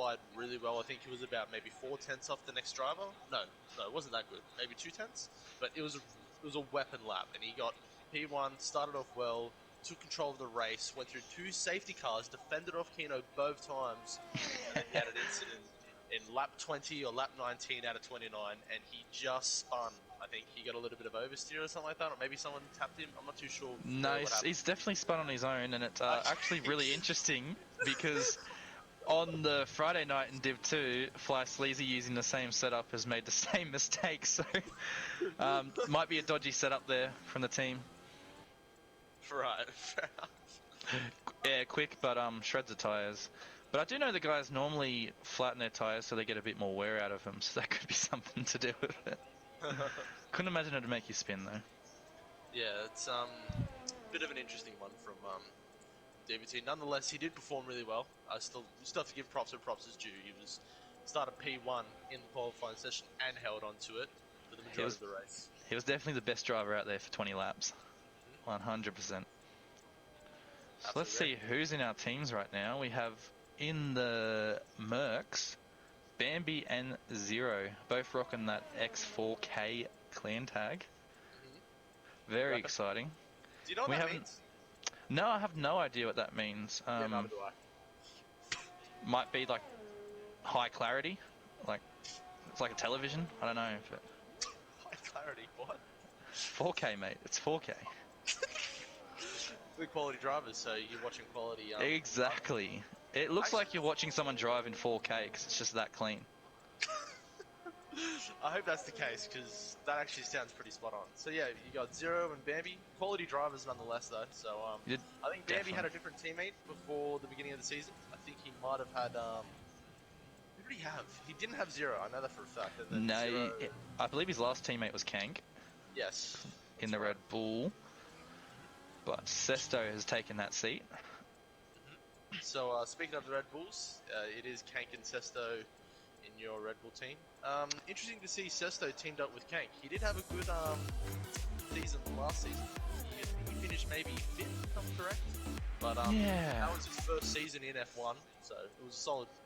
qualified really well. I think he was about maybe 4 tenths off the next driver. No, it wasn't that good. Maybe 2 tenths, but it was a weapon lap, and he got P1, started off well, took control of the race, went through 2 safety cars, defended off Kino both times, and then he had an incident in lap 20 or lap 19 out of 29, and he just spun. I think he got a little bit of oversteer or something like that, or maybe someone tapped him. I'm not too sure. No, he's definitely spun on his own, and it's actually really interesting because on the Friday night in Div 2, Fly Sleazy using the same setup has made the same mistake, so might be a dodgy setup there from the team. Right. Yeah, quick, but shreds the tyres. But I do know the guys normally flatten their tyres so they get a bit more wear out of them, so that could be something to do with it. Couldn't imagine it'd make you spin, though. Yeah, it's a bit of an interesting one from DVT. Nonetheless, he did perform really well. You still have to give props where props is due. He started P1 in the qualifying session and held on to it for the majority of the race. He was definitely the best driver out there for 20 laps. 100%. So let's see who's in our teams right now. We have in the Mercs, Bambi and Zero, both rocking that X4K clan tag. Very exciting. Do you know what that means? No, I have no idea what that means. Yeah, neither do I. Might be like high clarity, like it's like a television. I don't know if it. High clarity, what? 4K, mate. It's 4K. Good quality drivers, so you're watching quality. Exactly. It looks like you're watching someone drive in 4K because it's just that clean. I hope that's the case, because that actually sounds pretty spot on. So yeah, you got Zero and Bambi, quality drivers nonetheless though. So I think Bambi had a different teammate before the beginning of the season. I think he might have had who did he have? He didn't have Zero. I know that for a fact. And then no, I believe his last teammate was Kank. Yes. In the Red Bull, but Sesto has taken that seat. So speaking of the Red Bulls, it is Kank and Sesto in your Red Bull team. Interesting to see Sesto teamed up with Kank. He did have a good season last season. He finished maybe 5th, if I'm correct. But that was his first season in F1, so it was a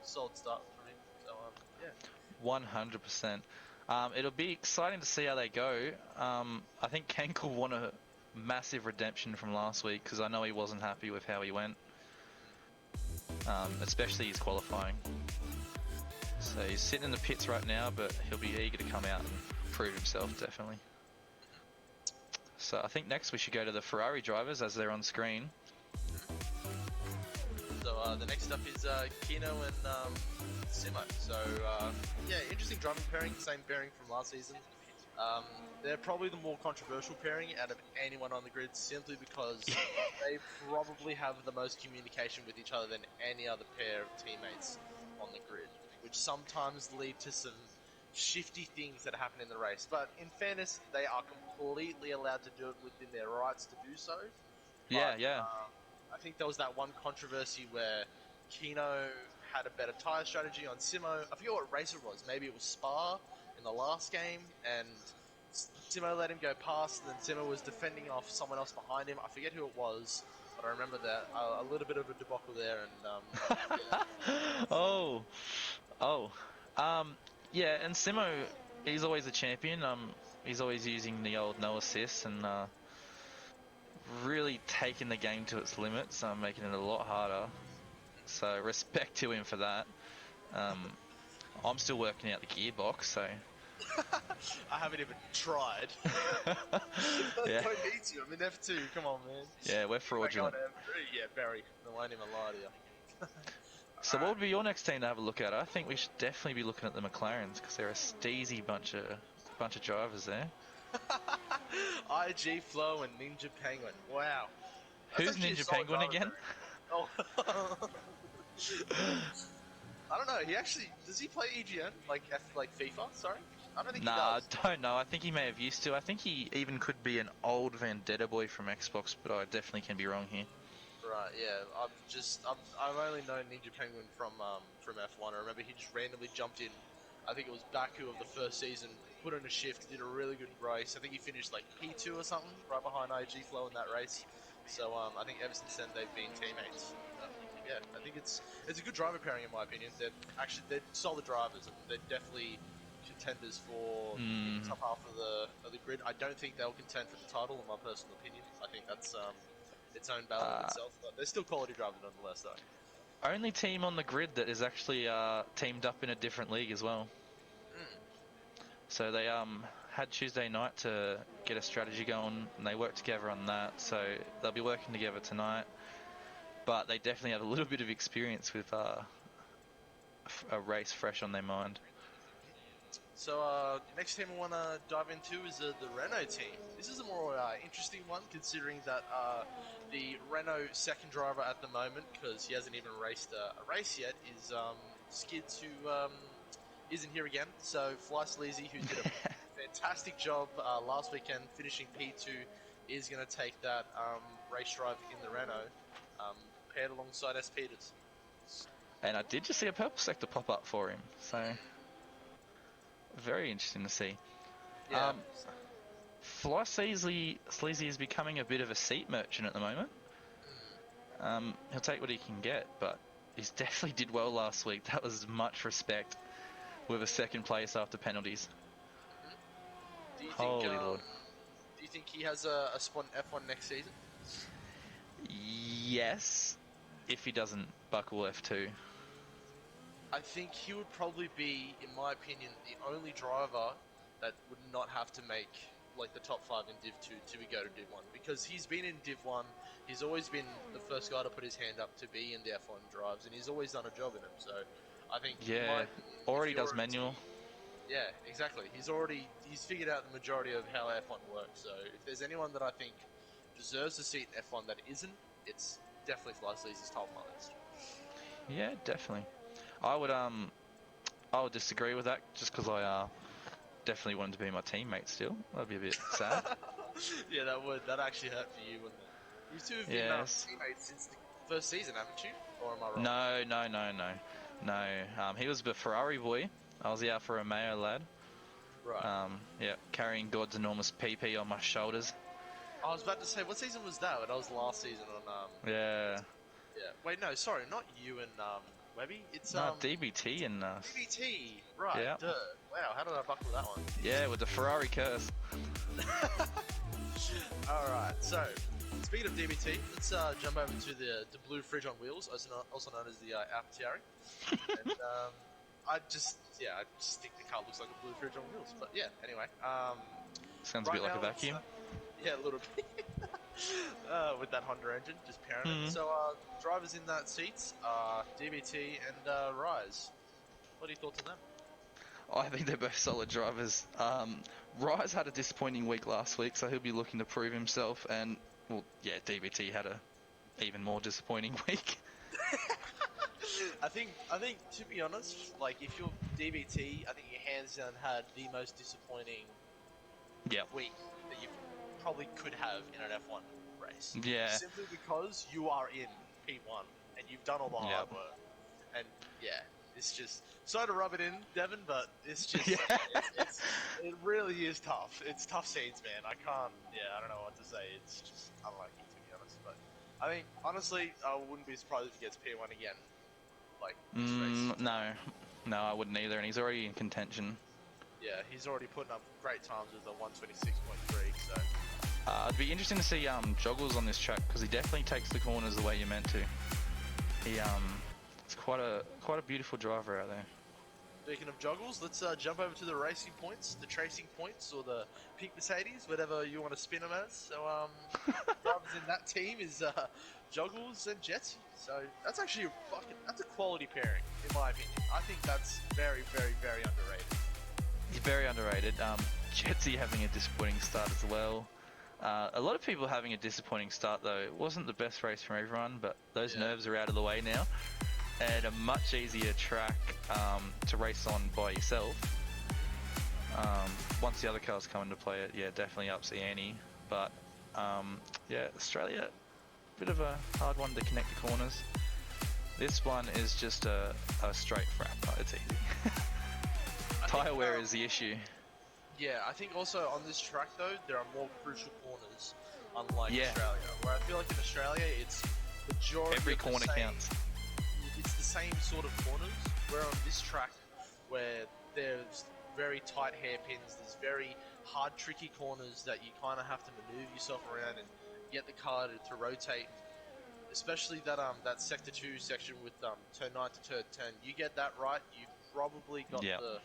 solid start for him. So yeah. 100%. It'll be exciting to see how they go. I think Kank will want a massive redemption from last week because I know he wasn't happy with how he went, especially his qualifying. So he's sitting in the pits right now, but he'll be eager to come out and prove himself, definitely. So I think next we should go to the Ferrari drivers as they're on screen. So the next up is Kino and Simo. So yeah, interesting driving pairing, same pairing from last season. They're probably the more controversial pairing out of anyone on the grid, simply because they probably have the most communication with each other than any other pair of teammates on the grid, which sometimes lead to some shifty things that happen in the race. But in fairness, they are completely allowed to do it within their rights to do so. But, I think there was that one controversy where Kino had a better tyre strategy on Simo. I forget what race it was. Maybe it was Spa in the last game, and Simo let him go past, and then Simo was defending off someone else behind him. I forget who it was, but I remember that a little bit of a debacle there. And yeah, and Simo, he's always a champion. He's always using the old no assist and really taking the game to its limits, making it a lot harder. So respect to him for that. I'm still working out the gearbox, so. I haven't even tried. Yeah. Don't need to. I'm in F2. Come on, man. Yeah, we're fraudulent. Yeah, Barry. I won't even lie to you. So what would be your next team to have a look at? I think we should definitely be looking at the McLarens because they're a steezy bunch of drivers there. IG Flow and Ninja Penguin. Wow. Who's Ninja Penguin again? Oh. I don't know. He actually does he play EGN like FIFA? Sorry, I don't think he does. I don't know. I think he may have used to. I think he even could be an old Vendetta boy from Xbox, but I definitely can be wrong here. Right, yeah. I've only known Ninja Penguin from F1. I remember he just randomly jumped in. I think it was Baku of the first season, put in a shift, did a really good race. I think he finished like P2 or something, right behind IG Flow in that race. So I think ever since then they've been teammates. yeah, I think it's a good driver pairing in my opinion. They're solid drivers, and they're definitely contenders for the top half of the grid. I don't think they'll contend for the title, in my personal opinion. I think that's its own battle in itself. But they're still quality drivers nonetheless, though. Only team on the grid that is actually teamed up in a different league as well. So they had Tuesday night to get a strategy going, and they worked together on that. So they'll be working together tonight. But they definitely have a little bit of experience with a race fresh on their mind. So next team I want to dive into is the Renault team. This is a more interesting one, considering that the Renault second driver at the moment, because he hasn't even raced a race yet, is Skids, who isn't here again. So Fly Sleazy, who did a fantastic job last weekend finishing P2, is going to take that race drive in the Renault, paired alongside S. Peters. And I did just see a purple sector pop up for him, so very interesting to see. Yeah. Fly Sleazy is becoming a bit of a seat merchant at the moment. He'll take what he can get, but he's definitely did well last week. That was much respect with a second place after penalties. Do you think, Holy Lord. Do you think he has a spot in F1 next season? Yes, if he doesn't buckle F2. I think he would probably be, in my opinion, the only driver that would not have to make like the top 5 in Div 2 to go to Div 1, because he's been in Div 1, he's always been the first guy to put his hand up to be in the F1 drives, and he's always done a job in them. So I think already does manual. Yeah, exactly. He's figured out the majority of how F1 works. So if there's anyone that I think deserves a seat in F1 that isn't, it's definitely Fly Sleazy's top of my list. Yeah, definitely. I would disagree with that, just because I definitely wanted to be my teammate still. That'd be a bit sad. Yeah, that actually hurt for you, wouldn't it? You two have been teammates since the first season, haven't you? Or am I wrong? No. He was the Ferrari boy. I was the Alfa Romeo lad. Right. Carrying God's enormous PP on my shoulders. I was about to say, what season was that? That was last season on Yeah. Yeah. Wait, no, sorry, not you and Webby. It's DBT and DBT. Right. Yeah. Duh. Wow, how did I buckle that one? Yeah, with the Ferrari curse. All right. So, speaking of DBT, let's jump over to the blue fridge on wheels, also known as the APTR. And I just think the car looks like a blue fridge on wheels. But yeah, anyway. Sounds a bit like a vacuum. Yeah, a little bit. With that Honda engine, just pairing it. So, drivers in that seats are DBT and Rise. What are your thoughts on them? I think they're both solid drivers. Rise had a disappointing week last week, so he'll be looking to prove himself. And, DBT had a even more disappointing week. I think to be honest, like if you're DBT, I think you hands down had the most disappointing week that you probably could have in an F1 race. Yeah. Simply because you are in P1 and you've done all the hard work. And it's just sorry to rub it in, Devin, but it's just it really is tough. It's tough scenes, man. I don't know what to say. It's just unlucky, to be honest. But I mean, honestly, I wouldn't be surprised if he gets P1 again. Like this race. No, I wouldn't either, and he's already in contention. Yeah, he's already putting up great times with a 126.3, so... it'd be interesting to see Joggles on this track, because he definitely takes the corners the way you're meant to. It's quite a beautiful driver out there. Speaking of Joggles, let's jump over to the racing points, the tracing points, or the pink Mercedes, whatever you want to spin them as. So, drivers in that team is Joggles and Jetsy. So that's actually that's a quality pairing, in my opinion. I think that's very, very, very underrated. He's very underrated. Jetsy having a disappointing start as well. A lot of people having a disappointing start though. It wasn't the best race from everyone, but those nerves are out of the way now. And a much easier track to race on by yourself. Once the other cars come into play, it definitely ups the ante. But Australia, bit of a hard one to connect the corners. This one is just a straight frapper. It's easy. Tyre wear is the issue. Yeah, I think also on this track though, there are more crucial corners, unlike Australia. Where I feel like in Australia, it's majority every of corner the same, counts. same sort of corners, where on this track, where there's very tight hairpins, there's very hard, tricky corners that you kind of have to maneuver yourself around and get the car to rotate. Especially that that sector 2 section with turn 9 to turn 10. You get that right, you've probably got the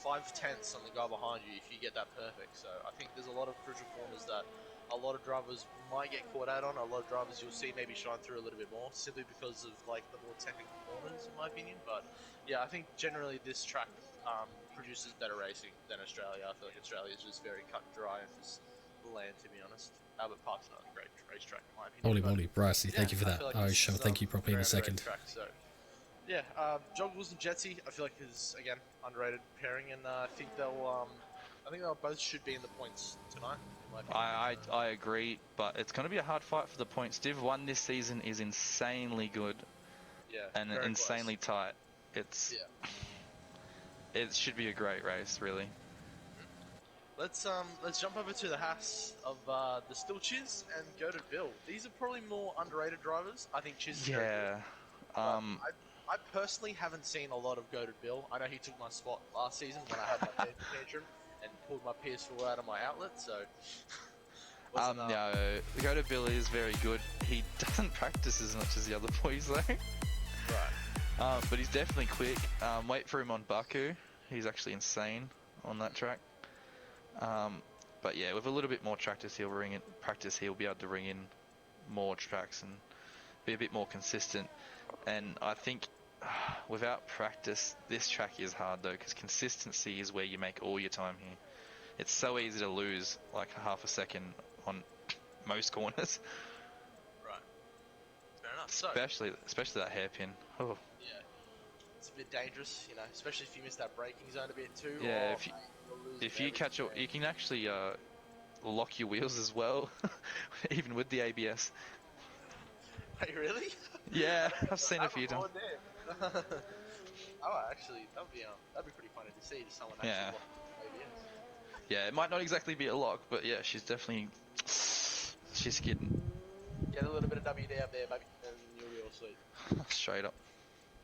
5/10 on the guy behind you if you get that perfect. So I think there's a lot of crucial corners that a lot of drivers might get caught out on. A lot of drivers you'll see maybe shine through a little bit more, simply because of like the more technical corners, in my opinion. But yeah, I think generally this track produces better racing than Australia. I feel like Australia is just very cut and dry and just land, to be honest. Albert Park's not a great racetrack, in my opinion. Holy moly, Brycey, thank you for that. Like I shall thank you properly in a second. Track, so. Yeah, Joggles and Jetsy, I feel like is again underrated pairing, and I think they'll both should be in the points tonight. I agree, but it's going to be a hard fight for the points. Div 1 this season is insanely good, and insanely tight. It should be a great race, really. Let's jump over to the house of the still Chiz and go to Bill. These are probably more underrated drivers. I think Chiz is very good. I personally haven't seen a lot of Go to Bill. I know he took my spot last season when I had my tantrum and pulled my PS4 out of my outlet, so... No, Go to Bill is very good. He doesn't practice as much as the other boys, though. Right. But he's definitely quick. Wait for him on Baku. He's actually insane on that track. But yeah, with a little bit more practice, he'll be able to ring in more tracks and be a bit more consistent. And I think without practice, this track is hard though, because consistency is where you make all your time here. It's so easy to lose like half a second on most corners. Right. Fair enough. Especially that hairpin. Oh. Yeah. It's a bit dangerous, you know, especially if you miss that braking zone a bit too. Yeah. If you catch it, you can actually lock your wheels as well, even with the ABS. Wait, really? Yeah, I've seen a few times. Oh, actually, that'd be pretty funny to see someone actually lock ABS. Yeah, it might not exactly be a lock, but yeah, she's skidding. Get a little bit of WD up there, baby, and you'll be all sweet. Straight up.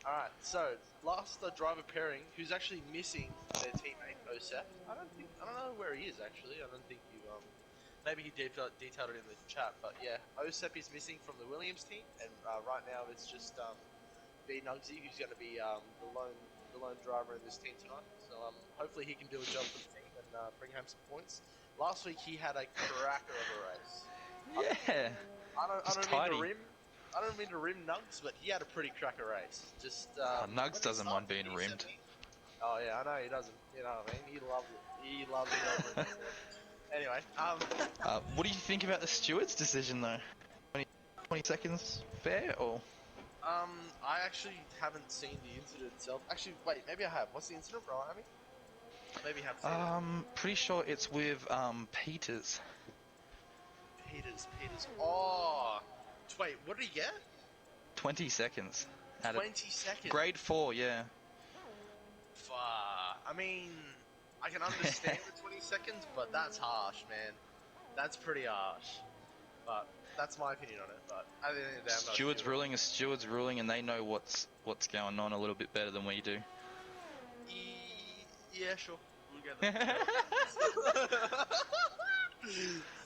Alright, so last driver pairing who's actually missing their teammate OSEP. I don't know where he is actually. I don't think you maybe he detailed it in the chat, but yeah, OSEP is missing from the Williams team, and right now it's just B Nugsy who's going to be the lone driver in this team tonight. So hopefully he can do a job for the team and bring home some points. Last week he had a cracker of a race. Yeah. I don't mean to rim Nugs, but he had a pretty cracker race. Just Nugs doesn't mind being rimmed. Oh yeah, I know he doesn't. You know what I mean? He loves it. He loves it. Anyway, what do you think about the steward's decision though? 20 seconds fair or? I actually haven't seen the incident itself. Actually, wait, maybe I have. What's the incident, right? Maybe I have seen it. Pretty sure it's with Peters. Peters. Oh, wait, what did he get? 20 seconds. 20 seconds. Grade 4, yeah. I mean, I can understand the 20 seconds, but that's harsh, man. That's pretty harsh. But that's my opinion on it. But at the end of the day, I'm not Steward's ruling is steward's ruling, and they know what's going on a little bit better than we do. Yeah, sure. We'll get that.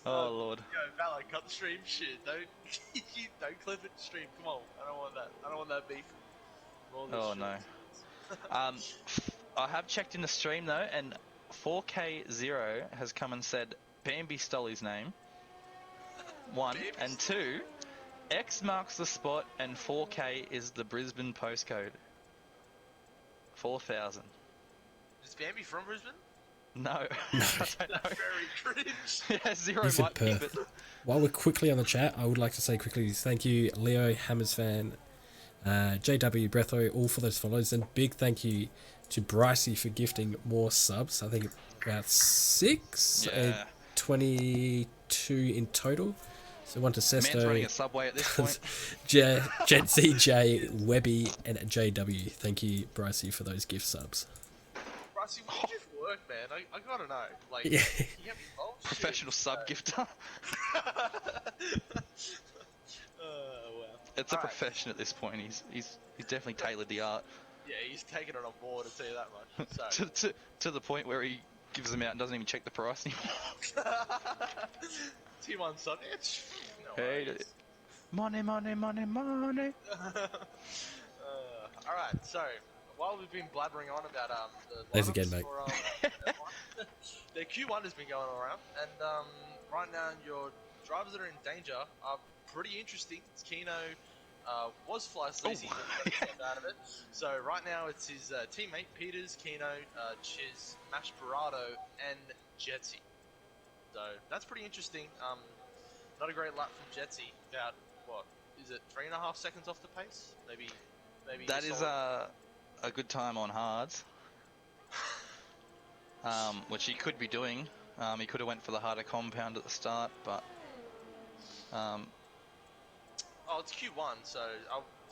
Oh lord. Yo, Valor, cut the stream. Shit, don't clip it. Stream. Come on. I don't want that. I don't want that beef. Oh no. I have checked in the stream though, and 4K0 has come and said Bambi stole his name. 1 and 2. X marks the spot, and 4K is the Brisbane postcode. 4,000. Is Bambi from Brisbane? No. I don't know. Very cringe. Yeah, 0 He's in might be, Perth. but... While we're quickly on the chat, I would like to say quickly thank you, Leo, Hammersfan, JW, Breatho, all for those follows, and big thank you to Brycey for gifting more subs. I think about 6, Yeah. 22 in total. So one to Sesto, Man's running a Subway at this point. Jet CJ, Webby, and JW. Thank you, Brycey, for those gift subs. Brycey, what did you for work, man? I gotta know. Like, Yeah. you get me involved? Professional Shit, sub gifter. wow. It's a Alright. profession at this point. He's definitely tailored the art Yeah, he's taken it on board, I'll tell you that much. So, to the point where he gives them out and doesn't even check the price anymore. T1 Sausage? No Hey, worries. money, money, money, money. Alright, so while we've been blabbering on about the Thanks lineups again, mate. for F1, the Q1 has been going around, and right now your drivers that are in danger are pretty interesting. It's Kino was fly sleazy, but he got himself out of it. So right now it's his teammate Peters, Kino, Chiz, Mashparado, and Jetsy. So that's pretty interesting. Not a great lap from Jetsy. About what is it? 3.5 seconds off the pace? Maybe. That is a good time on hards, which he could be doing. He could have went for the harder compound at the start, but Oh, it's Q1, so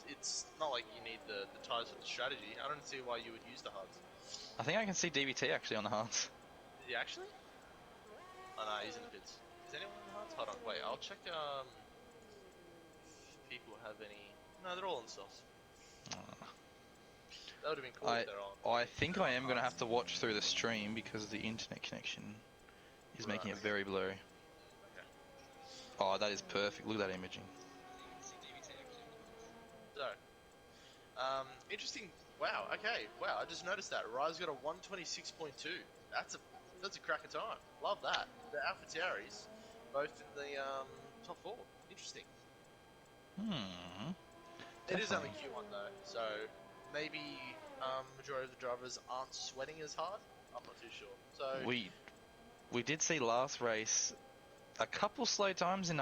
it's not like you need the tyres for the strategy. I don't see why you would use the hards. I think I can see DVT actually on the hards. Did he actually? Oh no, he's in the pits. Is anyone in the hards? Hold on, wait, I'll check if people have any... No, they're all in softs. That would have been cool if they're on. I think I am going to have to watch through the stream because the internet connection is making it very blurry. Okay. Oh, that is perfect. Look at that imaging. So, interesting. Wow. Okay. Wow. I just noticed that Rise got a 126.2. That's a cracker time. Love that. The AlphaTauris, both in the top 4. Interesting. It is only Q1 though, so maybe majority of the drivers aren't sweating as hard. I'm not too sure. So we did see last race a couple slow times in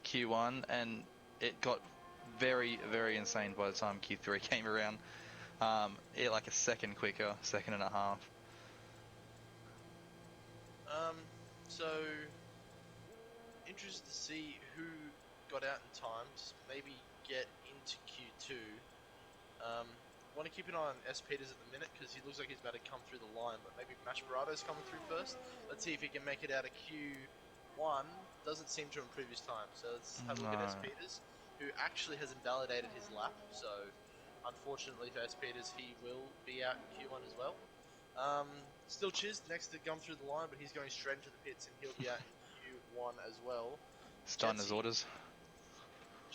Q1, and it got very, very insane by the time Q3 came around. Like a second quicker, second and a half. So interested to see who got out in time to maybe get into Q2. Want to keep an eye on S. Peters at the minute because he looks like he's about to come through the line, but maybe Mashparado's coming through first. Let's see if he can make it out of Q1. Doesn't seem to improve his time, so let's have a look at S. Peters, who actually has invalidated his lap. So unfortunately for S. Peters, he will be out in Q1 as well. Still Chiz next to come through the line, but he's going straight into the pits and he'll be out in Q1 as well. Starting his orders.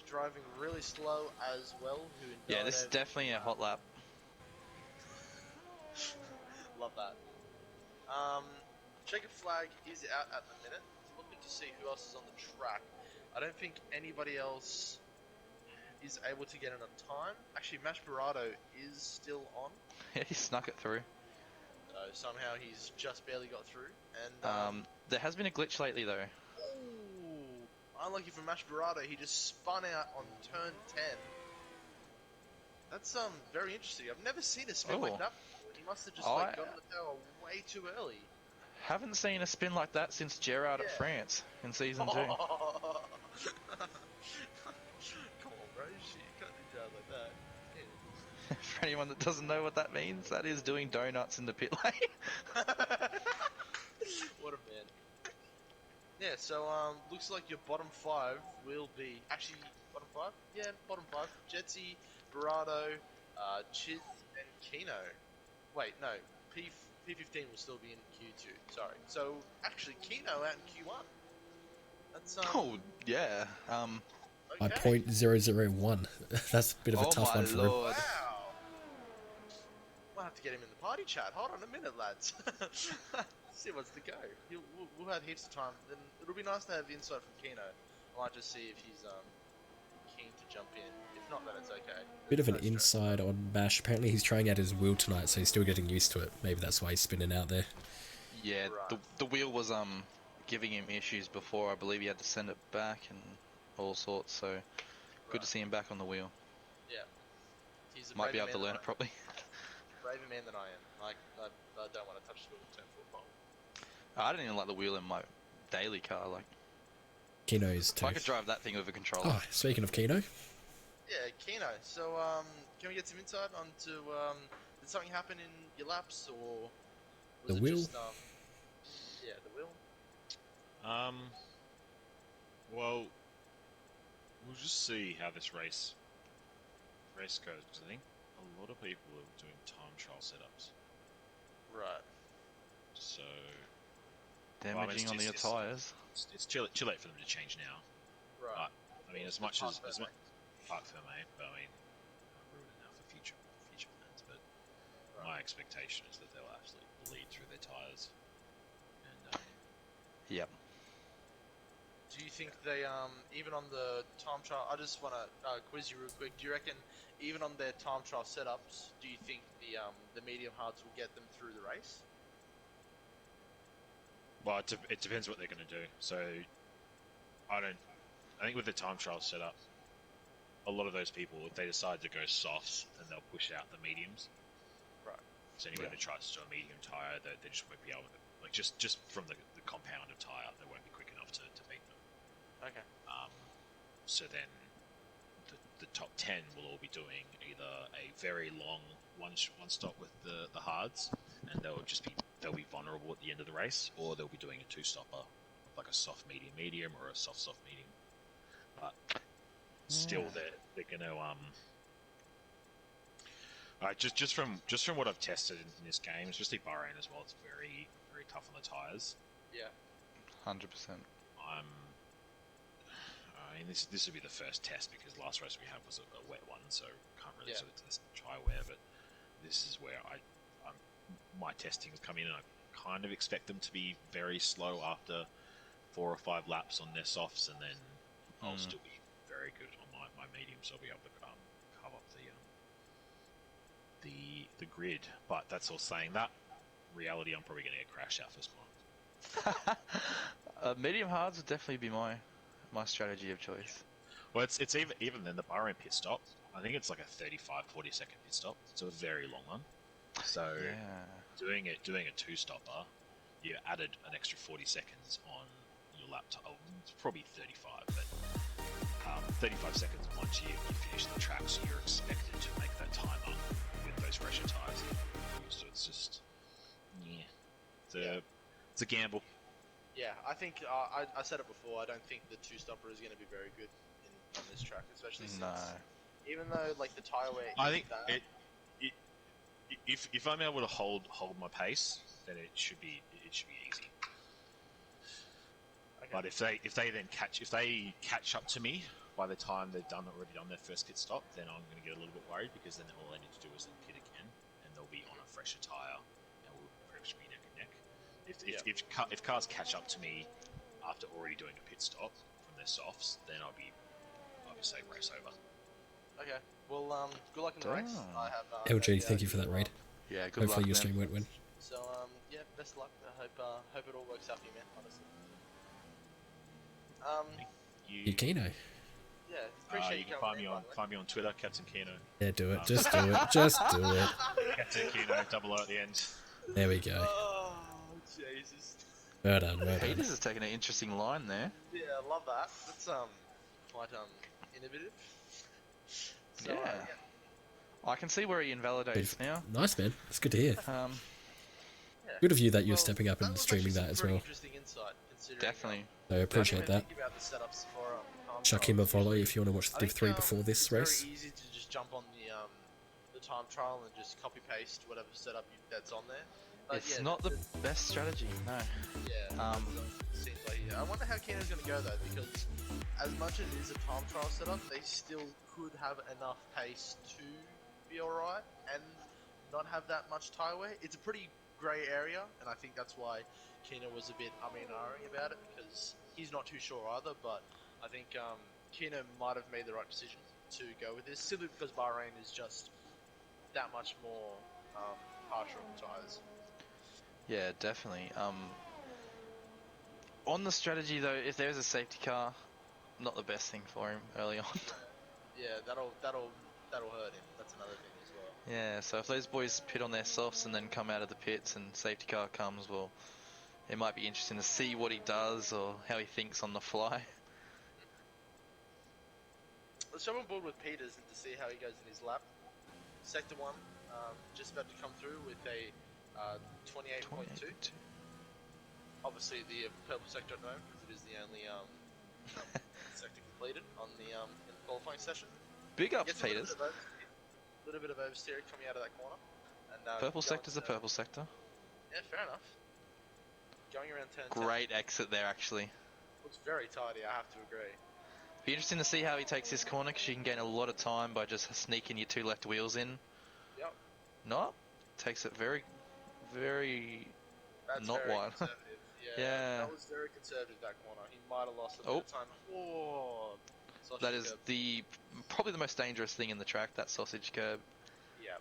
Driving really slow as well. Yeah, this is definitely a hot lap. Love that. Checkered flag is out at the minute. Looking to see who else is on the track. I don't think anybody else is able to get in on time. Actually, Mashparado is still on. Yeah, he snuck it through. So somehow he's just barely got through. And there has been a glitch lately though. Ooh, unlucky for Mashparado, he just spun out on turn 10. That's very interesting. I've never seen a spin like that before. He must have just like got the tower way too early. Haven't seen a spin like that since Gerard at France in season 2. Come on, bro. Shit, you can't do Gerard like that. Yeah. For anyone that doesn't know what that means, that is doing donuts in the pit lane. What a man. Yeah, so looks like your bottom 5 will be actually bottom 5. Yeah, bottom 5. Jetsy, Barado, Chiz, and Kino. Wait, no. P15 will still be in Q2. Sorry. So actually, Kino out in Q1. That's oh yeah. By okay. .001. That's a bit of a tough one for him. Wow. We'll have to get him in the party chat. Hold on a minute, lads. See what's the go. We'll have heaps of time. Then it'll be nice to have insight from Kino. I might just see if he's keen to jump in. If not, then it's okay. Bit of an inside on Bash. Apparently he's trying out his wheel tonight, so he's still getting used to it. Maybe that's why he's spinning out there. Yeah, right. the wheel was giving him issues before. I believe he had to send it back and all sorts. So good to see him back on the wheel. Yeah. He's a might be able to learn it properly. Braver man than I am. I don't want to touch the wheel with 10 foot pole. I don't even like the wheel in my daily car. Like Kino's too. I could drive that thing with a controller. Oh, speaking of Kino. Yeah, Kino. So, can we get some insight onto, did something happen in your laps, or was The it wheel? just, yeah, the wheel? Well, we we'll just see how this race goes. Because I think a lot of people are doing time trial setups. Right. So Damaging on the tyres. It's too late for them to change now. Right. But I mean, as much Park Ferme, but I mean, I'll ruin it now for future plans. But my expectation is that they'll absolutely bleed through their tyres. And Yep. Do you think they even on the time trial? I just want to quiz you real quick. Do you reckon even on their time trial setups, do you think the medium hards will get them through the race? well, it depends what they're going to do. So I think with the time trial setup, a lot of those people, if they decide to go softs, then they'll push out the mediums. Right. So anyone who tries to do a medium tyre, they just won't be able to, like, just from the compound of tyre, they won't be quick enough to beat them. Okay. So then the top 10 will all be doing either a very long one stop with the hards, and they'll be vulnerable at the end of the race, or they'll be doing a 2-stopper, like a soft medium or a soft medium. But still, they're going to just from what I've tested in this game, especially Bahrain as well, it's very very tough on the tyres. Yeah. 100%. I mean, this would be the first test because last race we had was a wet one, so can't really sort of test dry wear. But this is where my testing has come in, and I kind of expect them to be very slow after 4 or 5 laps on their softs, and then I'll still be very good on my mediums. So I'll be able to carve up the grid. But that's all saying that. Reality, I'm probably going to get crashed out first one. Medium hards would definitely be my strategy of choice. Well, it's even then the Bahrain pit stop. I think it's like a 35-40 second pit stop. It's a very long one. So doing a 2-stopper, you added an extra 40 seconds on your laptop. Oh, it's probably 35, but 35 seconds once you finish the track, so you're expected to make that time up with those fresher tyres. So it's just it's a gamble. Yeah, I think I said it before. I don't think the 2-stopper is going to be very good on this track, especially since even though like the tyre wear. I think if I'm able to hold my pace, then it should be easy. Okay. But if they catch up to me by the time they've already done their first pit stop, then I'm going to get a little bit worried because then all they need to do is then pit again, and they'll be on a fresher tyre, and we'll very much be neck and neck. If cars catch up to me after already doing a pit stop from their softs, then I'll be safe race over. Okay. Well, good luck in the race. I have LG, thank you for that raid. Yeah, good luck. Hopefully your stream won't win. So yeah, best of luck. I hope it all works out for you, man. Honestly. You Keno. Yeah, appreciate you can find me on Twitter, Captain Keno. Yeah, do it. Just do it. Just do it. Captain Keno, double O at the end. There we go. Oh, Jesus. Well done, well done. Peters has taken an interesting line there. Yeah, I love that. That's quite innovative. So, yeah. I can see where he invalidates now. Nice, man. That's good to hear. yeah. Good of you that you're stepping up and was streaming actually that as some well. Interesting insight, considering, Definitely. I appreciate that. Think about the setups for, Chuck him a follow if you want to watch the Div 3 before this race. It's very easy to just jump on the time trial and just copy paste whatever setup that's on there. But it's not the best strategy, no. Yeah. Seems like I wonder how Keno's going to go though, because as much as it is a time trial setup, they still could have enough pace to be alright and not have that much tyre wear. It's a pretty grey area, and I think that's why Keno was a bit umming about it, because he's not too sure either, but I think Keno might have made the right decision to go with this, simply because Bahrain is just that much more harsher on the tyres. Yeah, definitely. On the strategy though, if there's a safety car, not the best thing for him early on. Yeah, that'll hurt him. That's another thing as well. Yeah, so if those boys pit on their softs and then come out of the pits and safety car comes, well, it might be interesting to see what he does or how he thinks on the fly. Let's jump on board with Peters and to see how he goes in his lap. Sector 1, just about to come through with a 28.2. Obviously the purple sector at the moment, because it is the only sector completed on the in the qualifying session. Big ups, Gets a little Peters. bit of oversteer coming out of that corner. And, Purple going sector's a purple sector. Yeah, fair enough. Going around turn 10. Great exit there, actually. Looks very tidy, I have to agree. Be interesting to see how he takes this corner, because you can gain a lot of time by just sneaking your 2 left wheels in. Yep. Not. Takes it very, very That's not very wide. conservative. Yeah, Yeah. that was very conservative, that corner. He might have lost a bit of time. Oh, That is probably the most dangerous thing in the track, that sausage curb. Yeah.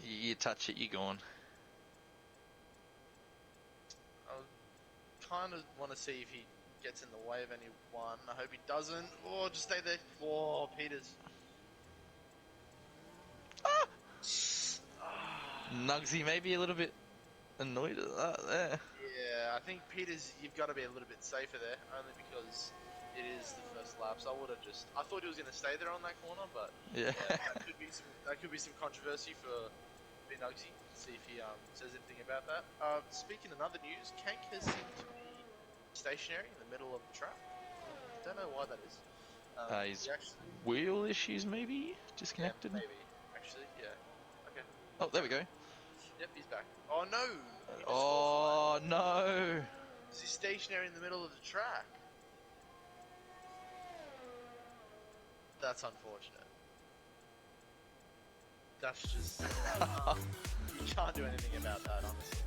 You touch it, you're gone. I kind of want to see if he gets in the way of anyone. I hope he doesn't. Oh, just stay there. Oh, Peters. Nugsy maybe a little bit annoyed at that there. Yeah, I think Peters, you've got to be a little bit safer there, only because it is the first lap. So I thought he was going to stay there on that corner, but Yeah. that could be some controversy for Nugsy. See if he says anything about that. Speaking of other news, Kank has seemed to be stationary in the middle of the track. Don't know why that is. His wheel issues maybe? Disconnected? Yeah, maybe. Actually, yeah. Okay. Oh, there we go. Yep, he's back. Oh no! Oh no! He's stationary in the middle of the track. That's unfortunate. That's just... you can't do anything about that, honestly.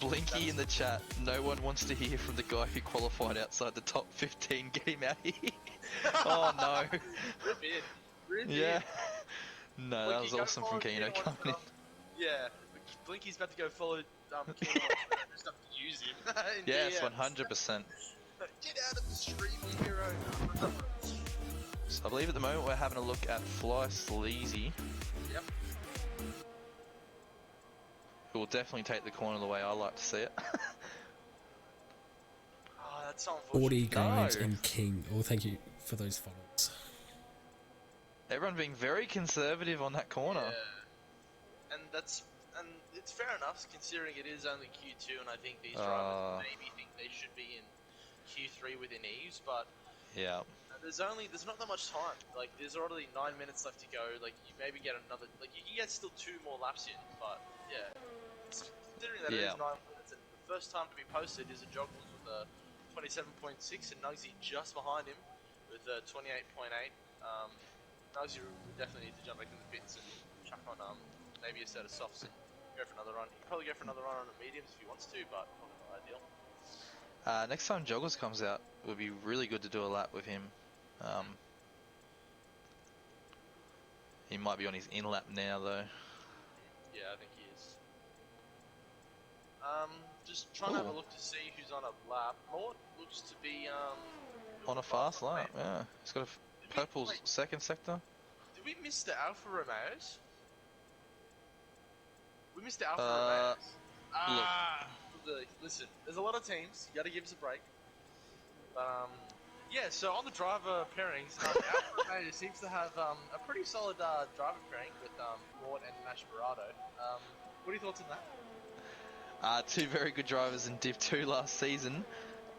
Blinky in the chat. No one wants to hear from the guy who qualified outside the top 15. Get him out of here. Oh no. Rip in. Rip Yeah. in. No, Blinky, that was go awesome follow from Keno Keno coming in. Yeah. Blinky's about to go follow Keno just have to use him. Yes, DMs. 100%. Get out of the stream, you hero. So I believe at the moment we're having a look at Fly Sleazy, Yep. who will definitely take the corner the way I like to see it. Oh, that's so unfortunate. 40 guides No. and King. Oh, thank you for those follows. Everyone being very conservative on that corner. Yeah. And it's fair enough considering it is only Q2, and I think these drivers maybe think they should be in Q3 within ease, but Yeah. there's not that much time. Like, there's already 9 minutes left to go. Like, you maybe get another, like, you can get still 2 more laps in, but yeah, considering that it is 9 minutes, and the first time to be posted is a Joggles with a 27.6, and Nugsy just behind him with a 28.8. Nugsy will definitely need to jump back in the pits and chuck on maybe a set of softs and go for another run. He can probably go for another run on the mediums if he wants to, but probably not ideal. Next time Joggles comes out, it would be really good to do a lap with him. He might be on his in lap now though. Yeah, I think he is. Just trying to have a look to see who's on a lap. Mort looks to be On a fast lap, yeah. He's got a purple second sector. Did we miss the Alfa Romeos? We missed the Alfa Romeos. Listen, there's a lot of teams. You got to give us a break. Yeah. So on the driver pairings, Alfa Romeo seems to have a pretty solid driver pairing with Mort and Mashbarato. What are your thoughts on that? 2 very good drivers in Div 2 last season.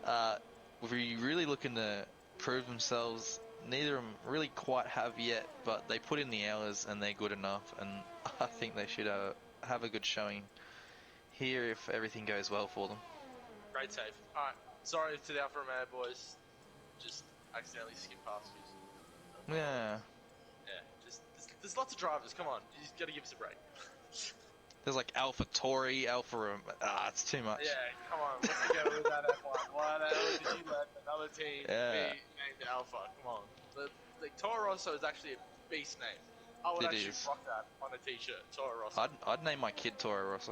We're really looking to prove themselves. Neither of them really quite have yet, but they put in the hours and they're good enough, and I think they should have a good showing here if everything goes well for them. Great save. Alright, sorry to the Alfa Romeo boys. Just accidentally skipped past you. Yeah. Yeah, there's lots of drivers, come on. You just gotta give us a break. There's like Alpha Tori, it's too much. Yeah, come on, let's go with that F1. Why the hell did you let another team be named Alpha? Come on. Toro Rosso is actually a beast name. I would actually rock that on a t-shirt, Toro Rosso. I'd name my kid Toro Rosso.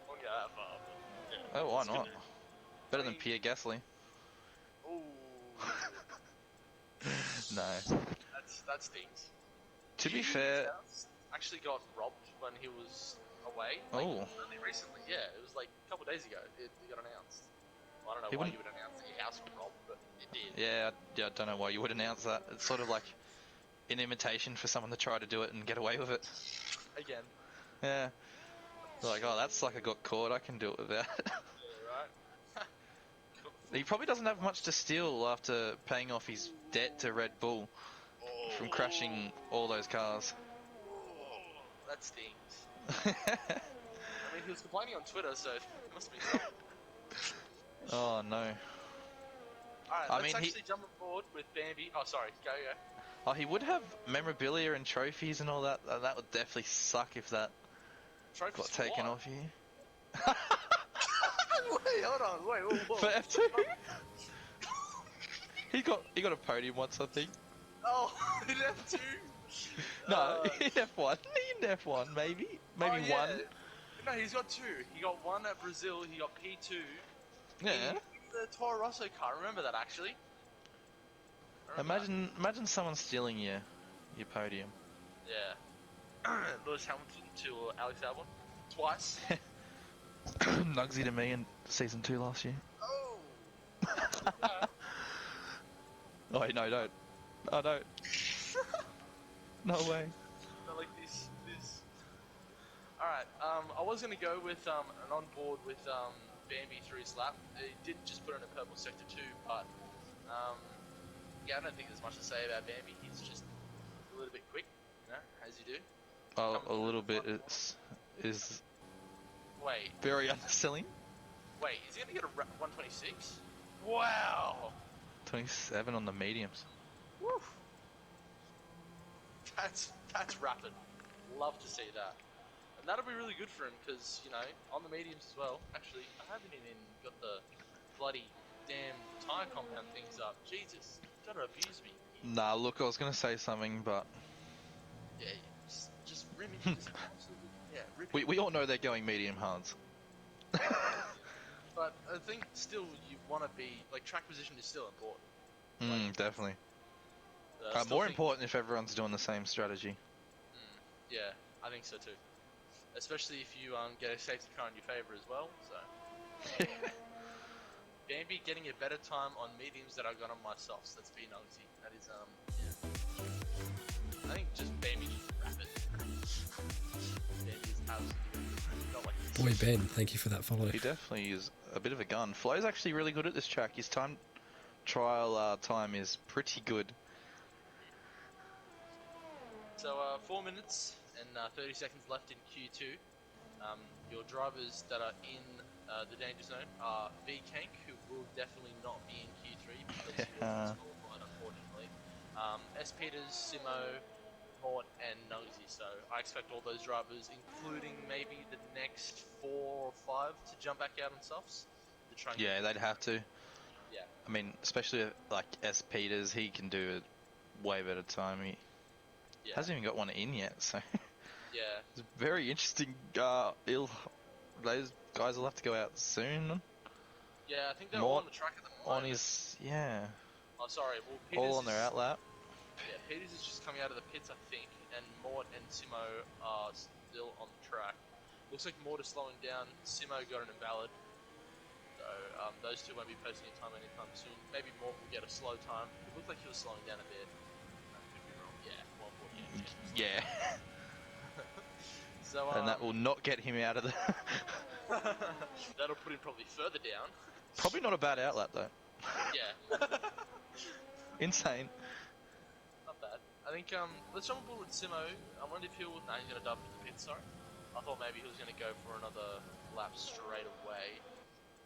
Won't get that far, but yeah. Oh, why not? Better than Pierre Gasly. Ooh. No. That stings. To be fair... actually got robbed when he was away. Only recently, yeah. It was like a couple of days ago. It got announced. Well, I don't know why you would announce that your house got robbed, but it did. Yeah, I don't know why you would announce that. It's sort of like an invitation for someone to try to do it and get away with it. Again. Yeah. They're like, oh, that's like I got caught. I can do it with that. Yeah, right. He probably doesn't have much to steal after paying off his debt to Red Bull from crashing all those cars. Oh, that stings. I mean, he was complaining on Twitter, so it must be something. Oh no. Alright, let's actually jump on board with Bambi. Oh, sorry, go. Oh, he would have memorabilia and trophies and all that. That would definitely suck if that Trophies got for taken what? off you. Wait, hold on, wait, whoa. For F2? he got a podium once, I think. Oh, in F2? No, in F1. In F1, maybe Oh, one. yeah. No, he's got 2. He got 1 at Brazil, he got P2. Yeah. In the Toro Rosso car, remember that actually? Imagine someone stealing your podium. Yeah. Lewis Hamilton to Alex Albon. Twice. Nugsy to me in season 2 last year. Oh! Oh no, don't. Oh no. No way. Not like this. Alright, I was gonna go with an on board with Bambi through his lap. He did just put in a purple sector 2, but yeah, I don't think there's much to say about Bambi. He's just a little bit quick, you know, as you do. Oh, a little bit is Wait, very underselling. wait, is he gonna get a 126? Wow! 27 on the mediums. Woo! That's rapid. Love to see that. And that'll be really good for him because, you know, on the mediums as well. Actually, I haven't even got the bloody damn tyre compound things up. Jesus, you gotta abuse me. Nah, look, I was gonna say something, but Yeah, just rim it. Just absolutely, yeah, rip it. we all know they're going medium hards. But I think still you want to be, like, track position is still important. Definitely. Still More think- important if everyone's doing the same strategy. Yeah, I think so too. Especially if you get a safety car in your favour as well. So Bambi getting a better time on mediums that I got on my softs. That's been easy. That is yeah. I think just Bambi just wrap it. Bambi is absolutely not like this. Boy, Ben, thank you for that follow. He definitely is a bit of a gun. Flo's actually really good at this track. His trial time is pretty good. So 4 minutes and 30 seconds left in Q2. Your drivers that are in the danger zone are V Kank, who will definitely not be in Q3 because he was disqualified, unfortunately. S Peters, Simo, Mort, and Nosy. So I expect all those drivers, including maybe the next 4 or 5, to jump back out on softs. To try and Yeah, they'd have to. Yeah. I mean, especially like S Peters, he can do a way better time. He hasn't even got one in yet, so Yeah. it's very interesting. Those guys will have to go out soon. Yeah, I think they're all on the track at the moment. On his Oh, sorry. Well, Peters all on their outlap. Yeah, Peters is just coming out of the pits, I think, and Mort and Simo are still on the track. Looks like Mort is slowing down. Simo got an invalid. So those two won't be posting a time anytime soon. Maybe Mort will get a slow time. It looked like he was slowing down a bit. I could be wrong. Yeah, well, Yeah. So, And that will not get him out of the. that'll put him probably further down. Probably not a bad outlap though. Yeah. Insane. Not bad. I think, let's jump on board with Simo. I wonder if he'll... Nah, he's going to dive into the pit, sorry. I thought maybe he was going to go for another lap straight away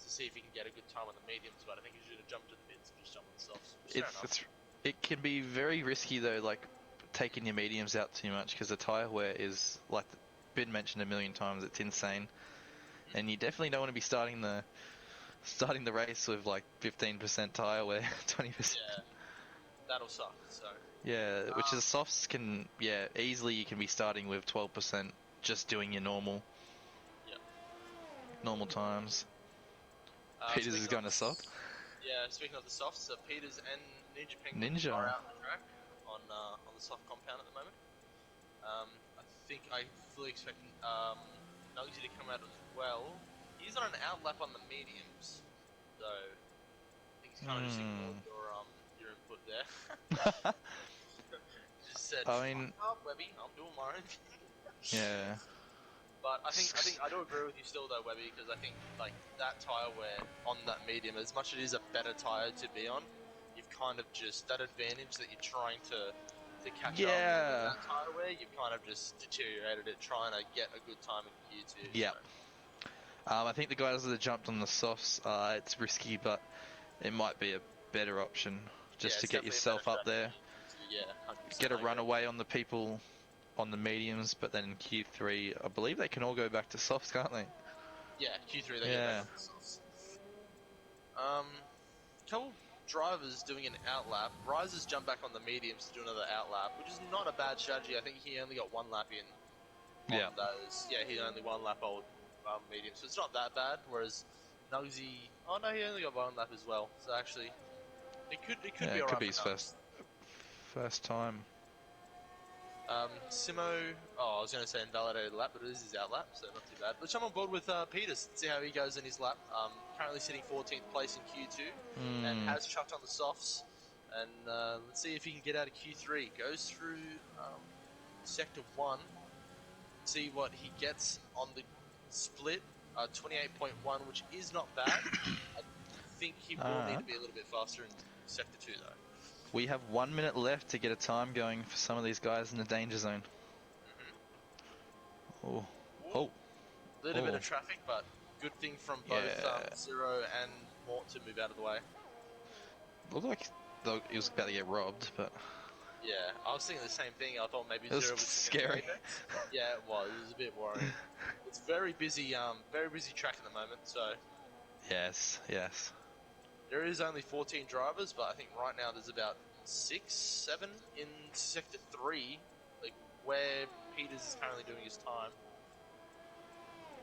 to see if he can get a good time on the mediums, but I think he should have jumped to the pits and just jumped on the softs. It can be very risky though, like taking your mediums out too much, because the tyre wear is, like been mentioned a million times, it's insane. And you definitely don't want to be starting the race with like 15% tyre wear, 20%. Yeah, that'll suck, so... Yeah, which is softs can, easily you can be starting with 12%, just doing your normal times. Peters is going to soft. Yeah, speaking of the softs, Peters and Ninja are out on the track on the soft compound at the moment. I fully expect Nugsy to come out as well. He's on an outlap on the mediums, so I think he's kind of just ignored your input there. Just said, I mean, "Fuck up, Webby, I'm doing my own thing." yeah. But I think I do agree with you still though, Webby, because I think like that tire wear on that medium, as much as it is a better tire to be on, you've kind of just that advantage that you're trying to catch up with that tire wear, you've kind of just deteriorated it trying to get a good time in Q2. Yep. So. I think the guys that jumped on the softs, it's risky, but it might be a better option just to get yourself up there. Yeah, Get a runaway on the people on the mediums, but then in Q3, I believe they can all go back to softs, can't they? Yeah, Q3 they get back on the softs. Couple drivers doing an outlap. Rises jump back on the mediums to do another outlap, which is not a bad strategy. I think he only got one lap in. On those. Yeah, he only one lap old medium, so it's not that bad. Whereas Nugsy, oh no, he only got one lap as well. So actually, it could be alright. It could be his first time. Simo, I was going to say invalidated lap, but it is his outlap, so not too bad. Let's jump on board with Peters, see how he goes in his lap. Currently sitting 14th place in Q2, and has chucked on the softs. And let's see if he can get out of Q3. Goes through Sector 1, see what he gets on the split, 28.1, which is not bad. I think he will need to be a little bit faster in Sector 2, though. We have 1 minute left to get a time going for some of these guys in the danger zone. A little bit of traffic, but good thing from both Zero and Mort to move out of the way. Looked like he was about to get robbed, but... Yeah, I was thinking the same thing. I thought maybe Zero was scary. Yeah, it was. It was a bit worrying. It's very busy track at the moment, so... Yes. There is only 14 drivers, but I think right now there's about 6, 7 in Sector 3, like where Peters is currently doing his time.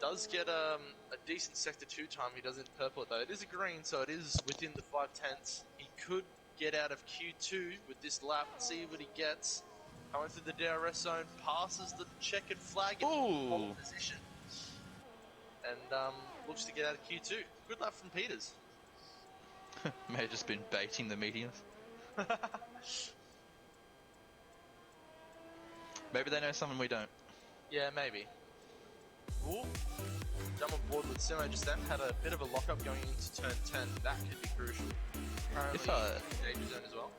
Does get a decent Sector 2 time. He does it in purple, though. It is a green, so it is within the 5/10. He could get out of Q2 with this lap and see what he gets. Coming through the DRS zone, passes the checkered flag in pole position. And looks to get out of Q2. Good lap from Peters. May have just been baiting the mediums. Maybe they know something we don't. Yeah, maybe. Ooh. Jump on board with Simo just then. Had a bit of a lock-up going into turn 10. That could be crucial. Apparently, danger zone as well.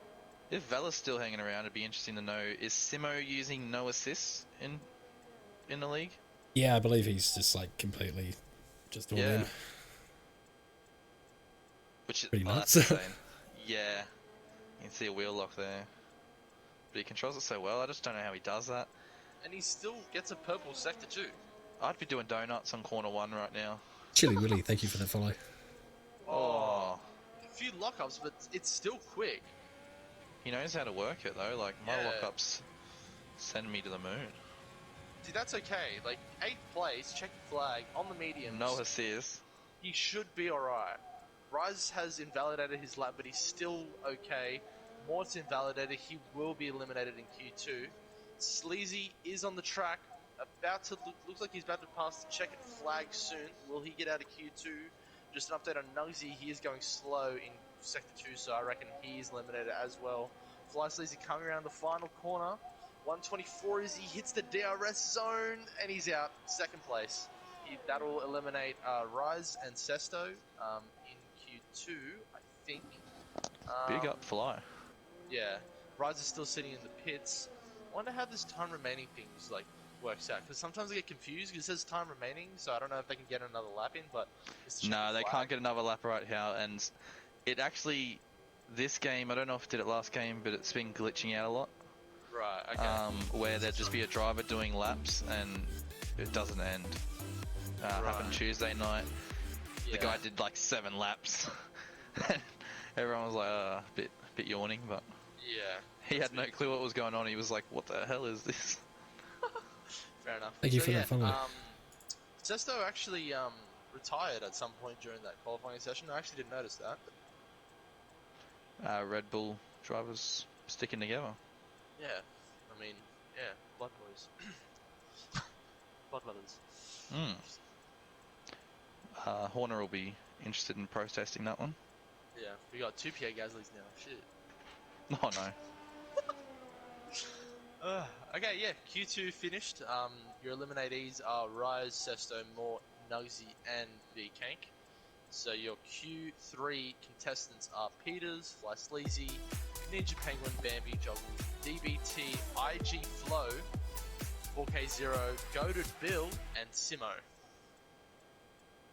If Vela's still hanging around, it'd be interesting to know, is Simo using no assists in the league? Yeah, I believe he's just like completely just all in. Which is pretty nuts. That's insane. Yeah, you can see a wheel lock there. But he controls it so well, I just don't know how he does that. And he still gets a purple Sector 2. I'd be doing donuts on corner 1 right now. Chili Willy, thank you for that follow. A few lockups, but it's still quick. He knows how to work it though, like my lockups send me to the moon. See, that's okay. Like, 8th place, check the flag, on the mediums. No assists. He should be alright. Rise has invalidated his lap, but he's still okay. Mort's invalidated, he will be eliminated in Q2. Sleazy is on the track, looks like he's about to pass the checkered flag soon. Will he get out of Q2? Just an update on Nugsy, he is going slow in Sector 2, so I reckon he is eliminated as well. Fly Sleazy coming around the final corner. 124 as he hits the DRS zone, and he's out, 2nd place. That'll eliminate Rise and Sesto in Q2, I think. Big up Fly. Yeah, Rise is still sitting in the pits. I wonder how this time remaining things works out, because sometimes I get confused because it says time remaining, so I don't know if they can get another lap in, but... No, they can't get another lap right now, and it actually... This game, I don't know if it did it last game, but it's been glitching out a lot. Right, okay. Where there'd just be a driver doing laps, and it doesn't end. Happened Tuesday night. The guy did like 7 laps. Everyone was like, a bit yawning, but... Yeah. He had no clue what was going on. He was like, what the hell is this? Fair enough. Thank you for that follow. Sesto actually retired at some point during that qualifying session. I actually didn't notice that. Red Bull drivers sticking together. Yeah. I mean, blood boys. Blood brothers. Horner will be interested in protesting that one. Yeah, we got 2 Pierre Gaslys now. Shit. Oh no. Okay, Okay, yeah, Q2 finished. Your eliminatees are Rise, Sesto, Mort, Nugsy, and the Kank. So your Q3 contestants are Peters, Fly Sleazy, Ninja Penguin, Bambi, Joggle, DBT, IG Flow, 4K0, Goated Bill, and Simo.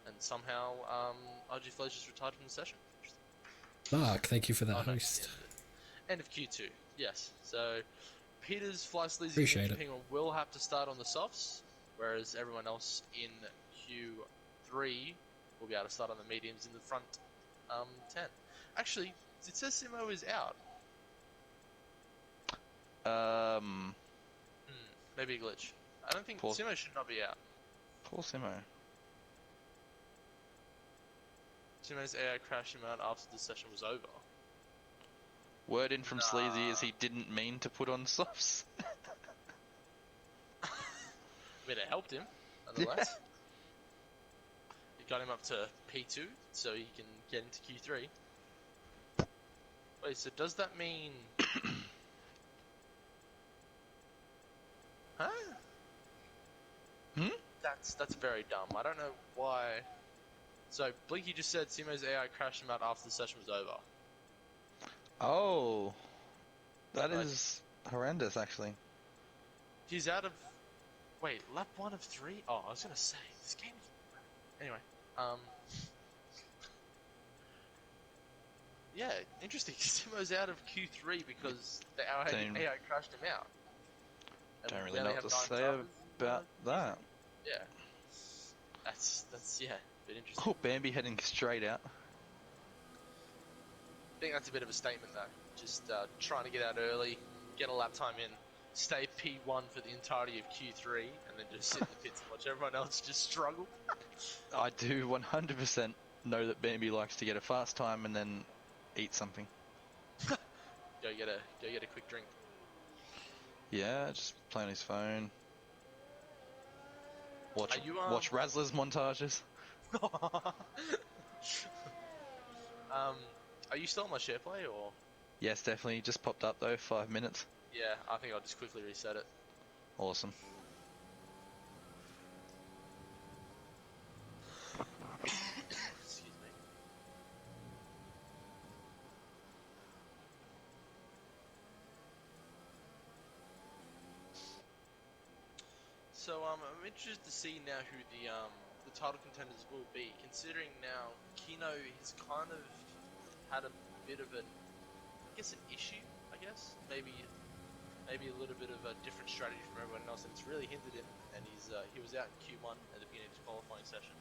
And somehow, IG Flow's just retired from the session. Mark, thank you for that Oh, no, host. end of Q2, yes. So Peters, Fly Sleazy, Appreciate and Ninja it. Penguin will have to start on the softs, whereas everyone else in Q3 will be able to start on the mediums in the front 10. Actually, it says Simo is out. Maybe a glitch. I don't think Simo should not be out. Poor Simo. Simo's AI crashed him out after the session was over. Word in from Sleazy is he didn't mean to put on softs. I mean, it helped him, nonetheless. It got him up to P2, so he can get into Q3. Wait, so does that mean... Huh? That's very dumb. I don't know why... So, Blinky just said Simo's AI crashed him out after the session was over. Oh, that is horrendous, actually. He's out of... Wait, lap 1 of 3? Oh, I was gonna say, this game is... Anyway, yeah, interesting. Simo's out of Q3 because the AI crashed him out. And Don't we really only know what have to 9 say drivers about that. Yeah. That's yeah, a bit interesting. Oh, Bambi heading straight out. I think that's a bit of a statement though. Just trying to get out early, get a lap time in, stay P1 for the entirety of Q3, and then just sit in the pits and watch everyone else just struggle. I do 100% know that Bambi likes to get a fast time and then eat something. Go get a quick drink. Yeah, just play on his phone. Watch Are Razzler's montages. Are you still on my share play or? Yes, definitely. Just popped up though, 5 minutes. Yeah, I think I'll just quickly reset it. Awesome. Excuse me. So I'm interested to see now who the title contenders will be, considering now Kino has kind of had a bit of an, I guess, an issue. I guess maybe a little bit of a different strategy from everyone else, and it's really hindered him. And he was out in Q1 at the beginning of the qualifying session,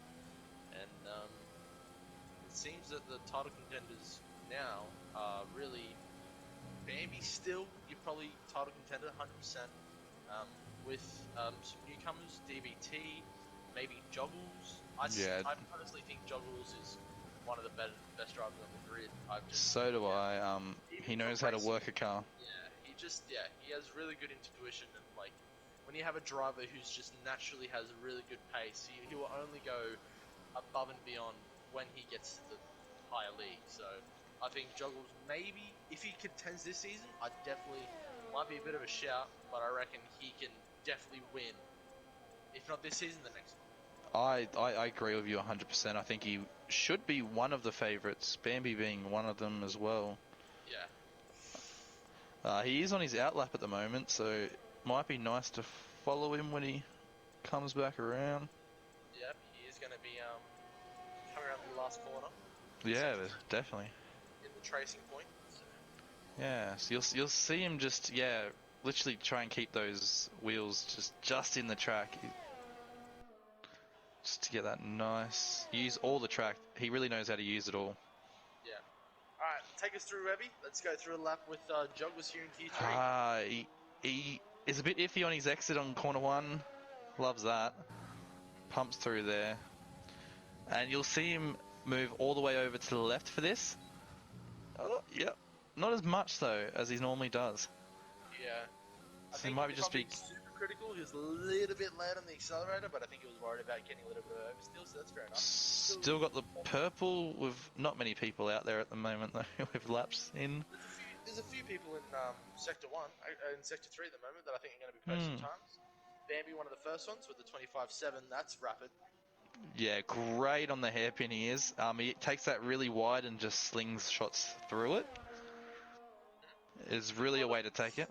and it seems that the title contenders now are really Bambi. Still, you're probably title contender 100%. With some newcomers, DBT, maybe Joggles. I honestly think Joggles is one of the best drivers on the grid. So do I. He knows how to work a car. Yeah, he has really good intuition, and like when you have a driver who's just naturally has a really good pace, he will only go above and beyond when he gets to the higher league. So I think Joggles, maybe if he contends this season, I definitely might be a bit of a shout, but I reckon he can definitely win. If not this season, the next one. I agree with you 100%. I think he should be one of the favourites, Bambi being one of them as well. Yeah. He is on his outlap at the moment, so it might be nice to follow him when he comes back around. Yep, he is going to be coming around the last corner. Yeah, definitely. In the tracing point. So. Yeah, so you'll see him just literally try and keep those wheels just in the track. Just to get that nice. Use all the track. He really knows how to use it all. Yeah. Alright, take us through, Webby. Let's go through a lap with Joggles here in Q3. He is a bit iffy on his exit on corner 1. Loves that. Pumps through there. And you'll see him move all the way over to the left for this. Oh, yep. Not as much, though, as he normally does. Yeah. I So think he might be just be super critical. He was a little bit late on the accelerator, but I think he was worried about getting a little bit of oversteer, so that's fair enough. Still got the purple with not many people out there at the moment, though, with laps in. there's a few people in Sector 1, in Sector 3 at the moment that I think are going to be posting times. Bambi, one of the first ones with the 25.7, that's rapid. Yeah, great on the hairpin he is. He takes that really wide and just slings shots through it. Is really a way to take it.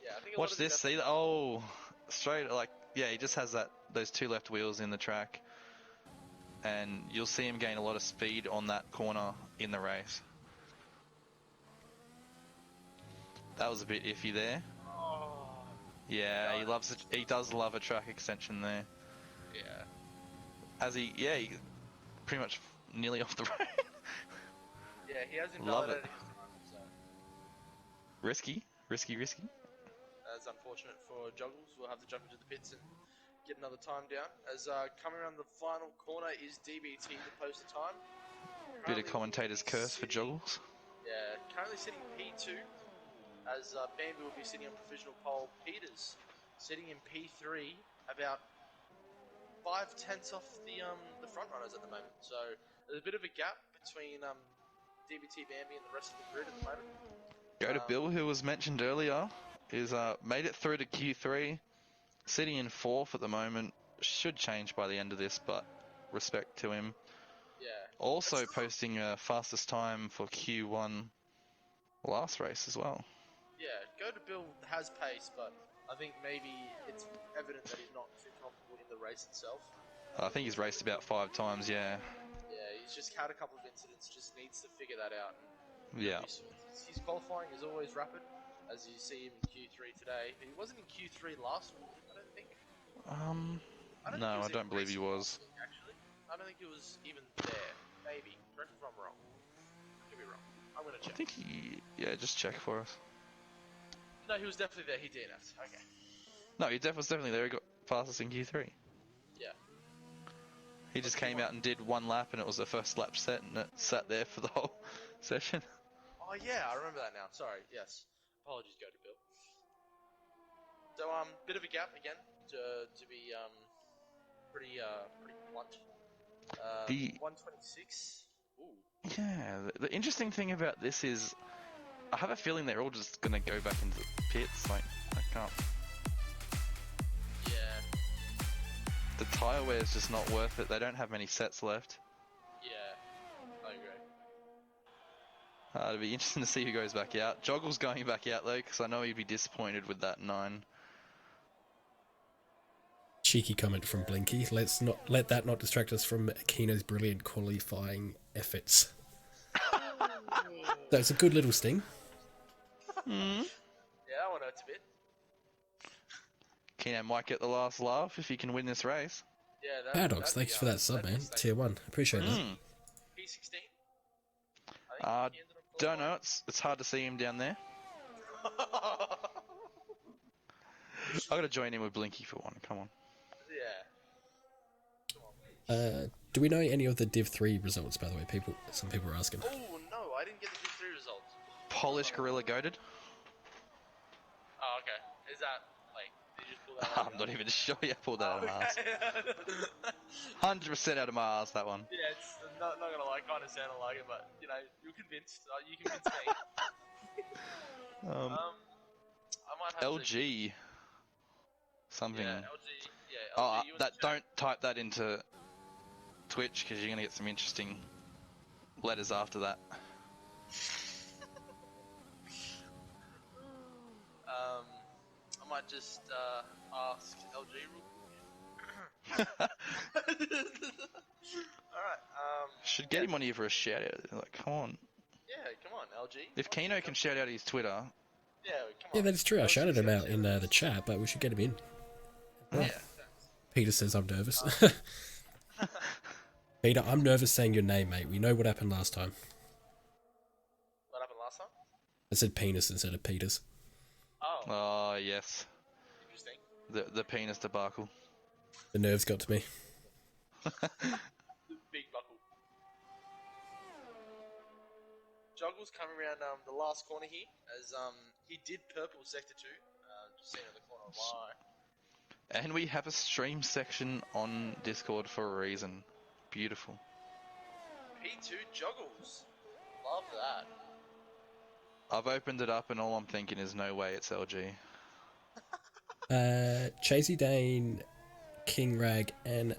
Yeah, I think a lot Watch of these this, see? Oh, straight, like, yeah, he just has those two left wheels in the track. And you'll see him gain a lot of speed on that corner in the race. That was a bit iffy there. Oh, Yeah, he does love a track extension there. yeah. He pretty much nearly off the road. Yeah, he has Love it. invalidated his time, so Risky. that's unfortunate for Joggles. We'll have to jump into the pits and get another time down. As coming around the final corner is DBT to post the time. Bit of commentator's curse for Joggles. Yeah, currently sitting P2, as Bambi will be sitting on provisional pole. Peters sitting in P3, about 5/10 off the front runners at the moment. So there's a bit of a gap between DBT, Bambi, and the rest of the grid at the moment. Go to Bill, who was mentioned earlier, is made it through to Q3, sitting in 4th at the moment. Should change by the end of this, but respect to him. Yeah. Also posting fastest time for Q1 last race as well. Yeah, Go to Bill has pace, but I think maybe it's evident that he's not too comfortable in the race itself. I think he's raced about 5 times, yeah. Yeah, he's just had a couple of incidents, just needs to figure that out. And Yeah. His qualifying is always rapid, as you see him in Q3 today. He wasn't in Q3 last week, I don't think. No, I don't believe he was. Week, actually. I don't think he was even there. Maybe. Correct me if I'm wrong. Could be wrong. I'm gonna check. I think yeah, just check for us. No, he was definitely there. He DNF'd. Okay. No, he was definitely there. He got fastest in Q3. Yeah. He just came out and did one lap, and it was the first lap set, and it sat there for the whole session. Oh yeah, I remember that now. Sorry. Yes. Apologies, Go to Bill. So bit of a gap again to be pretty blunt. The 126. Ooh. Yeah, the interesting thing about this is, I have a feeling they're all just gonna go back into the pits. Like, I can't. Yeah. The tyre wear is just not worth it. They don't have many sets left. Yeah. I agree. It'll be interesting to see who goes back out. Joggle's going back out though, because I know he'd be disappointed with that 9. Cheeky comment from Blinky. Let's not let that not distract us from Kino's brilliant qualifying efforts. That's a good little sting. Yeah, I want to hurt a bit. Kino might get the last laugh if he can win this race. Yeah, Paradox, thanks for that sub, man. Tier 1. Appreciate that. P16? Don't know. It's hard to see him down there. I gotta join in with Blinky for one. Come on. Yeah. Do we know any of the Div 3 results, by the way? Some people are asking. Oh no, I didn't get the Div 3 results. Polish Gorilla goated. Oh, okay. Is that like? Did you just pull that out? I'm not even sure I pulled that out of my ass. 100% out of my ass, that one. Yeah, it's not gonna lie, kind of sounded like it, but you know, you're convinced. You convinced me. I might have LG. Something. Yeah, LG. Yeah, Oh, LG. You in that the chat? don't type that into Twitch because you're gonna get some interesting letters after that. I might just ask LG real quick. Alright, Should get him on here for a shout out. Like, come on. yeah, come on, LG. If Kino can shout out his Twitter, Yeah, come on. Yeah, that is true. I LG shouted him out says in the chat, but we should get him in. Yeah. Peter says I'm nervous. Peter, I'm nervous saying your name, mate. We know what happened last time. What happened last time? I said penis instead of Peters. Oh, oh yes, interesting. the penis debacle. The nerves got to me. The big buckle. Juggles coming around the last corner here, as he did purple sector 2. Just seeing in the corner of my eye. And we have a stream section on Discord for a reason. Beautiful. P2 Juggles. Love that. I've opened it up and all I'm thinking is no way it's LG. Chasey Dane, King Rag, and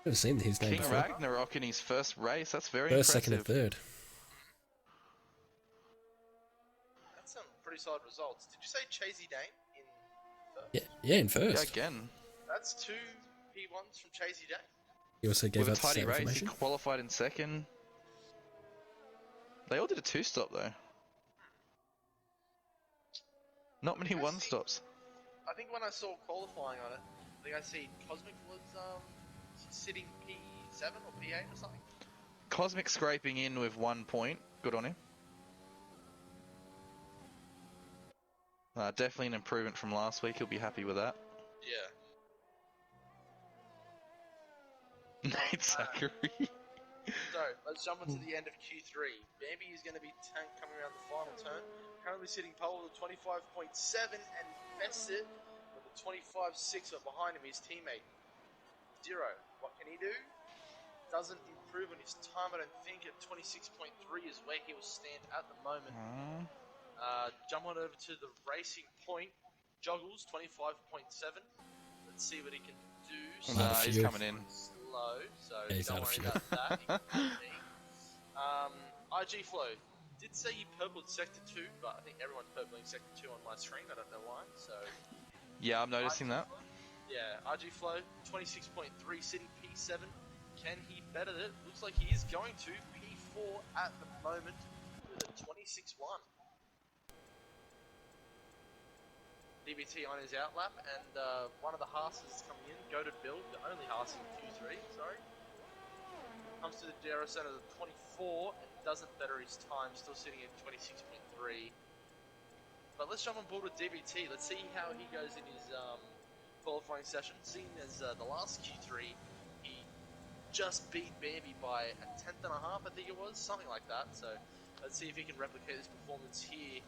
I've seen his name King before. Ragnarok in his first race. That's very First, impressive. second, and third. That's some pretty solid results. Did you say Chasey Dane in first? Yeah, in Yeah, first. again. That's 2 P1s from Chasey Dane. He also gave With a up the tidy same race, he information. qualified in second. They all did a 2-stop though. Not many 1-stops. I think when I saw qualifying on it, I think I see Cosmic was sitting P7 or P8 or something. Cosmic scraping in with 1 point. Good on him. Definitely an improvement from last week. He'll be happy with that. Yeah. Nate Zachary. So, let's jump into the end of Q3. Bambi is going to be coming around the final turn. Currently sitting pole with a 25.7 and Fessit with a 25.6, but behind him his teammate Zero. What can he do? Doesn't improve on his time, I don't think. At 26.3 is where he will stand at the moment. Jump on over to the racing point. Joggles, 25.7. Let's see what he can do. He's coming in. Slow, so Yeah, he's don't out of worry fuel. about that. IG Flow did say you purpled Sector 2, but I think everyone's purpling Sector 2 on my screen. I don't know why. So Yeah, I'm noticing that. yeah, RG Flow, 26.3, sitting P7. Can he better it? Looks like he is going to. P4 at the moment with a 26.1. DBT on his outlap, and one of the Haas is coming in. Go to build, the only Haas in Q3, sorry. Comes to the Dero Center at 24 and doesn't better his time, still sitting at 26.3. But let's jump on board with DBT. Let's see how he goes in his qualifying session. Seeing as the last Q3, he just beat Bambi by a tenth and a half, I think it was, something like that. So let's see if he can replicate this performance here.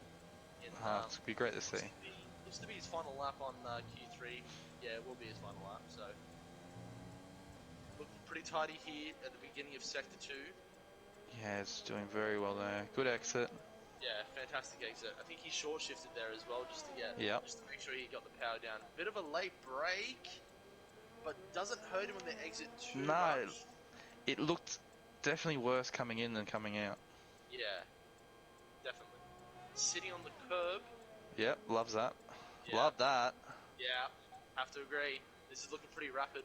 In, It's be great to see. Looks to be his final lap on Q3. Yeah, it will be his final lap. So looking pretty tidy here at the beginning of Sector 2. Yeah, it's doing very well there. Good exit. Yeah, fantastic exit. I think he short shifted there as well, just to just to make sure he got the power down. Bit of a late break, but doesn't hurt him on the exit too much. It looked definitely worse coming in than coming out. Yeah, definitely. Sitting on the curb. Yep, loves that. Yeah. Love that. Yeah, have to agree. This is looking pretty rapid.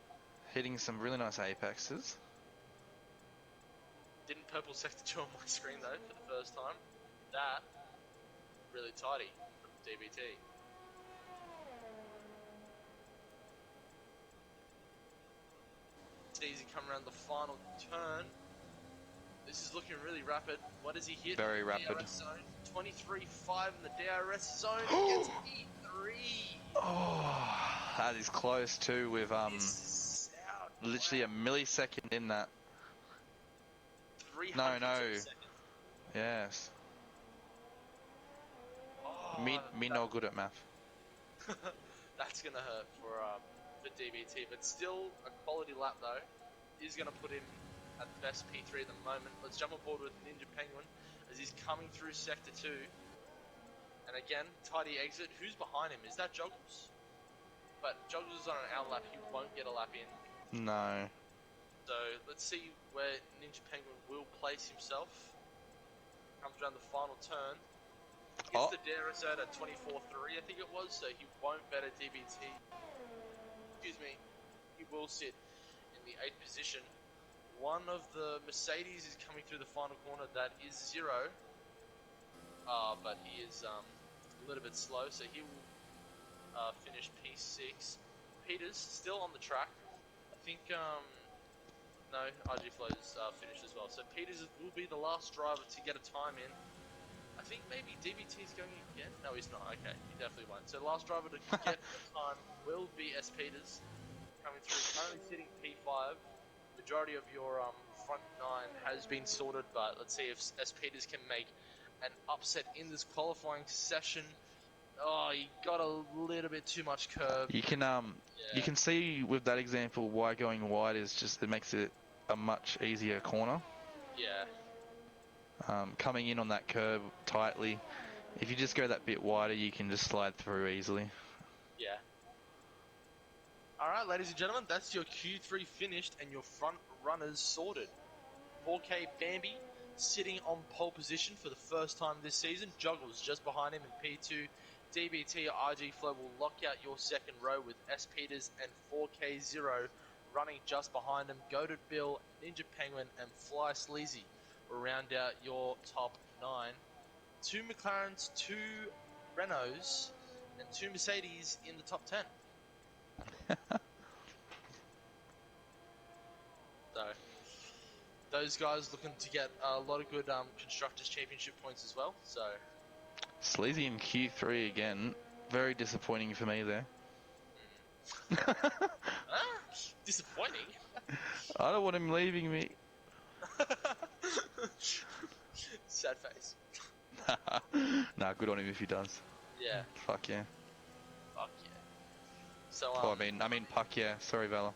Hitting some really nice apexes. Didn't purple Sector 2 on my screen though for the first time. That really tidy from DBT. It's easy come around the final turn. This is looking really rapid. What does he hit? Very rapid. DRS zone. 23.5 in the DRS zone against E3. Oh, that is close too with literally a millisecond in that. 300 No. seconds. Yes. Oh, Me no good at math. That's gonna hurt for DBT, but still a quality lap though. Is gonna put him at the best P3 at the moment. Let's jump on board with Ninja Penguin as he's coming through Sector 2. And again, tidy exit. Who's behind him? Is that Joggles? But Joggles is on an outlap. He won't get a lap in. No. So let's see where Ninja Penguin will place himself. Comes around the final turn. Hits the DRS at 24.3, I think it was, so he won't better DBT. Excuse me. He will sit in the 8th position. One of the Mercedes is coming through the final corner. That is Zero. But he is a little bit slow, so he will finish P6. Peters still on the track. I think no, RG Flow's finished as well. So Peters will be the last driver to get a time in. I think maybe DBT's going again. No, he's not. Okay, he definitely won't. So the last driver to get the time will be S Peters coming through. Currently sitting P5. Majority of your front 9 has been sorted, but let's see if S Peters can make an upset in this qualifying session. Oh, he got a little bit too much curve. You can you can see with that example why going wide is just it makes it a much easier corner. Yeah. coming in on that curb tightly. If you just go that bit wider, you can just slide through easily. Yeah. Alright, ladies and gentlemen, that's your Q3 finished and your front runners sorted. 4K Bambi sitting on pole position for the first time this season. Joggles just behind him in P2. DBT RG Flow will lock out your second row with S Peters and 4K Zero running just behind him. Goated Bill, Ninja Penguin, and Fly Sleazy will round out your top 9. 2 McLarens, 2 Renaults, and 2 Mercedes in the top 10. So, those guys looking to get a lot of good Constructors' Championship points as well. So, Sleazy in Q3 again. Very disappointing for me there. disappointing. I don't want him leaving me. Sad face. Nah, good on him if he does. Yeah. Fuck yeah. Fuck yeah. So, Oh, I mean, puck yeah. Sorry, Vala.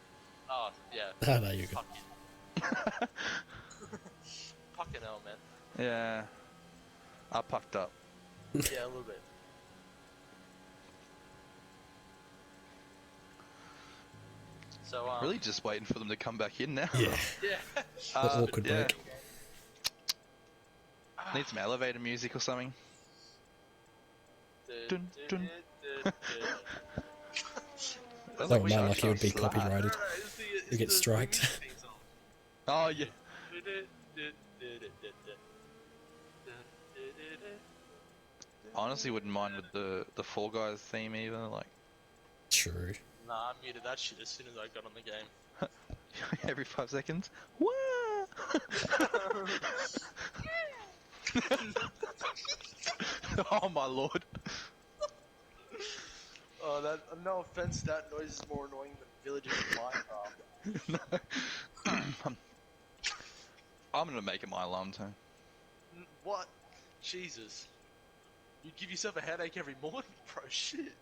Oh, yeah. Oh, no, you're good. Fuck yeah. Fucking hell, man. Yeah. I pucked up. Yeah, a little bit. So, Really just waiting for them to come back in now. Yeah. Yeah. The awkward yeah. break. Need some elevator music or something. Dun, dun. Like mine, like it would be copyrighted. You get striked. Oh yeah. Honestly, wouldn't mind with the Fall Guys theme either. Like True. Nah, I muted that shit as soon as I got on the game. every 5 seconds. Wah! Oh my lord. Oh, that no offense, that noise is more annoying than villagers in Minecraft. No. I'm gonna make it my alarm tone. What? Jesus. You give yourself a headache every morning, bro. Shit.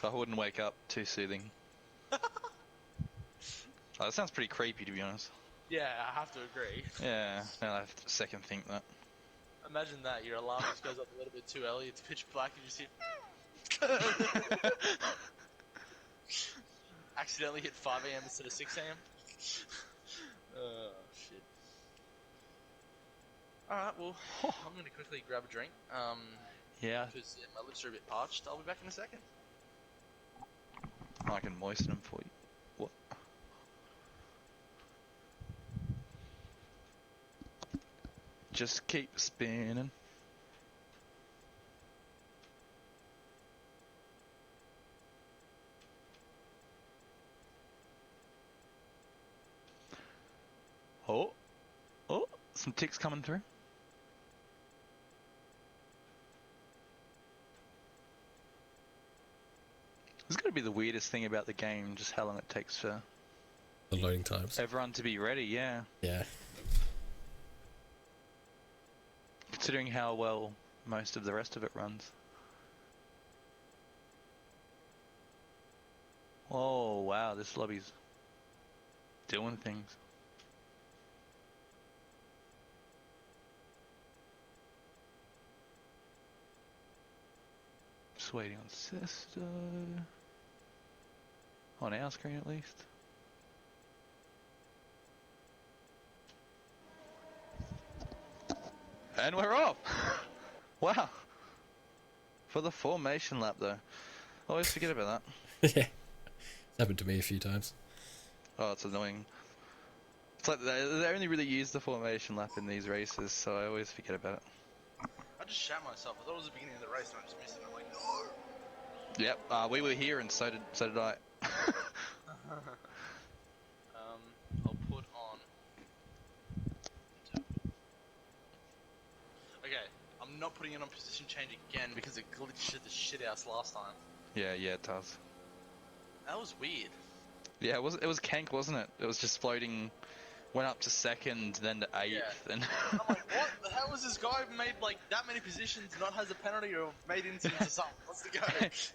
I wouldn't wake up. Too soothing. Oh, that sounds pretty creepy, to be honest. Yeah, I have to agree. Yeah, now I have to second think that. Imagine that, your alarm just goes up a little bit too early, it's pitch black, and you just hear... Accidentally hit 5 AM instead of 6 AM. Oh, shit. Alright, well, I'm gonna quickly grab a drink. Yeah, Because my lips are a bit parched. I'll be back in a second. I can moisten them for you. What? Just keep spinning. Oh, some ticks coming through. This is going to be the weirdest thing about the game, just how long it takes for The loading times. everyone to be ready, yeah. Yeah. Considering how well most of the rest of it runs. Oh, wow, this lobby's doing things. Just waiting on Sister. On our screen at least. And we're off! Wow. For the formation lap though. Always forget about that. Yeah. It's happened to me a few times. Oh, it's annoying. It's like they only really use the formation lap in these races, so I always forget about it. I just shat myself. I thought it was the beginning of the race and I just missed it. I'm like, no! Yep, we were here and so did I. I'll put on... Okay, I'm not putting it on position change again because it glitched the shit out last time. Yeah, it does. That was weird. Yeah, it was Kank, wasn't it? It was just floating, went up to second, then to 8th, and... I'm like, what? How was this guy made like that many positions, not has a penalty or made into something? What's the go?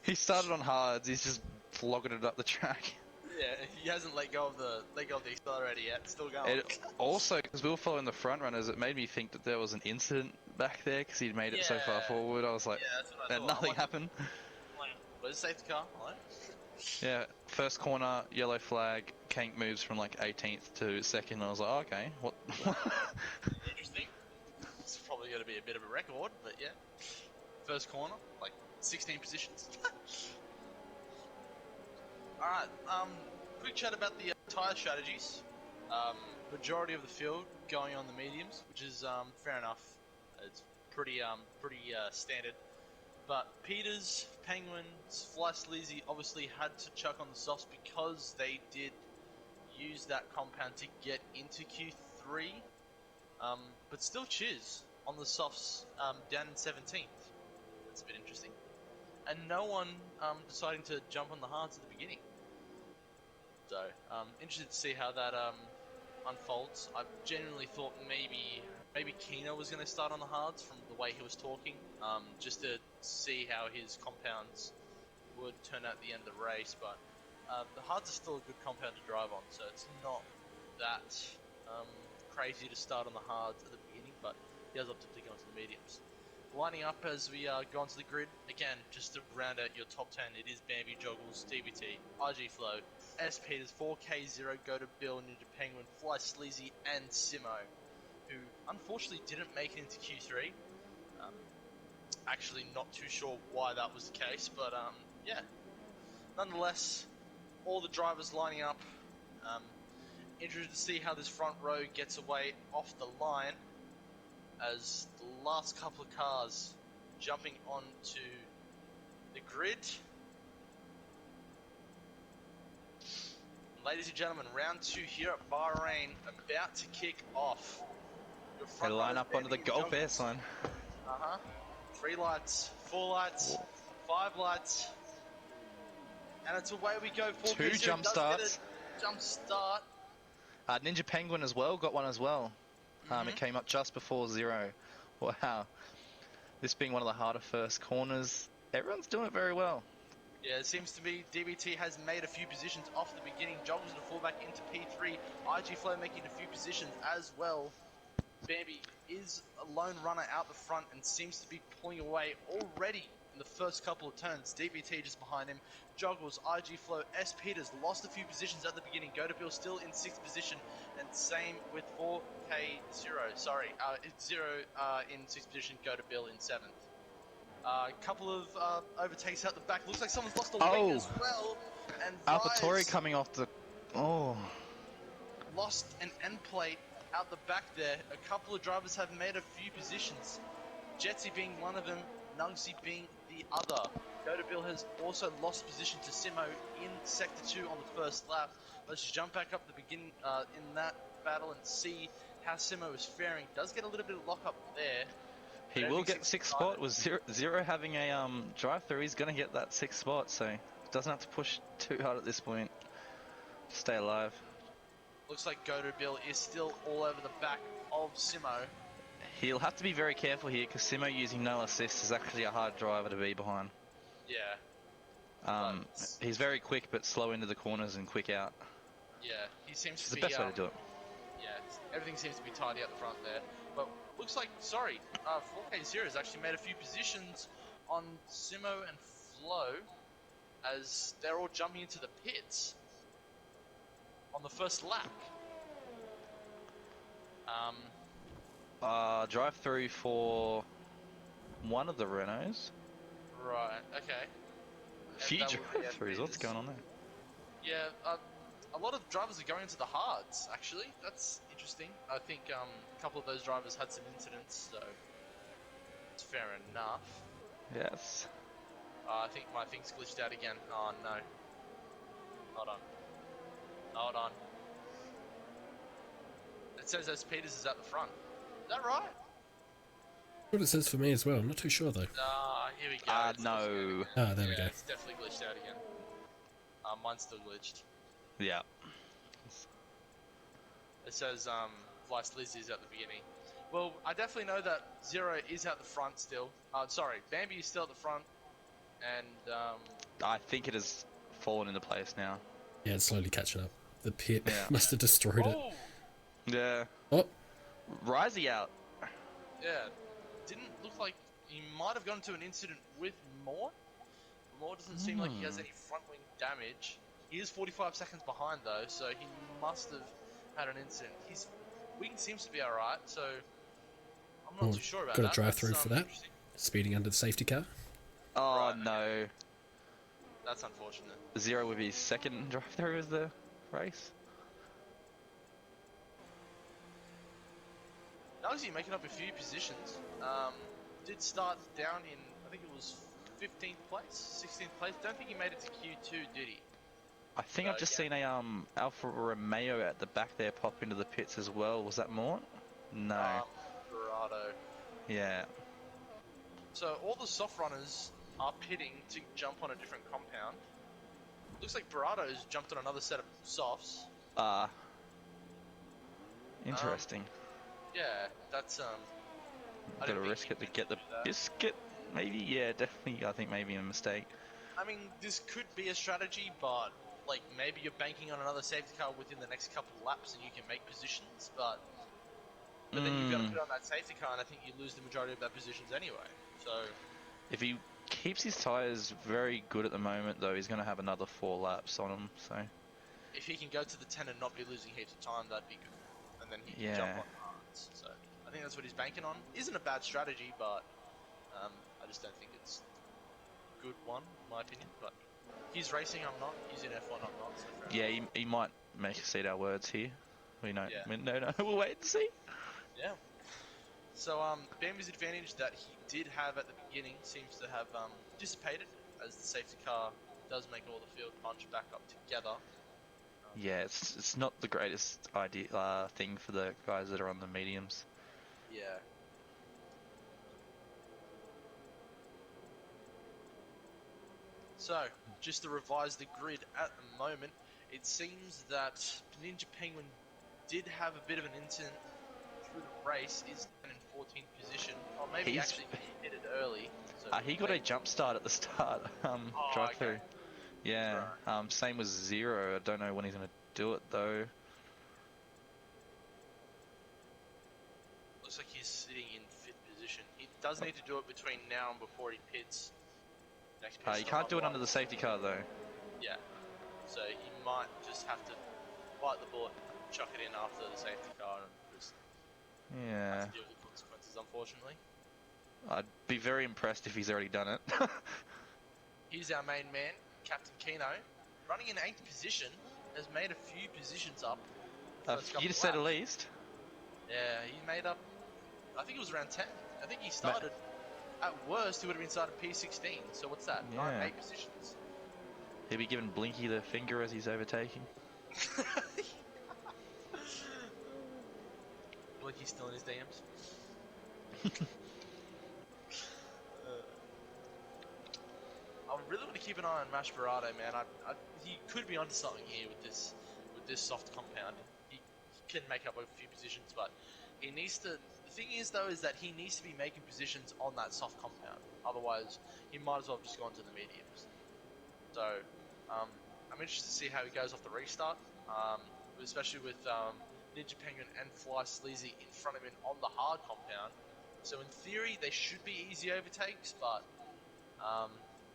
He started on hards, he's just flogging it up the track. Yeah, he hasn't let go of the accelerator yet. It's still going. It also, because we were following the front runners, it made me think that there was an incident back there because he'd made it so far forward. I was like, yeah, that's what I and thought. nothing happened. Where's the safety car? Hello? Yeah, first corner, yellow flag. Kank moves from like 18th to second. I was like, oh, okay, what? Interesting. It's probably going to be a bit of a record, but yeah. First corner, like 16 positions. Alright, quick chat about the tyre strategies. Majority of the field going on the mediums, which is fair enough. It's pretty standard. But Peters, Penguins, Fly Sleazy obviously had to chuck on the softs because they did use that compound to get into Q3. But still Chiz on the softs down in 17th. That's a bit interesting. And no one deciding to jump on the hards at the beginning. So, interested to see how that unfolds. I genuinely thought maybe Kino was going to start on the hards from the way he was talking, just to see how his compounds would turn out at the end of the race. But the hards are still a good compound to drive on, so it's not that crazy to start on the hards at the beginning, but he has opted to go into the mediums. Lining up as we go onto the grid, again, just to round out your top 10, it is Bambi, Joggles, DBT, IG Flow, S Peters, 4K0, Go to Bill, Ninja Penguin, Fly Sleazy, and Simo, who unfortunately didn't make it into Q3. Actually not too sure why that was the case, but yeah. Nonetheless, all the drivers lining up. Interested to see how this front row gets away off the line, as the last couple of cars jumping onto the grid. Ladies and gentlemen, round 2 here at Bahrain, about to kick off. They line up onto the Gulf Air sign. 3 lights, 4 lights, 5 lights, and it's away we go. 2 jump starts. Jump start. Ninja Penguin as well, got one as well. It came up just before 0. Wow. This being one of the harder first corners, everyone's doing it very well. Yeah, it seems to be DBT has made a few positions off the beginning. Joggles to fall back into P3. IG Flow making a few positions as well. Bambi is a lone runner out the front and seems to be pulling away already in the first couple of turns. DBT just behind him. Joggles, IG Flow, S Peters lost a few positions at the beginning. Go to Bill still in 6th position, and same with 4K0. Sorry, 0 in 6th position. Go to Bill in 7th. A couple of overtakes out the back. Looks like someone's lost a leg as well. And Alpatori coming off the... lost an end plate out the back there. A couple of drivers have made a few positions. Jetsy being one of them, Nugsy being the other. Go to Bill has also lost position to Simo in Sector 2 on the first lap. Let's just jump back up the beginning in that battle and see how Simo is faring. Does get a little bit of lock up there. He will get 6th spot. With zero having a drive-through, he's going to get that 6th spot, so doesn't have to push too hard at this point to stay alive. Looks like Go to Bill is still all over the back of Simo. He'll have to be very careful here because Simo using no assist is actually a hard driver to be behind. Yeah. He's very quick but slow into the corners and quick out. Yeah, he seems It's to the be... best way to do it. Yeah, everything seems to be tidy at the front there. But looks like, 4K0 has actually made a few positions on Simo and Flo as they're all jumping into the pits on the first lap. Drive through for one of the Renaults. Right, okay. Few drive-throughs, what's going on there? Yeah, a lot of drivers are going into the hards, actually. That's interesting. I think a couple of those drivers had some incidents, so it's fair enough. Yes. I think my thing's glitched out again. Oh, no. Hold on. Hold on. It says S. Peters is at the front. Is that right? What it says for me as well. I'm not too sure though. Here we go. No. There we go. It's definitely glitched out again. Mine's still glitched. Yeah. It says Vice Lizzie is at the beginning. Well, I definitely know that Zero is at the front still. Sorry, Bambi is still at the front, and I think it has fallen into place now. Yeah, it's slowly catching up. The pit Yeah. must have destroyed it. Oh, Yeah. Oh, Risey out. yeah. Didn't look like he might have gone into an incident with Moore. Moore doesn't seem like he has any front wing damage. He is 45 seconds behind though, so he must have had an incident. His wing seems to be alright, so I'm not oh, too sure about got that. a drive through That's, for that. interesting. Speeding under the safety car. Oh Right, no. That's unfortunate. Zero would be second drive through of the race. Nuggsy making up a few positions. Did start down in, I think it was 15th place, 16th place. Don't think he made it to Q2, did he? I think I've just seen a Alfa Romeo at the back there pop into the pits as well. Was that Mort? No. Dorado. Yeah. So all the soft runners are pitting to jump on a different compound. Looks like Barado's jumped on another set of softs. Interesting. Yeah, that's I Gotta didn't think risk he it to meant get the do that. biscuit. Maybe, yeah, definitely. I think maybe a mistake. I mean, this could be a strategy, but like maybe you're banking on another safety car within the next couple of laps and you can make positions, but then you've got to put on that safety car, and I think you lose the majority of that positions anyway. So If he keeps his tyres very good at the moment, though, he's going to have another 4 laps on him. So if he can go to the 10 and not be losing heaps of time, that'd be good. And then he can Yeah. jump on hards. So I think that's what he's banking on. Isn't a bad strategy, but I just don't think it's a good one, in my opinion. But he's racing, I'm not. He's in F1, I'm not. So fair enough. yeah, he might make us eat our words here. We know. Yeah. No, we'll wait and see. Yeah. So Bambi's advantage that he did have at the beginning seems to have dissipated as the safety car does make all the field bunch back up together. Yeah, it's not the greatest idea thing for the guys that are on the mediums. Yeah. So, just to revise the grid at the moment, it seems that Ninja Penguin did have a bit of an incident through the race, is in 14th position, or maybe He's- actually he hit it early. So He got a jump start at the start, drive through. okay. Yeah, same with Zero. I don't know when he's going to do it though. Looks like he's sitting in 5th position. He does need to do it between now and before he pits. Next pit You stop, can't do it under the otherwise- safety car though. Yeah. So he might just have to bite the bullet, chuck it in after the safety car, and just Yeah, have to deal with the consequences, unfortunately. I'd be very impressed if he's already done it. Here's our main man, Captain Keno, running in 8th position, has made a few positions up. You just said at least. Yeah, he made up, I think it was around 10. I think he started, at worst, he would have been started P16. So what's that? Yeah. 8 positions. He'll be giving Blinky the finger as he's overtaking. Blinky's still in his DMs. I really want to keep an eye on Mash Barado, man. He could be onto something here with this soft compound. He can make up a few positions, but he needs to. The thing is, though, is that he needs to be making positions on that soft compound. Otherwise, he might as well have just gone to the mediums. So, I'm interested to see how he goes off the restart, especially with Ninja Penguin and Fly Sleazy in front of him on the hard compound. So in theory, they should be easy overtakes, but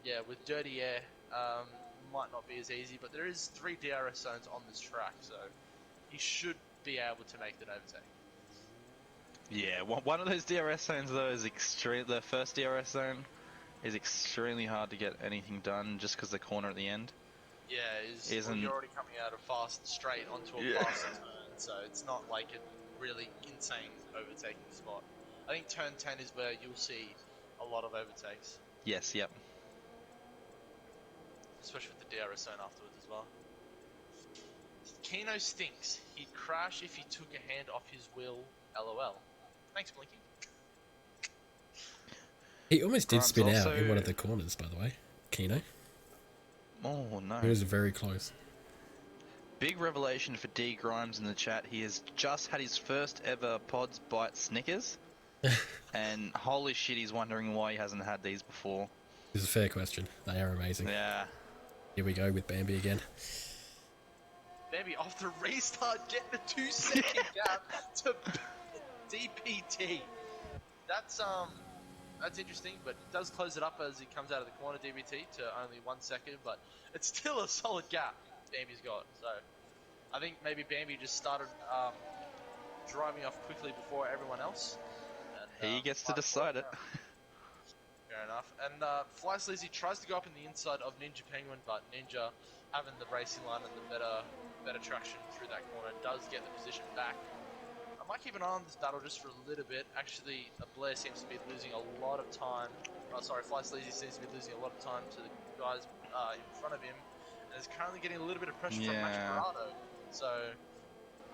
yeah, with dirty air, might not be as easy. But there is 3 DRS zones on this track, so he should be able to make that overtake. Yeah, one of those DRS zones though is extreme. The first DRS zone is extremely hard to get anything done just because the corner at the end. Yeah, Isn't- you're already coming out of fast straight onto a Yeah. fast turn, so it's not like a really insane overtaking spot. I think turn 10 is where you'll see a lot of overtakes, Yes, yep. especially with the DRS zone afterwards as well. Keno stinks. He'd crash if he took a hand off his wheel. LOL. Thanks, Blinky. He almost did Grimes spin out also- in one of the corners, by the way. Keno. Oh He no. was very close. Big revelation for D Grimes in the chat. He has just had his first ever Pods Bite Snickers. And holy shit, he's wondering why he hasn't had these before. It's a fair question. They are amazing. Yeah. Here we go with Bambi again. Bambi off the restart, getting a 2-second gap to DPT. That's interesting, but it does close it up as he comes out of the corner, DBT, to only 1 second, but it's still a solid gap Bambi's got. So I think maybe Bambi just started driving off quickly before everyone else. And, He gets to decide it. Fair enough. And Fly Sleazy tries to go up in the inside of Ninja Penguin, but Ninja, having the racing line and the better traction through that corner, does get the position back. I might keep an eye on this battle just for a little bit. Actually, Blair seems to be losing a lot of time. Fly Sleazy seems to be losing a lot of time to the guys in front of him, and is currently getting a little bit of pressure from Mash Parado.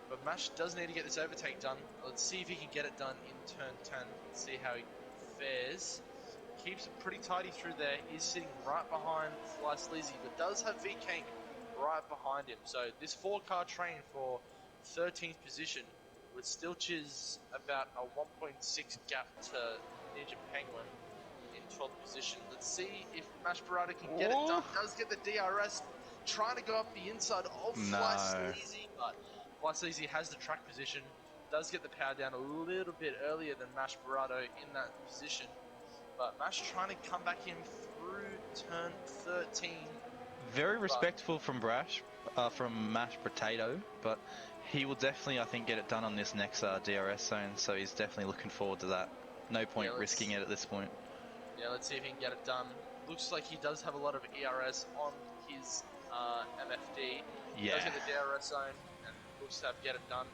But Mash does need to get this overtake done. Let's see if he can get it done in turn 10. Let's see how he fares. Keeps it pretty tidy through there. Is sitting right behind Fly Sleazy, but does have V Kank right behind him. So this 4-car train for 13th position, with Stilch's about a 1.6 gap to Ninja Penguin in 12th position. Let's see if Mash Parada can get it done. Does get the DRS, trying to go up the inside of Fly Sleazy, but Fly Sleazy has the track position. Does get the power down a little bit earlier than Mash Parado in that position. But Mash trying to come back in through turn 13. Very respectful from Mash Potato, but he will definitely, I think, get it done on this next DRS zone, so he's definitely looking forward to that. No point risking it at this point. Yeah, let's see if he can get it done. Looks like he does have a lot of ERS on his MFD. Yeah. Does get the DRS zone and looks to get it done.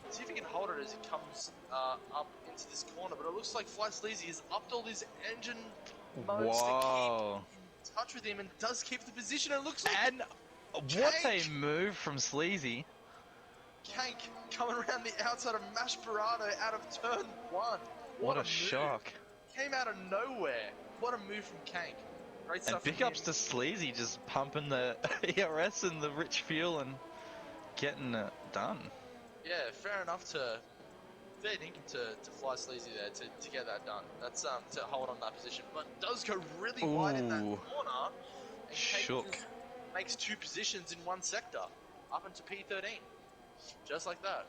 Let's see if he can hold it as he comes up into this corner, but it looks like Fly Sleazy has upped all his engine modes to keep in touch with him and does keep the position. It looks like... And what a move from Sleazy. Kank coming around the outside of Mash Parado out of turn 1. What a shock. Came out of nowhere. What a move from Kank. Great stuff. And big ups to Sleazy, just pumping the ERS and the rich fuel and getting it done. Yeah, fair enough to Fly Sleazy there to get that done. That's to hold on that position, but does go really wide in that corner. And Shook. Makes 2 positions in 1 sector, up into P13, just like that.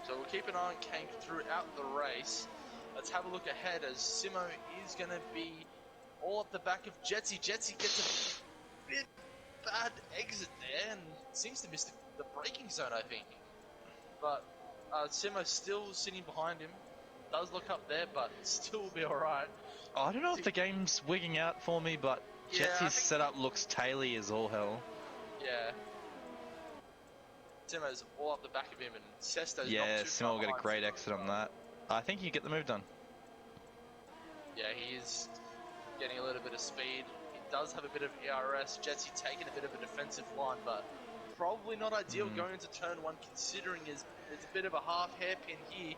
So we'll keep an eye on Kank throughout the race. Let's have a look ahead as Simo is going to be all up the back of Jetsy. Jetsy gets a bit bad exit there and seems to miss the braking zone, I think. But Simo's still sitting behind him. Does look up there, but still will be alright. I don't know if the game's wigging out for me, but Jetsy's setup looks taily as all hell. Yeah. Simo's all up the back of him, and Sesto's yeah, not too Simo will get a great Simo exit on that. I think you get the move done. Yeah, he is getting a little bit of speed. He does have a bit of ERS. Jetsy taking a bit of a defensive line, but probably not ideal going into turn 1, considering it's a bit of a half hairpin here.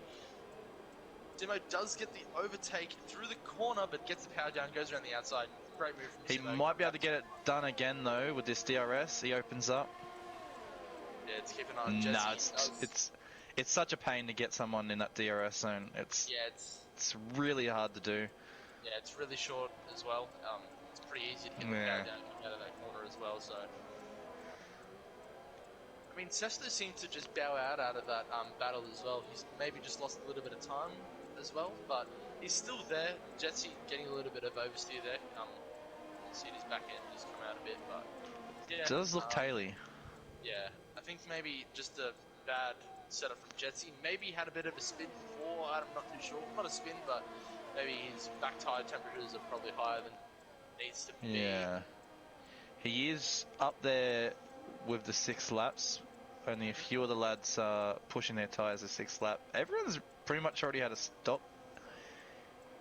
Simo does get the overtake through the corner, but gets the power down, goes around the outside. Great move from Simo. He might be able to get it done again though with this DRS. He opens up. Yeah, it's keep an eye on Jetsy. No, it's such a pain to get someone in that DRS zone. It's really hard to do. Yeah, it's really short as well. It's pretty easy to get the power down out of that corner as well. So, I mean, Sesto seemed to just bow out of that battle as well. He's maybe just lost a little bit of time as well, but he's still there. Jetsy getting a little bit of oversteer there. See his back end just come out a bit, but yeah, it does look taily. Yeah, I think maybe just a bad setup from Jetsy. Maybe he had a bit of a spin before. I'm not too sure. Not a spin, but maybe his back tire temperatures are probably higher than needs to be. Yeah, he is up there with the 6 laps. Only a few of the lads are pushing their tyres a 6th lap. Everyone's pretty much already had a stop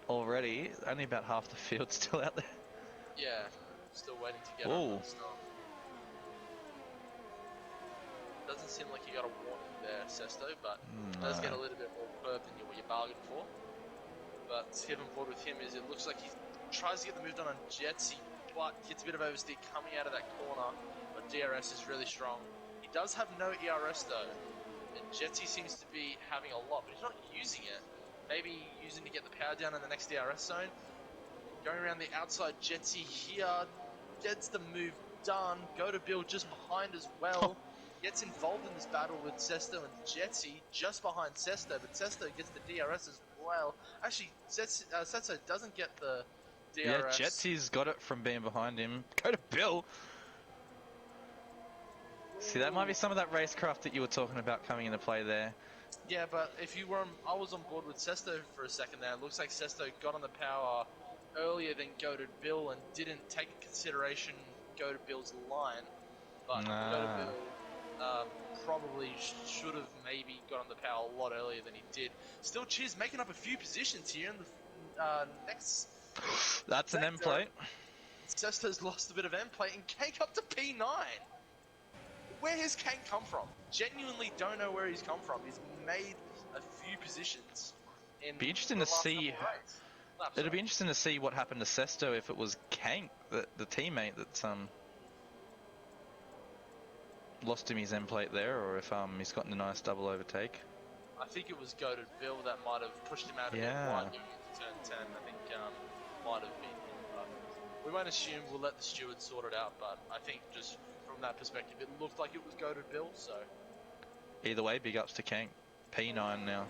already. Only about half the field's still out there. Yeah, still waiting to get on the stop. Doesn't seem like you got a warning there, Sesto, but does get a little bit more curb than what you bargained for. But skipping forward with him is it looks like he tries to get the move done on Jetsy, but gets a bit of oversteer coming out of that corner. But DRS is really strong. He does have no ERS though, and Jetsy seems to be having a lot, but he's not using it. Maybe using to get the power down in the next DRS zone. Going around the outside, Jetsy here gets the move done. Go to Bill just behind as well. Gets involved in this battle with Sesto and Jetsy just behind Sesto, but Sesto gets the DRS as well. Actually, Sesto doesn't get the DRS. Yeah, Jetsy's got it from being behind him. Go to Bill. See, that might be some of that racecraft that you were talking about coming into play there. Yeah, but if you were, I was on board with Sesto for a second there. It looks like Sesto got on the power earlier than Goated Bill and didn't take into consideration Goated Bill's line. But Goated Bill probably should have maybe got on the power a lot earlier than he did. Still, Chiz making up a few positions here in the next. That's an M plate. Sesto's lost a bit of M plate and Kank up to P9. Where has Kank come from? Genuinely don't know where he's come from. He's made a few positions. Be interesting to see. It'll be interesting to see what happened to Sesto if it was Kank, the teammate that's lost him his end plate there, or if he's gotten a nice double overtake. I think it was Goated Bill that might have pushed him out of F1 going into turn 10. I think might have been him. But we won't assume. We'll let the stewards sort it out. But I think just from that perspective, it looked like it was Goated Bill. So either way, big ups to Kank. P9 now.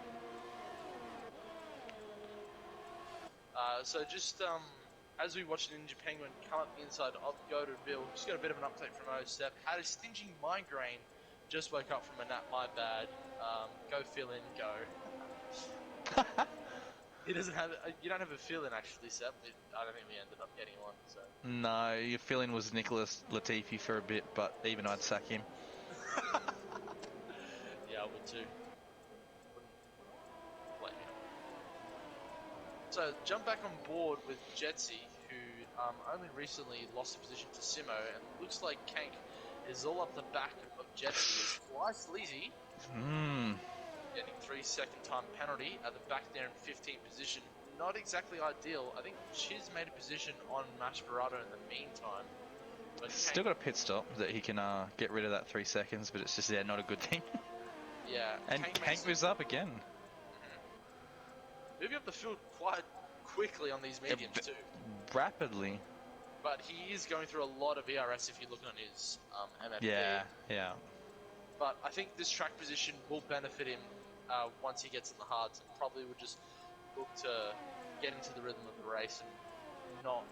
So just as we watched Ninja Penguin come up the inside of Goated Bill, just got a bit of an update from OSTEP. Had a stinging migraine. Just woke up from a nap. My bad. Go fill in. Go. He doesn't have. You don't have a fill-in actually, Sep. I don't think we ended up getting one. So. No, your fill-in was Nicholas Latifi for a bit, but even I'd sack him. Yeah, I would too. Wouldn't blame you. So jump back on board with Jetsy, who only recently lost a position to Simo, and looks like Kank is all up the back of Jetsy. Twice Sleazy. Getting 3-second time penalty at the back there in 15th position. Not exactly ideal. I think Chiz made a position on Mashbarado in the meantime. But still got a pit stop that he can get rid of that 3 seconds, but it's just not a good thing. Yeah. And Kank moves up again. Moving up the field quite quickly on these mediums too. Rapidly. But he is going through a lot of ERS if you're looking on his MFP. Yeah. But I think this track position will benefit him once he gets in the hards, and probably would just look to get into the rhythm of the race and not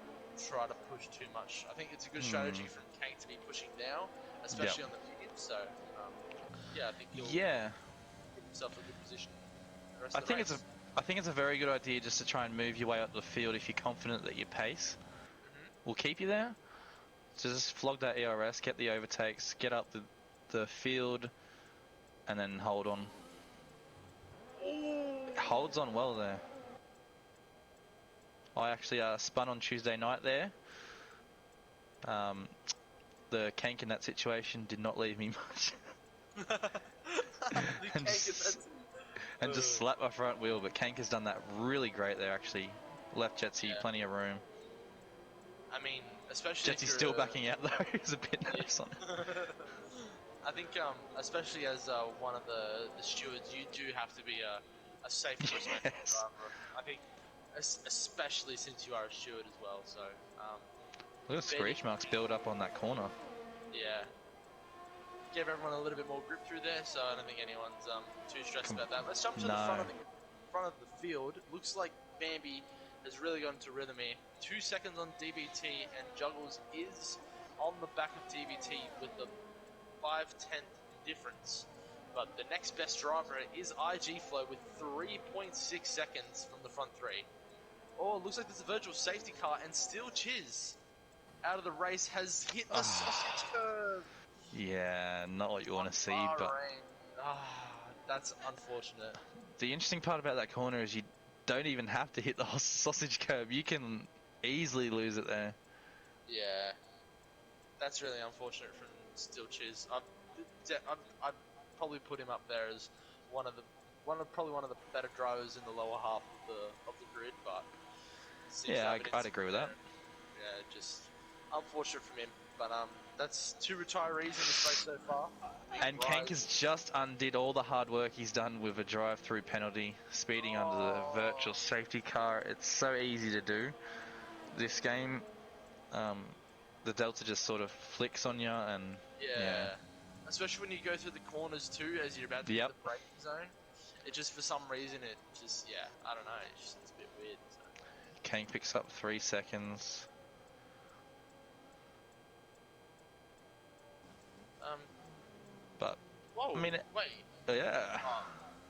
try to push too much. I think it's a good strategy from Kank to be pushing now, especially on the medium. So, I think he'll give himself a good position. I think it's a very good idea just to try and move your way up the field if you're confident that your pace will keep you there. So just flog that ERS, get the overtakes, get up the field, and then hold on. Holds on well there. I actually spun on Tuesday night there. The Kank in that situation did not leave me much. and just slapped my front wheel, but Kank has done that really great there actually. Left Jetsy plenty of room. I mean, especially Jetsy's still backing out though. He's a bit nervous on it. I think, especially as one of the stewards, you do have to be a safe, responsible driver. I think, especially since you are a steward as well. So, look at screech marks build up on that corner. Yeah, gave everyone a little bit more grip through there, so I don't think anyone's too stressed about that. Let's jump to the front of the field. Looks like Bambi has really gone into rhythm here. 2 seconds on DBT, and Juggles is on the back of DBT with the 5/10 difference. But the next best driver is IG Flow with 3.6 seconds from the front three. Oh, it looks like there's a virtual safety car, and still Chiz out of the race has hit the sausage curve. Yeah, not what you want to see, but that's unfortunate. The interesting part about that corner is you don't even have to hit the sausage curve. You can easily lose it there. Yeah, that's really unfortunate from Still Chiz. I'd probably put him up there as probably one of the better drivers in the lower half of the grid, but I'd agree with that. Yeah, just unfortunate from him. But that's 2 retirees in this race so far. And Kank has just undid all the hard work he's done with a drive-through penalty, speeding under the virtual safety car. It's so easy to do. This game, the delta just sort of flicks on you, and Yeah. Especially when you go through the corners too, as you're about to hit the braking zone. It just, for some reason, it just, I don't know, it's a bit weird. So. Kane picks up 3 seconds. But, whoa, I mean, wait. Yeah.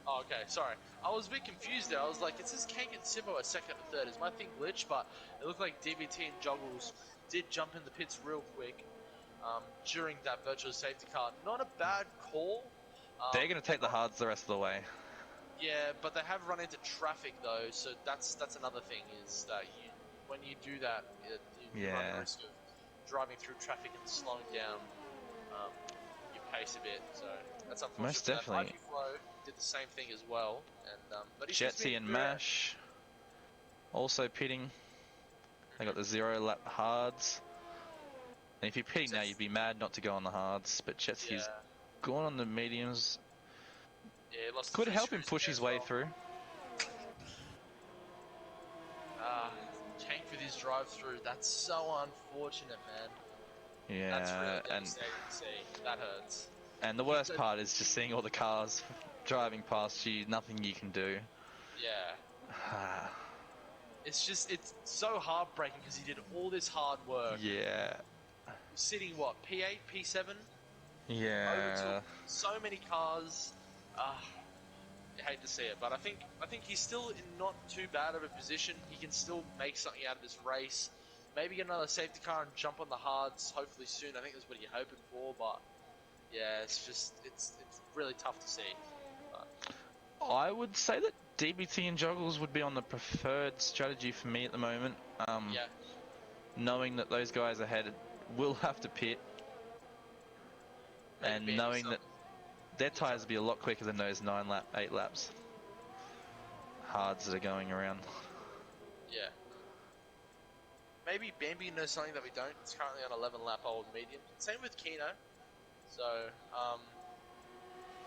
Oh, okay, sorry. I was a bit confused there. I was like, it says Kank and Simo are second and third. Is my thing glitched? But it looked like DBT and Joggles did jump in the pits real quick during that virtual safety car. Not a bad call. They're going to take the hards the rest of the way. Yeah, but they have run into traffic though, so that's another thing, is that when you do that, you run the risk of driving through traffic and slowing down your pace a bit. So that's unfortunate. Most definitely. Flow did the same thing as well, and but Jetsy and Mash also pitting. They got the 0 lap hards. And if you're pitting now, you'd be mad not to go on the hards, but Jetsy's gone on the mediums. Yeah, he lost could help him push his way through. Tank with his drive-through, that's so unfortunate, man. Yeah, that's really devastating to see. That hurts. And the worst part is just seeing all the cars driving past you, nothing you can do. Yeah. It's so heartbreaking because he did all this hard work. Yeah. Sitting, what, P8, P7? Yeah. So many cars. I hate to see it, but I think he's still in not too bad of a position. He can still make something out of this race. Maybe get another safety car and jump on the hards hopefully soon. I think that's what you're hoping for, but yeah, it's really tough to see. But I would say that DBT and Joggles would be on the preferred strategy for me at the moment. Knowing that those guys ahead will have to pit, and knowing that their tyres will be a lot quicker than those 8 laps hards that are going around. Yeah. Maybe Bambi knows something that we don't. It's currently on 11 lap old medium. Same with Kino. So,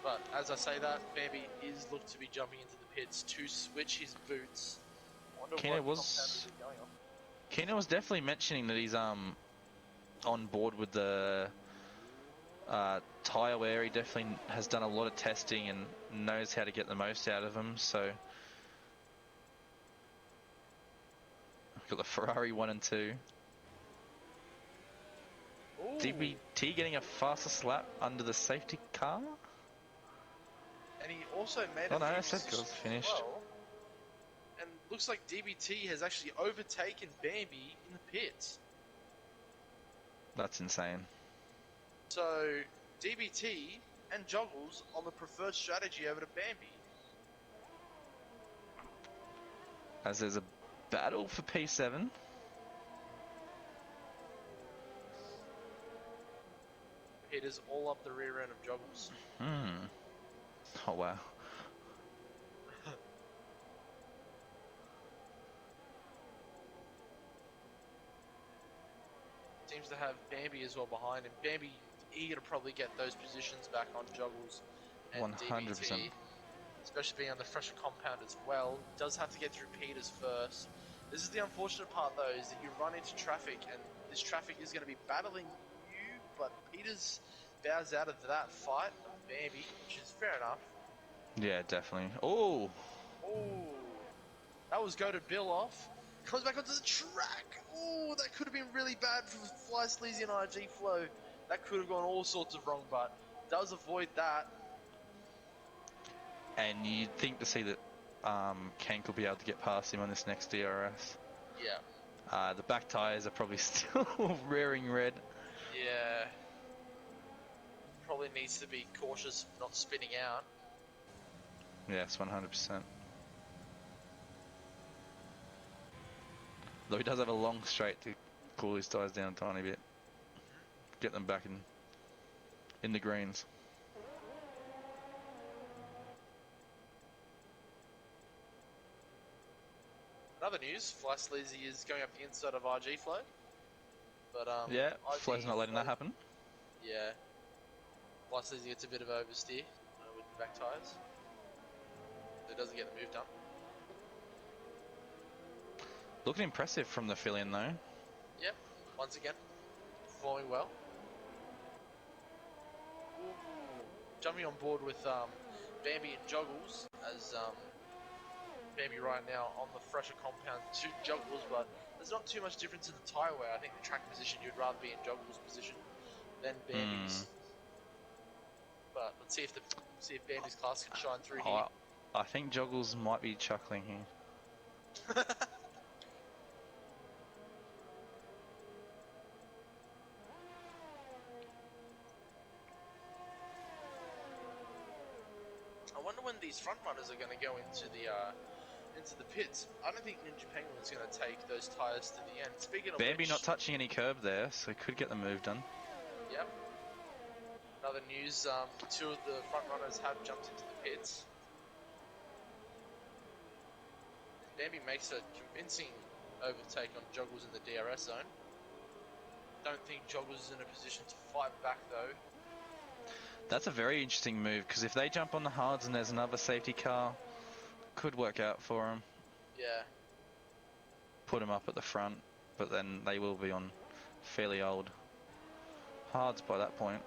but as I say that, Bambi is looked to be jumping into the pits to switch his boots. Kino was definitely mentioning that he's on board with the tyre wear. He definitely has done a lot of testing and knows how to get the most out of them. So I've got the Ferrari 1 and 2. Ooh. DBT getting a fastest lap under the safety car. And he also made AEST finished. Well. And looks like DBT has actually overtaken Bambi in the pits. That's insane. So, DBT and Joggles on the preferred strategy over to Bambi. As there's a battle for P7. It is all up the rear end of Joggles. Oh, wow. Seems to have Bambi as well behind him. Bambi eager to probably get those positions back on Joggles and 100%. DBT, especially being on the fresher compound as well. Does have to get through Peters first. This is the unfortunate part though, is that you run into traffic, and this traffic is going to be battling you, but Peters bows out of that fight of Bambi, which is fair enough. Yeah, definitely. Oh! That was go to Bill off. Comes back onto the track. Oh, that could have been really bad for Fly Sleazy and RG Flow. That could have gone all sorts of wrong, but does avoid that. And you'd think to see that Kank will be able to get past him on this next DRS. Yeah. The back tyres are probably still rearing red. Yeah. Probably needs to be cautious not spinning out. Yes, 100%. Though he does have a long straight to cool his tyres down a tiny bit. Get them back in the greens. In other news, Fly Sleazy is going up the inside of RG Flow. But yeah, RG Flow's not letting that happen. Yeah. Fly Sleazy gets a bit of oversteer with the back tyres. So it doesn't get the move done. Looking impressive from the fill-in though. Yep, once again. performing well. Jumping on board with Bambi and Joggles, as Bambi right now on the fresher compound to Joggles, but there's not too much difference in the tyre wear. I think the track position, you'd rather be in Joggles' position than Bambi's. But let's see if Bambi's class can shine through here. I think Joggles might be chuckling here. I wonder when these front runners are going to go into the pits. I don't think Ninja Penguin's going to take those tyres to the end. Speaking of Bambi which, not touching any curb there, so could get the move done. Yep. Another news, two of the front runners have jumped into the pits. Bambi makes a convincing overtake on Joggles in the DRS zone. Don't think Joggles is in a position to fight back though. That's a very interesting move, because if they jump on the hards and there's another safety car, could work out for them. Yeah. Put them up at the front, but then they will be on fairly old hards by that point.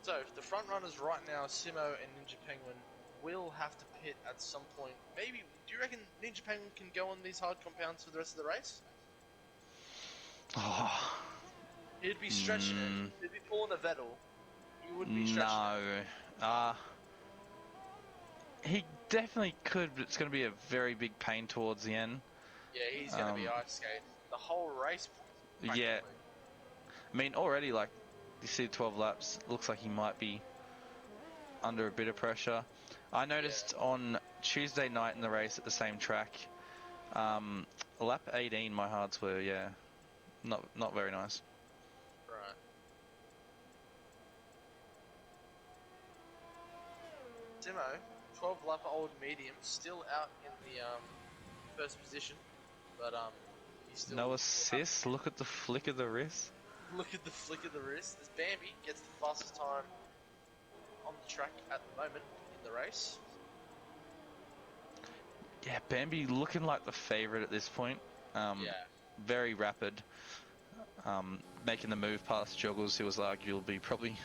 So, the front runners right now, Simo and Ninja Penguin, will have to pit at some point. Maybe, do you reckon Ninja Penguin can go on these hard compounds for the rest of the race? Oh, He'd be stretching it. He'd be pulling a Vettel. He wouldn't be stretching it. No. He definitely could, but it's going to be a very big pain towards the end. Yeah, he's going to be ice skating the whole race. Yeah. I mean, already, like, you see 12 laps, looks like he might be under a bit of pressure. I noticed on Tuesday night in the race at the same track, lap 18, my hards were, not very nice. Right. Simo, 12 lap old medium, still out in the first position, but he's still No assist, look at the flick of the wrist. Look at the flick of the wrist as Bambi gets the fastest time on the track at the moment in the race. Yeah, Bambi looking like the favourite at this point. Very rapid. Making the move past Joggles, who was arguably probably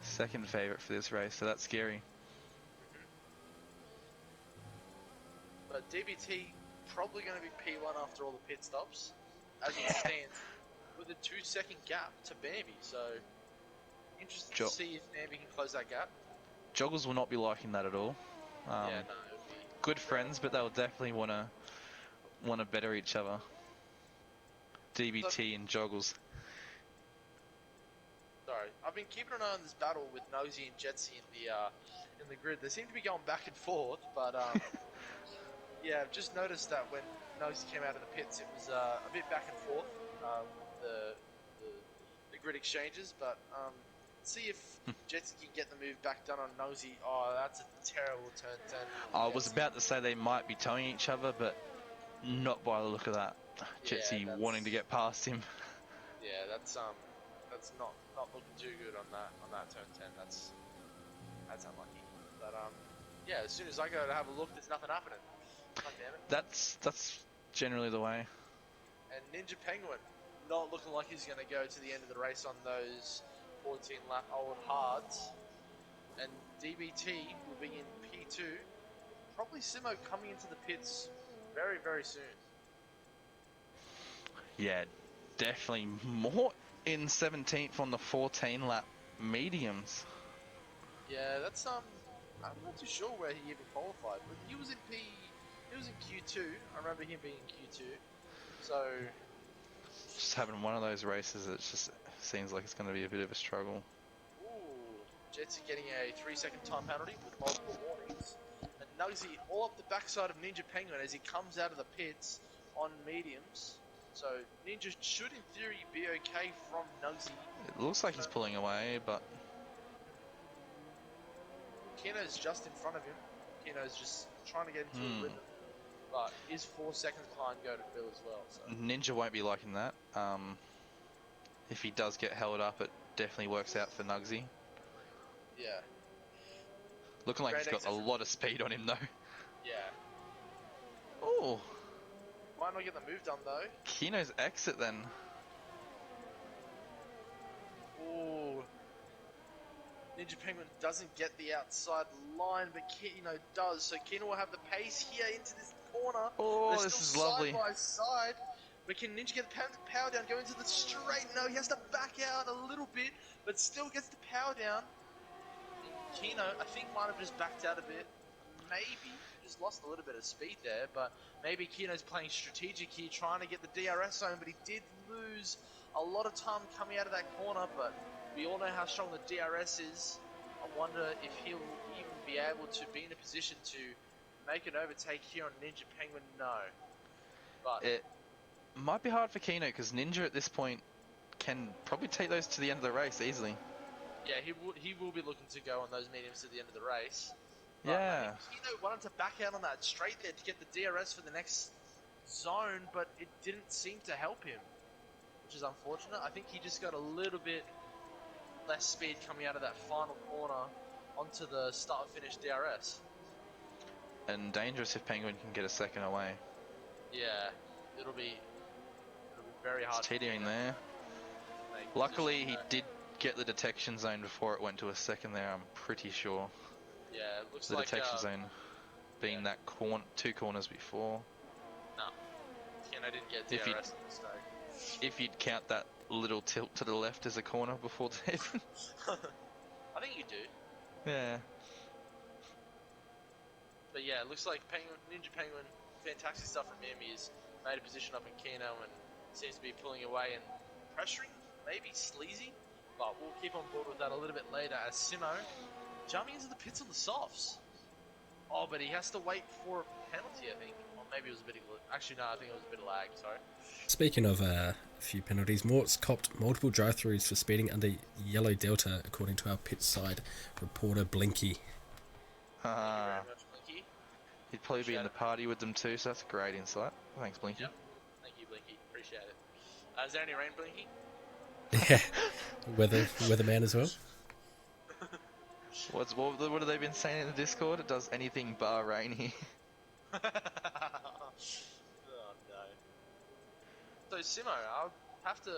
second favourite for this race, so that's scary. But DBT probably going to be P1 after all the pit stops, as it stands, with a 2-second gap to Bambi. So interested to see if Bambi can close that gap. Joggles will not be liking that at all. It'll be good friends, but they'll definitely want to better each other. DBT and Joggles. Sorry, I've been keeping an eye on this battle with Nosy and Jetsy in the grid. They seem to be going back and forth, but yeah, I've just noticed that when Nosy came out of the pits, it was a bit back and forth the grid exchanges. But see if Jetsy can get the move back done on Nosy. Oh, that's a terrible turn 10. I was about to say they might be towing each other, but not by the look of that. Jetsy wanting to get past him. Yeah, that's not looking too good on that turn 10. That's unlucky. But yeah, as soon as I go to have a look, there's nothing happening. God damn it. That's generally the way. And Ninja Penguin not looking like he's going to go to the end of the race on those 14 lap old hards. And DBT will be in P2. Probably Simo coming into the pits very, very soon. Yeah, definitely more in 17th on the 14 lap mediums. Yeah, that's I'm not too sure where he even qualified, but he was in Q2. I remember him being in Q2. So just having one of those races, it just seems like it's going to be a bit of a struggle. Ooh, Jetsy getting a 3-second time penalty with multiple warnings. And Nugsy all up the backside of Ninja Penguin as he comes out of the pits on mediums. So Ninja should in theory be okay from Nugsy. It looks like he's pulling away, but Kino's just in front of him. Kino's just trying to get into a rhythm. But is 4 seconds behind go to Phil as well. So. Ninja won't be liking that. If he does get held up, it definitely works out for Nugsy. Yeah. Looking like he's got a lot of speed on him though. Yeah. Oh, Might not get the move done though. Kino's exit then. Ooh. Ninja Penguin doesn't get the outside line, but Kino does. So Kino will have the pace here into this corner. Oh, They're this still is lovely. side by side. But can Ninja get the power down, go into the straight? No, he has to back out a little bit, but still gets the power down. Kino, I think, might have just backed out a bit. Maybe just lost a little bit of speed there, but maybe Kino's playing strategic here, trying to get the DRS zone, but he did lose a lot of time coming out of that corner, but we all know how strong the DRS is. I wonder if he'll even be able to be in a position to make an overtake here on Ninja Penguin. No. But It might be hard for Kino because Ninja at this point can probably take those to the end of the race easily. yeah, he will be looking to go on those mediums to the end of the race. But Yeah. I think Kino wanted to back out on that straight there to get the DRS for the next zone, but it didn't seem to help him, which is unfortunate. I think he just got a little bit less speed coming out of that final corner onto the start-finish DRS. And dangerous if Penguin can get a second away. Yeah, it'll be very hard. It's teetering there. Luckily, he did get the detection zone before it went to a second there, I'm pretty sure. Yeah, it looks The like detection zone being that two corners before. No, Kino didn't get If DRS on the straight. If you'd count that little tilt to the left as a corner before the haven. I think you do. Yeah. But yeah, it looks like Ninja Penguin, fantastic stuff from him. He's made a position up in Kino and seems to be pulling away and pressuring, maybe sleazy. But we'll keep on board with that a little bit later as Simo jumping into the pits on the softs. Oh, but he has to wait for a penalty, I think. Or maybe it was a bit of... Actually, no, I think it was a bit of lag, sorry. Speaking of a few penalties, Mort's copped multiple drive-throughs for speeding under yellow delta, according to our pit side reporter Blinky. Thank you very much, Blinky. He'd probably be in the party with them too, so that's a great insight. Thanks, Blinky. Yep. Thank you, Blinky. Appreciate it. Is there any rain, Blinky? Yeah, weatherman as well. What have they been saying in the Discord? It does anything bar rain here. Oh no. So Simo, I'll have to...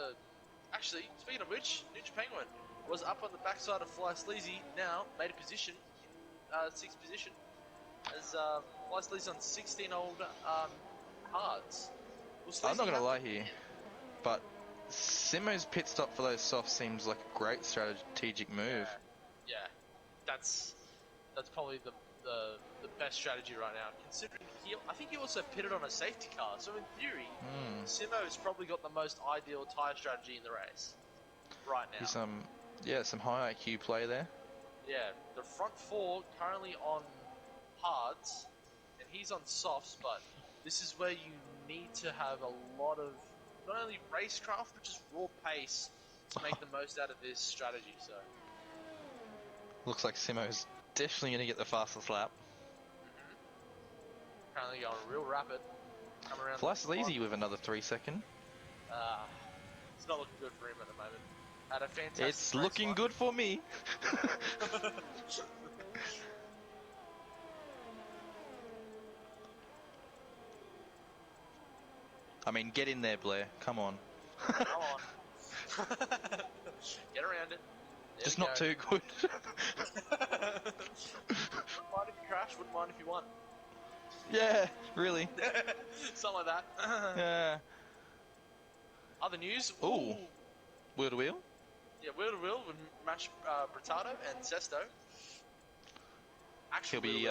Actually, speaking of which, Ninja Penguin was up on the backside of Fly Sleazy, now made a position in 6th position. As Fly Sleazy's on 16 old hards. I'm not going to lie here, but Simo's pit stop for those softs seems like a great strategic move. Yeah, that's probably the best strategy right now. Considering I think he also pitted on a safety car, so in theory, Simo has probably got the most ideal tyre strategy in the race right now. He's some high IQ play there. Yeah, the front four currently on hards, and he's on softs, but this is where you need to have a lot of not only racecraft, but just raw pace to make the most out of this strategy. So looks like Simo's definitely going to get the fastest lap. Currently going real rapid. Come around. Fly Sleazy with another 3 second. It's not looking good for him at the moment. Had a fantastic It's race looking one. good for me. I mean, get in there, Blair. Come on. Come on. Get around it. There Just we not go. too good. Wouldn't mind if you crash, wouldn't mind if you won. Yeah, really. Something like that. Yeah. Other news. Ooh. Wheel to wheel. Yeah, wheel to wheel with match Bertado and Sesto. He'll Actually, be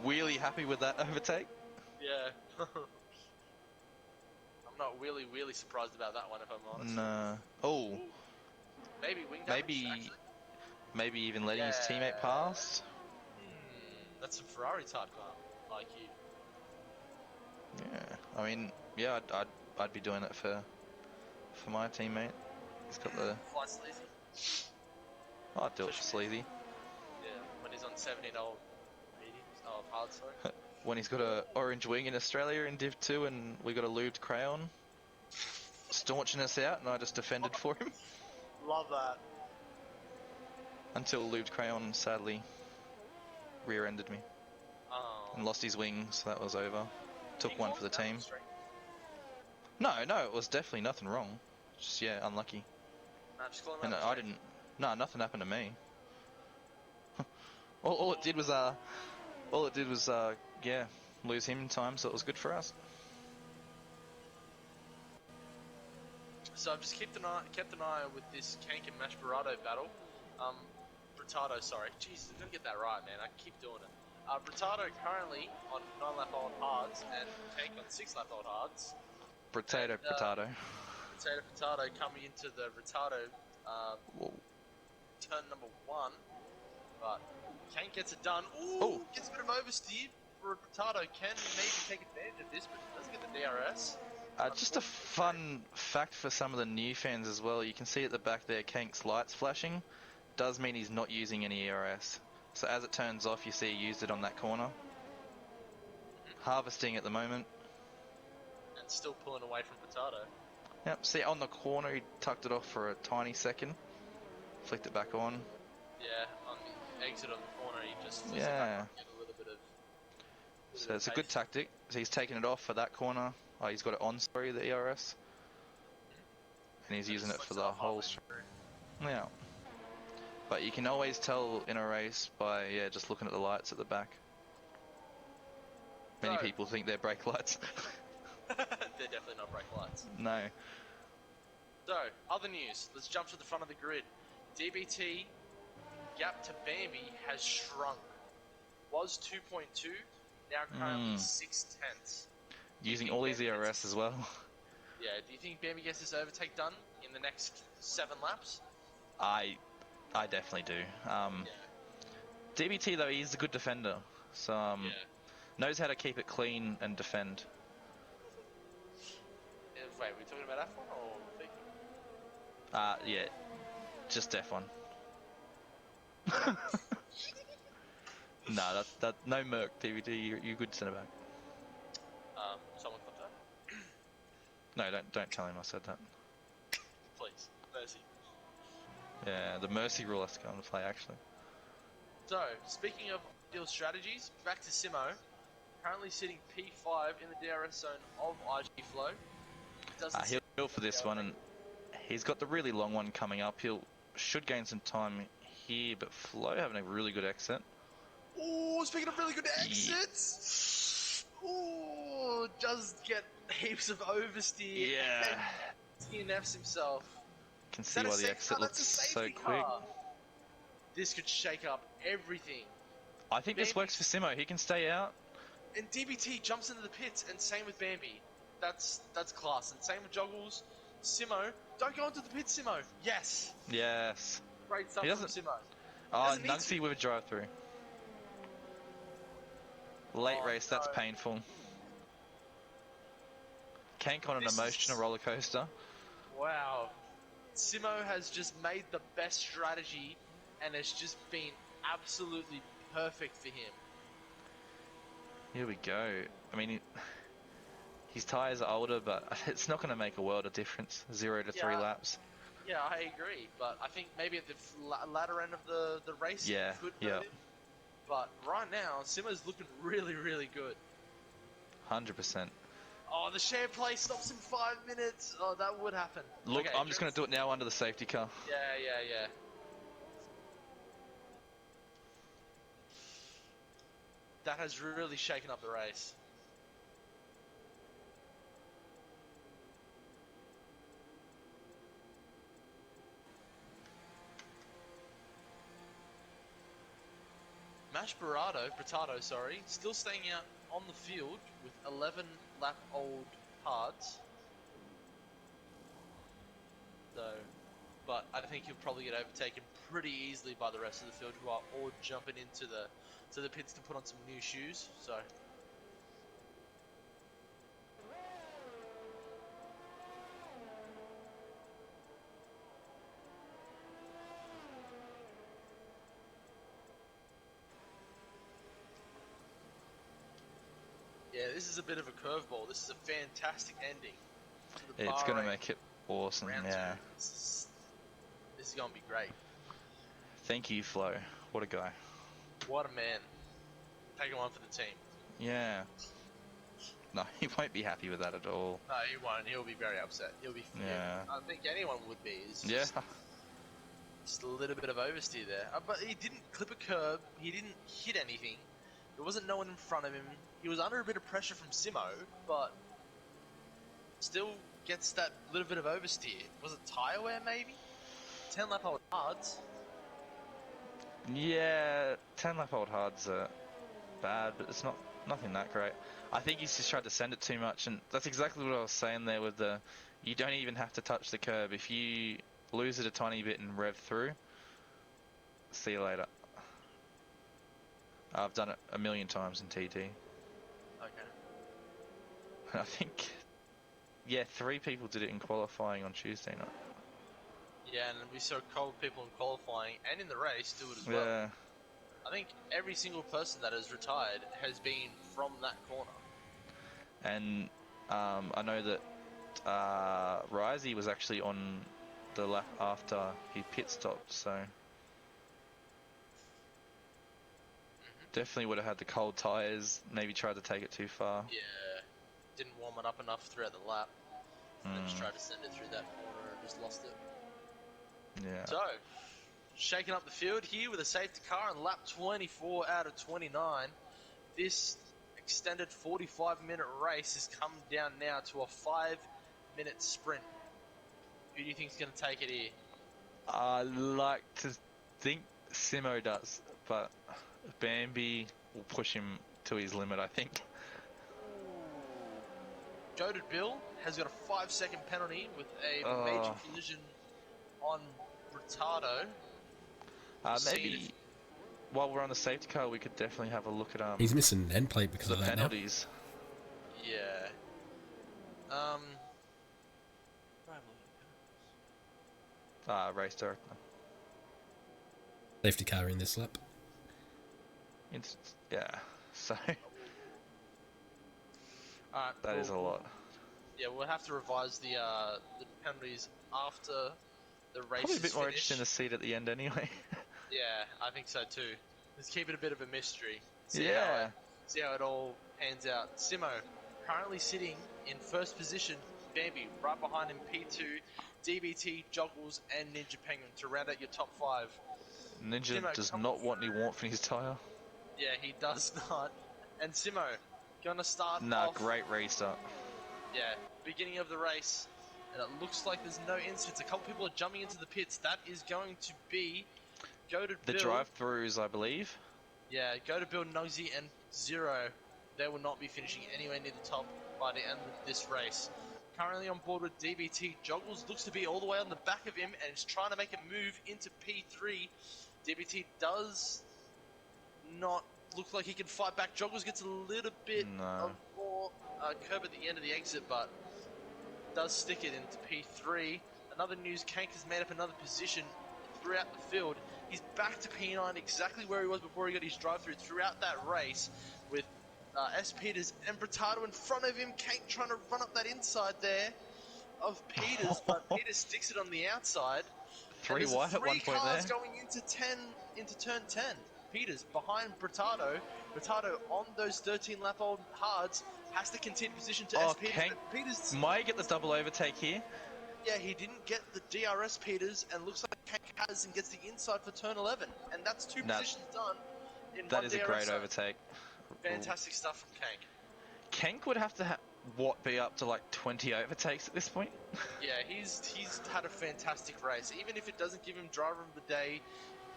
really happy with that overtake. Yeah. I'm not really surprised about that one, if I'm honest. No. Oh, Maybe wing damage, maybe actually. maybe even letting his teammate pass. That's some Ferrari type IQ. Yeah. I mean, yeah, I'd be doing it for my teammate. He's got the. Fly Sleazy. I'd do it for Sleazy. Yeah, when he's on 17 old mediums. Oh, hard, sorry. When he's got a orange wing in Australia in Div 2 and we got a lubed crayon staunching us out, and I just defended for him Love that. until lubed crayon sadly rear-ended me Oh. and lost his wing, so that was over. took one for the team. No, it was definitely nothing wrong. Just, yeah, unlucky. Nah, just call him And out. I didn't... No, nothing happened to me. all it did was, yeah, lose him in time, so it was good for us. So I've just kept an eye with this Kank and Mashbarato battle. Britato, sorry. Jesus, I'm gonna get that right, man. I keep doing it. Britato currently on 9-lap old hards and Kank on 6-lap old hards. Potato. Potato coming into the Retardo turn number 1. But Kank gets it done. Ooh, gets a bit of oversteer for Potato. Can maybe take advantage of this, but doesn't get the DRS. Just a fun fact for some of the new fans as well. You can see at the back there, Kank's lights flashing. Does mean he's not using any ERS. So as it turns off, you see he used it on that corner. Harvesting at the moment. And still pulling away from Potato. Yep, see on the corner, he tucked it off for a tiny second. Flicked it back on. Yeah, on the exit of the corner, he just flicks it Yeah. back on, get a little bit of... So it's a good tactic. So he's taken it off for that corner. Oh, he's got it on, sorry, the ERS. And he's using it for the whole string. Yeah. But you can always tell in a race by, yeah, just looking at the lights at the back. Many people think they're brake lights. They're definitely not brake lights. No. So, other news. Let's jump to the front of the grid. DBT gap to Bambi has shrunk. Was 2.2, now currently 6/10. Using all his ERS as well. Yeah, do you think Bambi gets this overtake done in the next 7 laps? I definitely do. DBT though, he's a good defender. So knows how to keep it clean and defend. Wait, are we talking about F1 or F? Yeah, just F1. Nah, that no Merc DBT. You're good centre back. Someone got that? No, don't tell him I said that. Please, mercy. Yeah, the mercy rule has to go into play actually. So, speaking of ideal strategies, back to Simo. Currently sitting P5 in the DRS zone of IG Flow. He'll go for this one, and he's got the really long one coming up. Should gain some time here, but Flo having a really good exit. Oh, speaking of really good exits, oh, does get heaps of oversteer. Yeah. DNFs himself. Can see why the exit looks so quick. This could shake up everything. I think this works for Simo. He can stay out. And DBT jumps into the pits, and same with Bambi. That's class. And same with Joggles. Simo, don't go into the pit, Simo. Yes. Yes. Great stuff from Simo. Oh, Nunksy with a drive-through. Late race, that's painful. Kank on an emotional roller coaster. Wow. Simo has just made the best strategy, and it's just been absolutely perfect for him. Here we go. I mean, his tyres are older, but it's not going to make a world of difference. 0 to 3 laps. Yeah, I agree, but I think maybe at the latter end of the race, could hurt him. But right now, Simo's looking really, really good. 100%. Oh, the share play stops in 5 minutes. Oh, that would happen. Look, I'm just going to do it now under the safety car. Yeah. That has really shaken up the race. Potato, still staying out on the field with 11 lap old hards. So, but I think he'll probably get overtaken pretty easily by the rest of the field, who are all jumping into the pits to put on some new shoes. So. Yeah, this is a bit of a curveball. This is a fantastic ending. It's going to make it awesome, yeah. This is going to be great. Thank you, Flo. What a guy. What a man. Taking one for the team. Yeah. No, he won't be happy with that at all. No, he won't. He'll be very upset. He'll be. Yeah. I think anyone would be. It's Yeah. just a little bit of oversteer there. But he didn't clip a curb. He didn't hit anything. There wasn't no one in front of him. He was under a bit of pressure from Simo, but still gets that little bit of oversteer. Was it tyre wear maybe? 10 lap old hards. Yeah, 10 lap old hards are bad, but it's nothing that great. I think he's just tried to send it too much, and that's exactly what I was saying there with the, you don't even have to touch the curb. If you lose it a tiny bit and rev through, see you later. I've done it a million times in TT. Okay. I think, yeah, 3 people did it in qualifying on Tuesday night. Yeah, and we saw cold people in qualifying and in the race do it as well. Yeah. I think every single person that has retired has been from that corner. And I know that Risey was actually on the lap after he pit stopped, so definitely would have had the cold tyres, maybe tried to take it too far. Yeah, didn't warm it up enough throughout the lap. And just tried to send it through that corner and just lost it. Yeah. So, shaking up the field here with a safety car on lap 24 out of 29. This extended 45-minute race has come down now to a 5-minute sprint. Who do you think is going to take it here? I like to think Simo does, but Bambi will push him to his limit, I think. Goated Bill has got a 5-second penalty with a major collision on Retardo. Maybe while we're on the safety car, we could definitely have a look at He's missing an end plate because the of that penalties. Yeah. Race director. now. Safety car in this lap. Yeah. So Alright, that is a lot. Yeah, we'll have to revise the penalties after the race Probably a is bit more finished. interested in the seat at the end anyway. Yeah, I think so too. Let's keep it a bit of a mystery. See how it all pans out. Simo currently sitting in first position. Bambi right behind him. P2, DBT, Joggles, and Ninja Penguin to round out your top 5. Ninja Simo, does not want any warmth in his tyre. Yeah, he does not. And Simo gonna start off. Great restart. Yeah, beginning of the race, and it looks like there's no incidents. A couple people are jumping into the pits. That is going to be Goated The Bill. drive-throughs, I believe. Yeah, Goated Bill, Nosy, and Zero. They will not be finishing anywhere near the top by the end of this race. Currently on board with DBT. Joggles looks to be all the way on the back of him and is trying to make a move into P3. DBT does not look like he can fight back. Joggles gets a little bit of more curb at the end of the exit, but does stick it into P3. Another news, Kank has made up another position throughout the field. He's back to P9, exactly where he was before he got his drive-through throughout that race, with S. Peters and Bertado in front of him. Kank trying to run up that inside there of Peters, but Peters sticks it on the outside. 3 wide at one point there. 3 cars going into turn 10. Peters behind Bertado. Bertado on those 13-lap-old hards has to continue position to S. Peters. Peters might get the double overtake here. Yeah, he didn't get the DRS Peters, and looks like Kank has and gets the inside for turn 11. And that's 2 positions done in that one is DRS a great zone. overtake. Fantastic stuff from Kank. Kank would have to be up to like 20 overtakes at this point? Yeah, he's had a fantastic race. Even if it doesn't give him driver of the day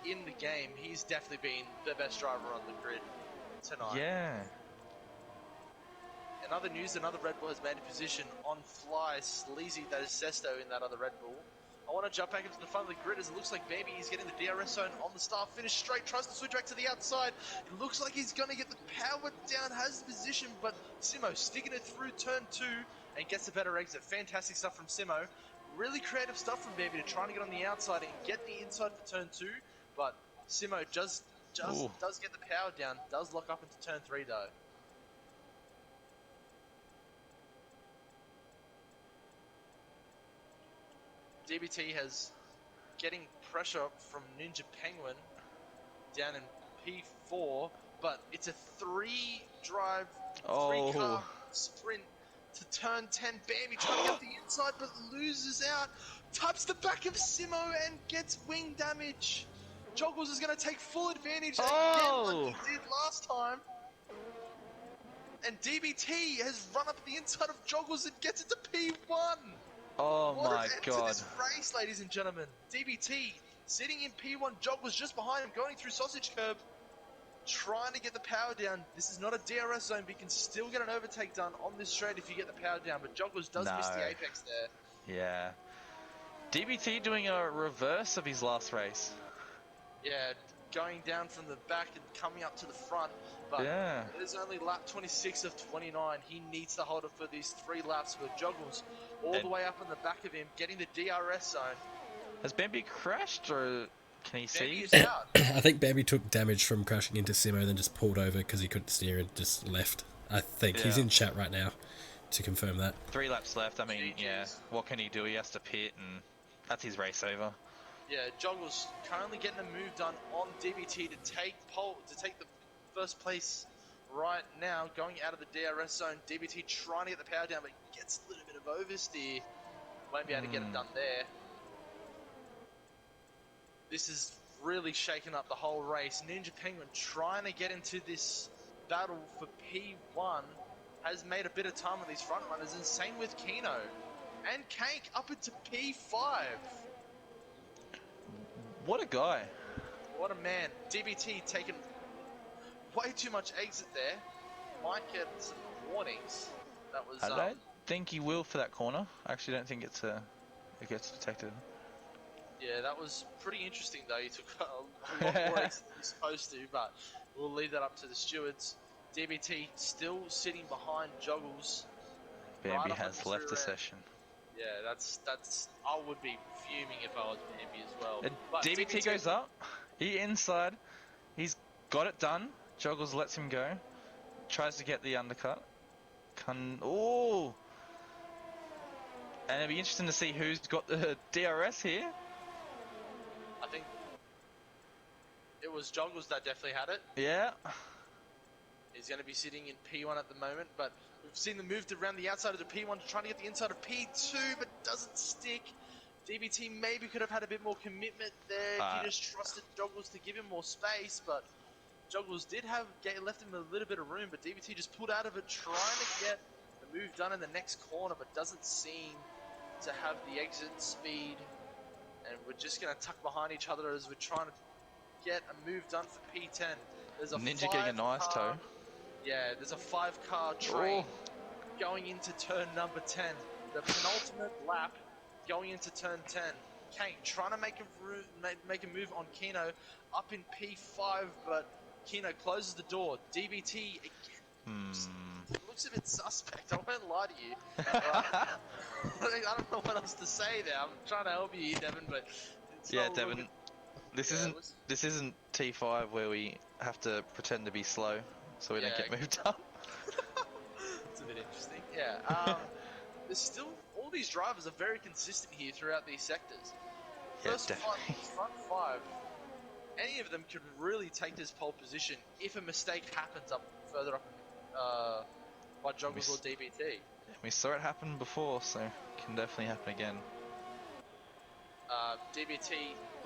in the game, he's definitely been the best driver on the grid tonight. Yeah. In other news, another Red Bull has made a position on Fly Sleazy, that is Sesto in that other Red Bull. I want to jump back into the front of the grid as it looks like Bambi is getting the DRS zone on the start finish straight, tries to switch back to the outside. It looks like he's going to get the power down, has the position, but Simo sticking it through turn 2 and gets a better exit. Fantastic stuff from Simo. Really creative stuff from Bambi to try and get on the outside and get the inside for turn 2, but Simo does get the power down, does lock up into turn 3 though. DBT has getting pressure from Ninja Penguin down in P4, but it's a 3 car sprint to turn 10. Bambi trying to get the inside, but loses out. Taps the back of Simo and gets wing damage. Joggles is going to take full advantage again like he did last time. And DBT has run up the inside of Joggles and gets it to P1. Oh What my an end god. to this race, ladies and gentlemen. DBT sitting in P1, Joggles just behind him, going through Sausage Curb, trying to get the power down. This is not a DRS zone, but you can still get an overtake done on this straight if you get the power down. But Joggles does miss the apex there. Yeah. DBT doing a reverse of his last race. Yeah, going down from the back and coming up to the front. But it is only lap 26 of 29. He needs to hold it for these 3 laps with Joggles all the way up in the back of him, getting the DRS zone. Has Bambi crashed, or can he see? Is out. I think Bambi took damage from crashing into Simo, then just pulled over because he couldn't steer and just left. I think he's in chat right now to confirm that. 3 laps left. I mean, what can he do? He has to pit, and that's his race over. Yeah, Joggles currently getting a move done on DBT to take the first place right now, going out of the DRS zone. DBT trying to get the power down, but gets a little bit of oversteer. Won't be able to get it done there. This is really shaking up the whole race. Ninja Penguin trying to get into this battle for P1 has made a bit of time with these front runners, and same with Kino. And Kank up into P5. What a guy. What a man. DBT taking way too much exit there. Might get some warnings. That was. I don't think he will for that corner. I actually don't think it gets detected. Yeah, that was pretty interesting though. He took a lot more exit than he was supposed to, but we'll leave that up to the stewards. DBT still sitting behind Joggles. Bambi has left the session. Yeah, that's. I would be fuming if I was Bambi as well. And But DBT goes up. He inside. He's got it done. Joggles lets him go. Tries to get the undercut. Oh! And it'll be interesting to see who's got the DRS here. I think it was Joggles that definitely had it. Yeah. He's going to be sitting in P1 at the moment, but we've seen them moved around the outside of the P1 to try to get the inside of P2, but doesn't stick. DBT maybe could have had a bit more commitment there if he just trusted Joggles to give him more space, but Joggles did left him a little bit of room, but DBT just pulled out of it, trying to get the move done in the next corner, but doesn't seem to have the exit speed. And we're just going to tuck behind each other as we're trying to get a move done for P10. There's a Ninja getting a nice toe. Yeah, there's a 5-car train going into turn number 10. The penultimate lap going into turn 10. Kane trying to make a move on Kino up in P5, but Kino closes the door. DBT again. It looks a bit suspect. I won't lie to you. I don't know what else to say there. I'm trying to help you here, Devin, but it's not Devin. looking... This isn't T5 where we have to pretend to be slow so we don't get moved up. It's a bit interesting. Yeah. There's still all these drivers are very consistent here throughout these sectors. First front 5. Any of them could really take this pole position if a mistake happens up further up by Joggles or DBT. We saw it happen before, so it can definitely happen again. DBT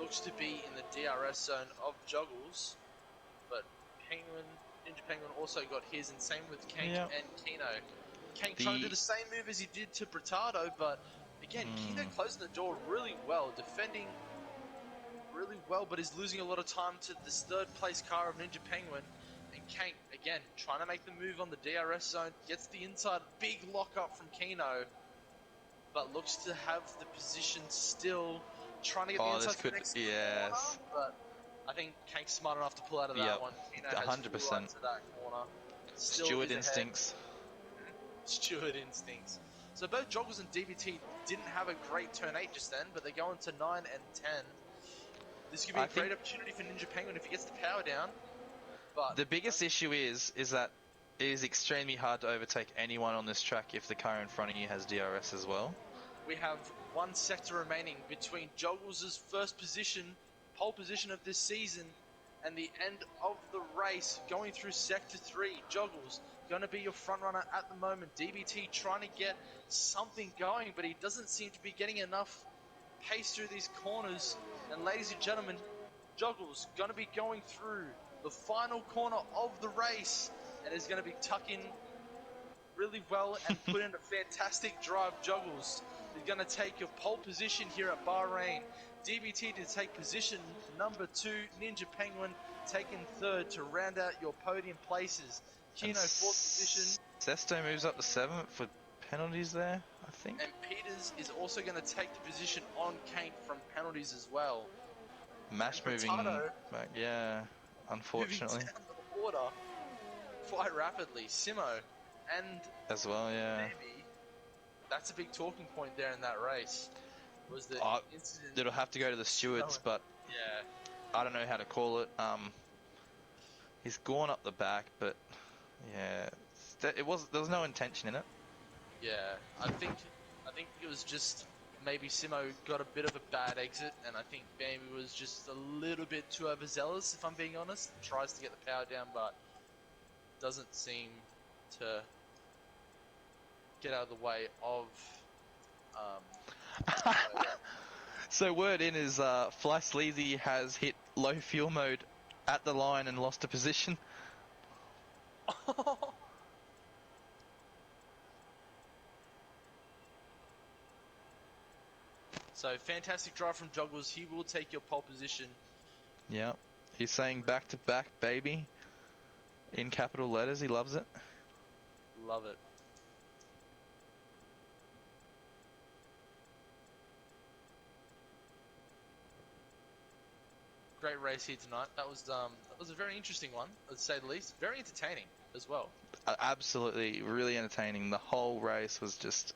looks to be in the DRS zone of Joggles, but Ninja Penguin also got his, and same with Kank and Kino. Kank trying to do the same move as he did to Bratado, but again, Kino closing the door really well, defending really well, but is losing a lot of time to this 3rd place car of Ninja Penguin. And Kank, again, trying to make the move on the DRS zone, gets the inside, big lock up from Kino, but looks to have the position still, trying to get the inside for the next corner, but I think Kank's smart enough to pull out of that one. Kino 100%. has full right to that corner. Steward instincts. Steward instincts. So both Joggles and DBT didn't have a great turn 8 just then, but they're going to 9 and 10. This could be a great opportunity for Ninja Penguin if he gets the power down. But the biggest issue is that it is extremely hard to overtake anyone on this track if the car in front of you has DRS as well. We have one sector remaining between Joggles' first position, pole position of this season, and the end of the race, going through Sector 3. Joggles, going to be your front runner at the moment. DBT trying to get something going, but he doesn't seem to be getting enough pace through these corners. And ladies and gentlemen, Joggles going to be going through the final corner of the race, and is going to be tucking really well and put in a fantastic drive. Joggles is going to take your pole position here at Bahrain. DBT to take position number 2. Ninja Penguin taking 3rd to round out your podium places. Kino 4th position. Sesto moves up to 7th with penalties there, I think. And Peters is also going to take the position on Kank from penalties as well. Mash moving back, yeah, unfortunately. Moving down the order quite rapidly. Simo and as well, yeah. Maybe that's a big talking point there in that race. Was the incident? It'll have to go to the stewards, but yeah, I don't know how to call it. He's gone up the back, but yeah, there was no intention in it. Yeah, I think it was just maybe Simo got a bit of a bad exit, and I think Bambi was just a little bit too overzealous, if I'm being honest. Tries to get the power down, but doesn't seem to get out of the way of. So word in is Fly Sleazy has hit low fuel mode at the line and lost a position. So fantastic drive from Joggles. He will take your pole position. Yeah, he's saying back to back, baby, in capital letters. He loves it. Love it. Great race here tonight. That was a very interesting one, to say the least. Very entertaining as well. Absolutely, really entertaining. The whole race was just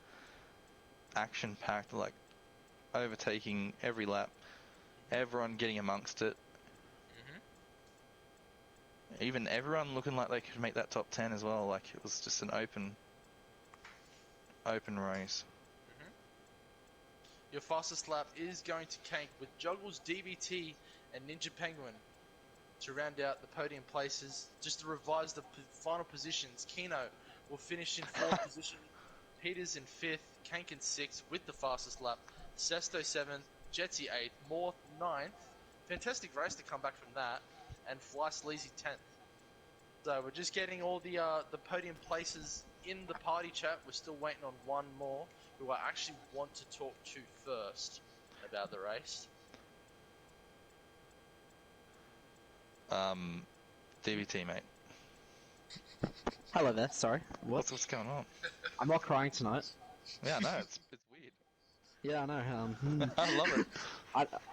action-packed, like overtaking every lap. Everyone getting amongst it. Even everyone looking like they could make that top 10 as well. Like it was just an open race. Your fastest lap is going to Kank with Joggles, DBT, and Ninja Penguin to round out the podium places. Just to revise the final positions, Kino will finish in 4th position, Peters in 5th, Kank in 6th with the fastest lap, Sesto 7th, Jetty 8th, Morth 9th. Fantastic race to come back from that, and Fly Sleazy 10th. So we're just getting all the podium places in the party chat. We're still waiting on one more who I actually want to talk to first about the race. DBT, mate. Hello there, sorry. What's going on? I'm not crying tonight. Yeah, no, it's weird. Yeah, I know. I love it.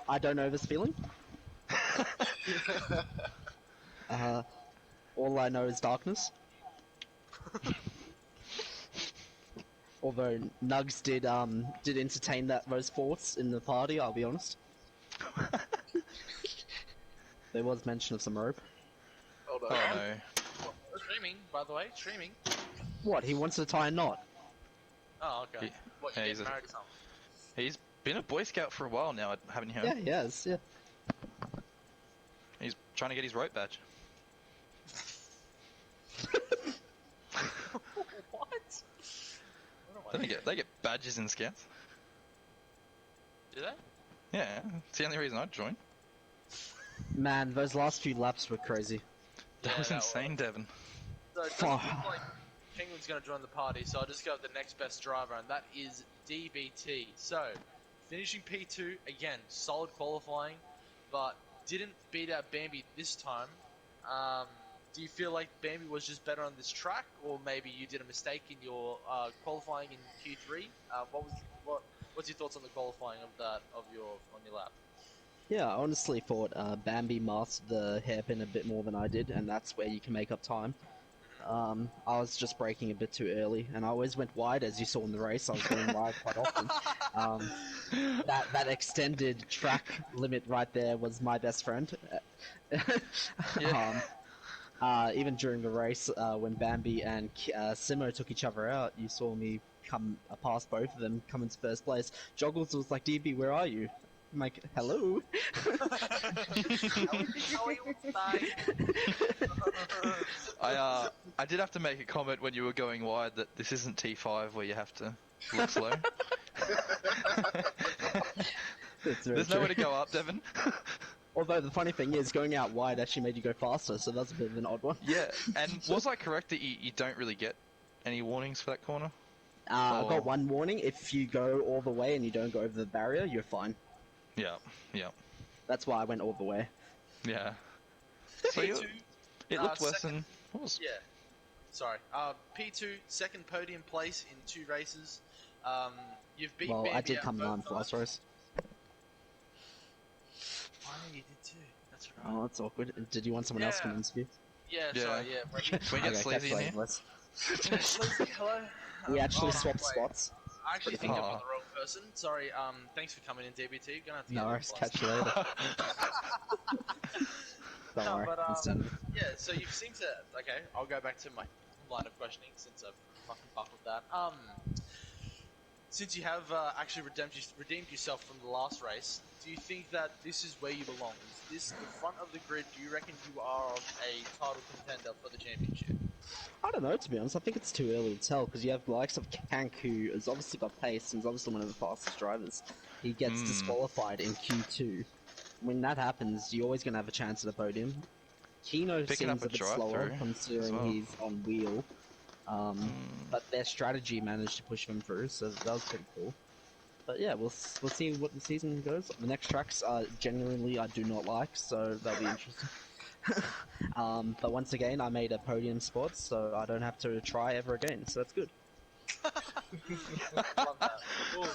I don't know this feeling. All I know is darkness. Although Nugs did entertain those thoughts in the party, I'll be honest. There was mention of some rope. Hold on. Oh no. Streaming, by the way, streaming. What? He wants to tie a knot. Oh, okay. What, you yeah, getting married or something? He's been a Boy Scout for a while now, haven't you heard? Yeah, he has. Yeah. He's trying to get his rope badge. What? They get badges in Scouts. Do they? Yeah, it's the only reason I'd join. Man, those last few laps were crazy. That was insane, Devon. So it doesn't look like Penguin's going to join the party, so I'll just go with the next best driver, and that is DBT. So, finishing P2, again, solid qualifying, but didn't beat out Bambi this time. Do you feel like Bambi was just better on this track, or maybe you did a mistake in your qualifying in Q3? What's your thoughts on the qualifying on your lap? Yeah, I honestly thought Bambi mastered the hairpin a bit more than I did, and that's where you can make up time. I was just braking a bit too early, and I always went wide, as you saw in the race. I was going wide quite often. That extended track limit right there was my best friend. Even during the race, when Bambi and Simo took each other out, you saw me come past both of them, come into first place. Joggles was like, DB, where are you? I'm like, hello. I did have to make a comment when you were going wide that this isn't T5 where you have to look slow. That's very There's true. nowhere to go up, Devon. Although the funny thing is, going out wide actually made you go faster, so that's a bit of an odd one. Yeah, and was I correct that you don't really get any warnings for that corner? I got one warning. If you go all the way and you don't go over the barrier, you're fine. Yeah, yeah, That's why I went all the way. yeah. So P2, it looked worse second- than what was. Yeah. Sorry. P2, second podium place in 2 races. You've beat Well, I Bambi did out come both 9th last times. race. Oh, yeah, you did too. That's right. Oh, that's awkward. Did you want someone else to come interview? Yeah, Yeah. sorry, yeah. Can we get Sleazy in here? Sleazy, hello. We actually hold on, swapped wait. spots. I actually think I'm Oh. on the wrong person. Sorry. Thanks for coming in, DBT. Gonna have to No get worries, a catch you later. Don't No, worry. but understandable. yeah. So you seem to. Okay, I'll go back to my line of questioning since I've fucking buckled that. Since you have actually redeemed yourself from the last race, do you think that this is where you belong? Is this the front of the grid? Do you reckon you are a title contender for the championship? I don't know, to be honest. I think it's too early to tell because you have the likes of Kank, who has obviously got pace and is obviously one of the fastest drivers. He gets disqualified in Q2. When that happens, you're always going to have a chance at a podium. Kino Picking seems up a a bit slower drive-through considering as well. he's on wheel. But their strategy managed to push them through, so that was pretty cool. But yeah, we'll see what the season goes. The next tracks, genuinely, I do not like, so that'll be interesting. But once again, I made a podium spot, so I don't have to try ever again, so that's good. Love that. Cool.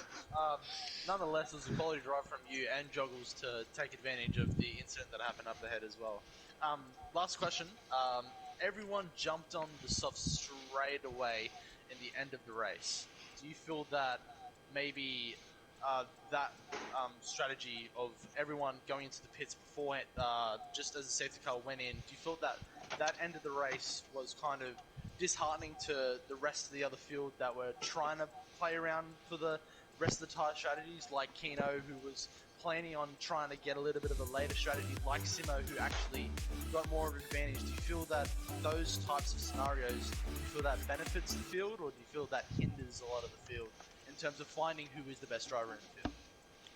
Nonetheless, it was a quality drive from you and Joggles to take advantage of the incident that happened up ahead as well. Last question. Everyone jumped on the soft straight away in the end of the race. Do you feel that maybe that strategy of everyone going into the pits beforehand, just as the safety car went in, do you feel that that end of the race was kind of disheartening to the rest of the other field that were trying to play around for the rest of the tire strategies, like Kino, who was planning on trying to get a little bit of a later strategy, like Simo, who actually got more of an advantage? Do you feel that those types of scenarios, do you feel that benefits the field, or do you feel that hinders a lot of the field in terms of finding who is the best driver in the field?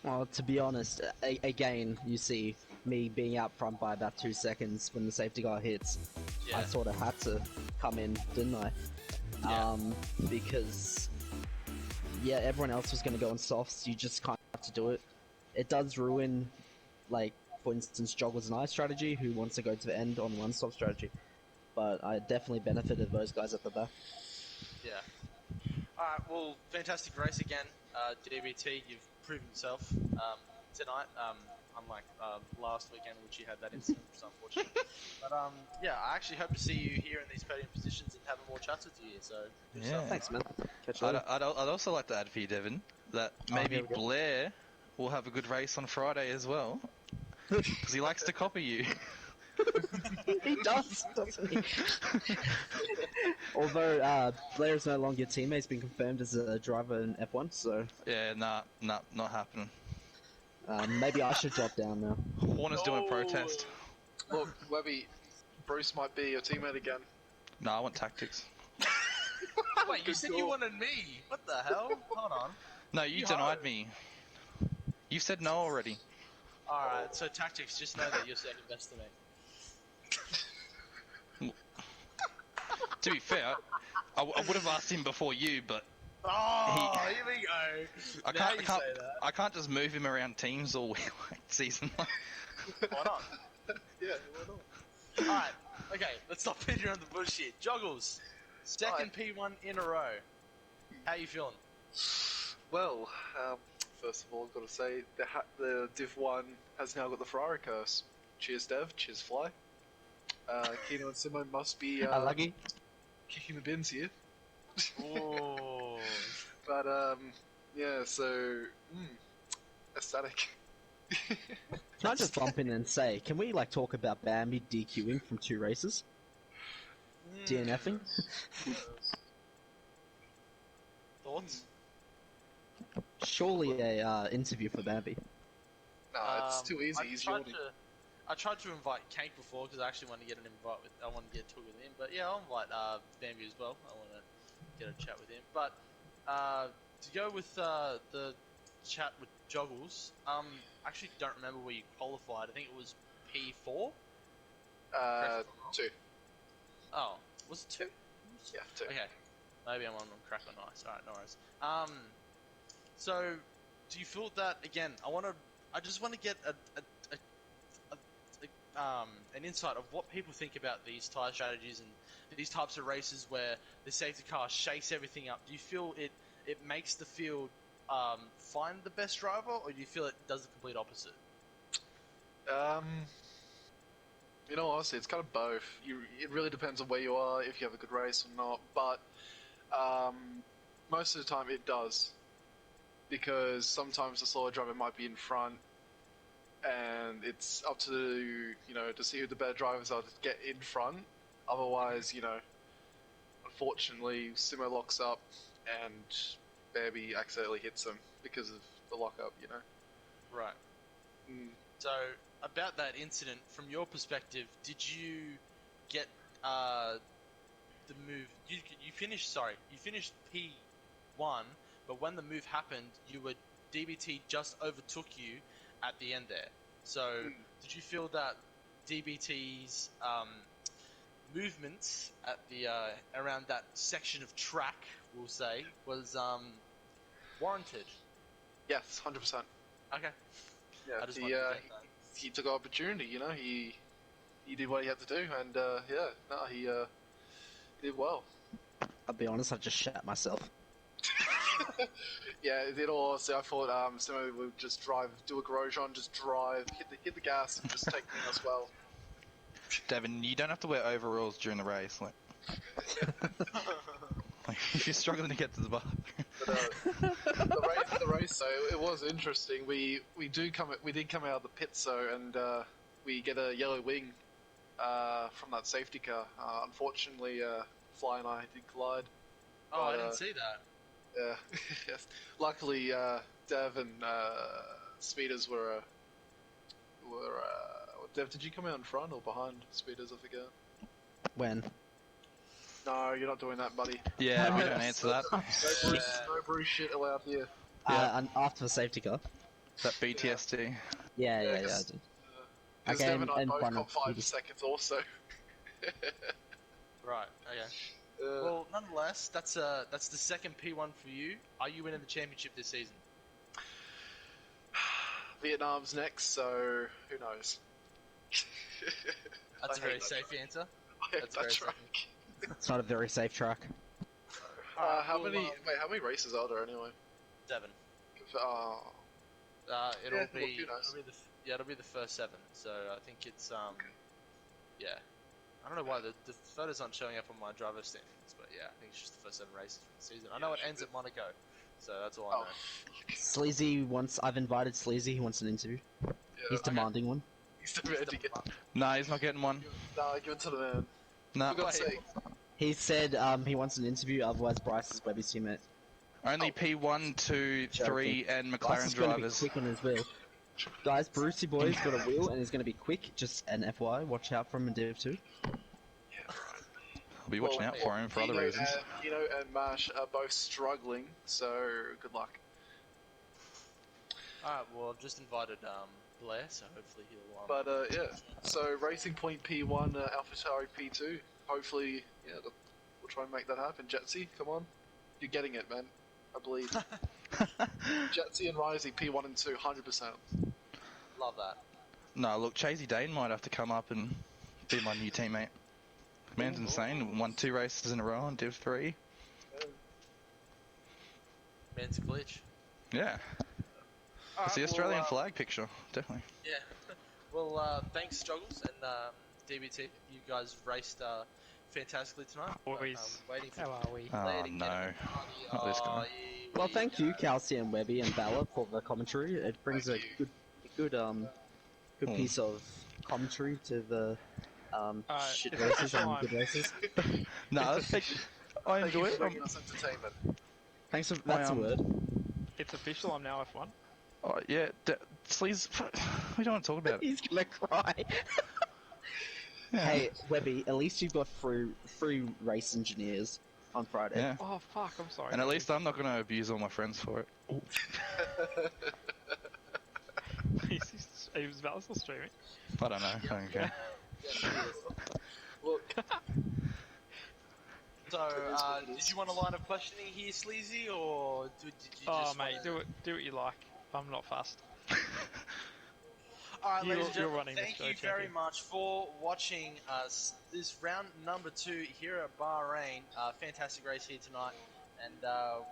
Well, to be honest, again, you see me being out front by about 2 seconds when the safety car hits. Yeah. I sort of had to come in, didn't I? Yeah. Because, yeah, everyone else was going to go on softs. You just kind of have to do it. It does ruin, like, for instance, Joggles and I strategy, who wants to go to the end on one stop strategy. But I definitely benefited those guys at the back. Yeah. Alright, well, fantastic race again. DBT, you've proven yourself tonight, unlike last weekend, which you had that incident, which is unfortunate. But yeah, I actually hope to see you here in these podium positions and having more chats with you. So, good Yeah. stuff. Thanks, man. Catch you later. I'd also like to add for you, Devon, that maybe here we go. Blair will have a good race on Friday as well, because he likes to copy you. He does, doesn't he? Although Blair's no longer your teammate, he's been confirmed as a driver in F1, so Yeah, nah, not happening. maybe I should drop down now. Warner's doing a protest. Look, Webby, Bruce might be your teammate again. Nah, I want tactics. Wait, you Good said call. you wanted me? What the hell? Hold on. No, you You denied are. me. You said no already. Alright, so tactics, just know that you're second best to me. To be fair, I would have asked him before you, but Oh, here we go. I Now can't, you say that. I can't just move him around teams all season. Why not? Yeah, why not? Alright, okay, let's stop beating around the bush here. Joggles, second P1 in a row. How you feeling? Well, first of all, I've got to say the Div 1 has now got the Ferrari curse. Cheers, Dev. Cheers, Fly. Kino and Simo must be Lucky? kicking the bins here. Oh. But yeah. So, ecstatic. Can I just bump in and say, can we like talk about Bambi DQing from 2 races? DNFing? Thoughts? Surely a interview for Bambi. Nah, it's too easy. He's yawning. I tried to invite Kank before because I actually want to get an invite with. I want to get a talk with him. But yeah, I'll invite Bambi as well. I want to get a chat with him. But to go with the chat with Joggles, I actually don't remember where you qualified. I think it was P4. 2. Oh, was it 2? Yeah, 2. Okay, maybe I'm on crack on ice. Alright, no worries. So do you feel that again? I just want to get an insight of what people think about these tyre strategies and these types of races where the safety car shakes everything up. Do you feel it makes the field find the best driver, or do you feel it does the complete opposite? You know, honestly, it's kind of both. It really depends on where you are, if you have a good race or not. But most of the time, it does, because sometimes the slower driver might be in front, and it's up to to see who the better drivers are to get in front. Otherwise, unfortunately, Simo locks up, and Bambi accidentally hits him because of the lockup. Right. Mm. So, about that incident, from your perspective, did you get the move? You finished. Sorry, you finished P1, but when the move happened, DBT just overtook you at the end there. So, did you feel that DBT's movements at the around that section of track, we'll say, was warranted? Yes, 100%. Okay. Yeah, I just wanted to get that. he took an opportunity. He did what he had to do, and he did well. I'll be honest, I just shat myself. Yeah, in all honesty, I thought Simo would just do a Grosjean, just drive, hit the gas, and just take me as well. Devin, you don't have to wear overalls during the race. Like if you're struggling to get to the bar. But, the race, though, it was interesting. We did come out of the pits, though, and we get a yellow wing from that safety car. Unfortunately, Fly and I did collide. Oh, I didn't see that. Yeah. Yes. Luckily, Dev and Speeders were. Dev, did you come out in front or behind Speeders? I forget. When? No, you're not doing that, buddy. Yeah, we don't answer that. No Bruce shit allowed here. And after the safety car. That BTSD. Yeah, I did. Because Okay, Dev and I and both one got of 5 you. seconds also. Right. Okay. Well, nonetheless, that's the second P1 for you. Are you winning the championship this season? Vietnam's next, so who knows? That's a very safe answer. That's very track. It's not a very safe track. How many races are there anyway? 7. It'll be the first 7. So I think it's yeah. I don't know why the photos aren't showing up on my driver standings, but yeah, I think it's just the first 7 races for the season. I know it ends at Monaco, so that's all I know. Sleazy I've invited Sleazy. He wants an interview. Yeah, He's demanding one. He's demanding it. Nah, he's not getting one. Nah, give it to the man. Nah. For God's sake. He said he wants an interview, otherwise Bryce is Webby's teammate. Only P1, 2, 3, and Bryce McLaren is going to be drivers. quick on his wheel. Guys, Brucey boy's got a wheel and he's going to be quick. Just an FY, watch out for him in Div 2. I'll be watching out for him for other reasons. Kino and Mash are both struggling, so good luck. Alright, well, I've just invited Blair, so hopefully he'll. But yeah, so Racing Point P1, AlphaTauri P2. Hopefully, we'll try and make that happen. Jetsy, come on, you're getting it, man. I believe. Jetsy and Rising P1 and 2, 100%. Love that. No, look, Chasey Dane might have to come up and be my new teammate. Man's insane. Won 2 races in a row on Div 3. Man's a glitch. Yeah. It's the Australian flag picture, definitely. Yeah. Well, thanks, Joggles and DBT. You guys raced fantastically tonight. Boys, waiting for how are we? Oh no, not this guy. Well, thank you, Kelsey and Webby and Bella, for the commentary. It brings a good piece of commentary to the shit it's races and fine. good races. No, I enjoy it. Bringing us entertainment. Thanks for that's a word. It's official, I'm now F1. Oh, yeah, Sleaze, we don't want to talk about it. He's gonna cry. Yeah. Hey, Webby, at least you've got free race engineers on Friday. Yeah. Oh fuck! I'm sorry. And at Webby. least I'm not going to abuse all my friends for it. Is Val still streaming? I don't know. I don't care. Yes, it is. Look, So, is what it did is. you want a line of questioning here, Sleazy, or did you Oh just mate, wanna... do what you like. I'm not fussed. Alright, ladies and You're gentlemen, running the thank show, you very champion. much for watching us. This round number 2 here at Bahrain. Fantastic race here tonight. And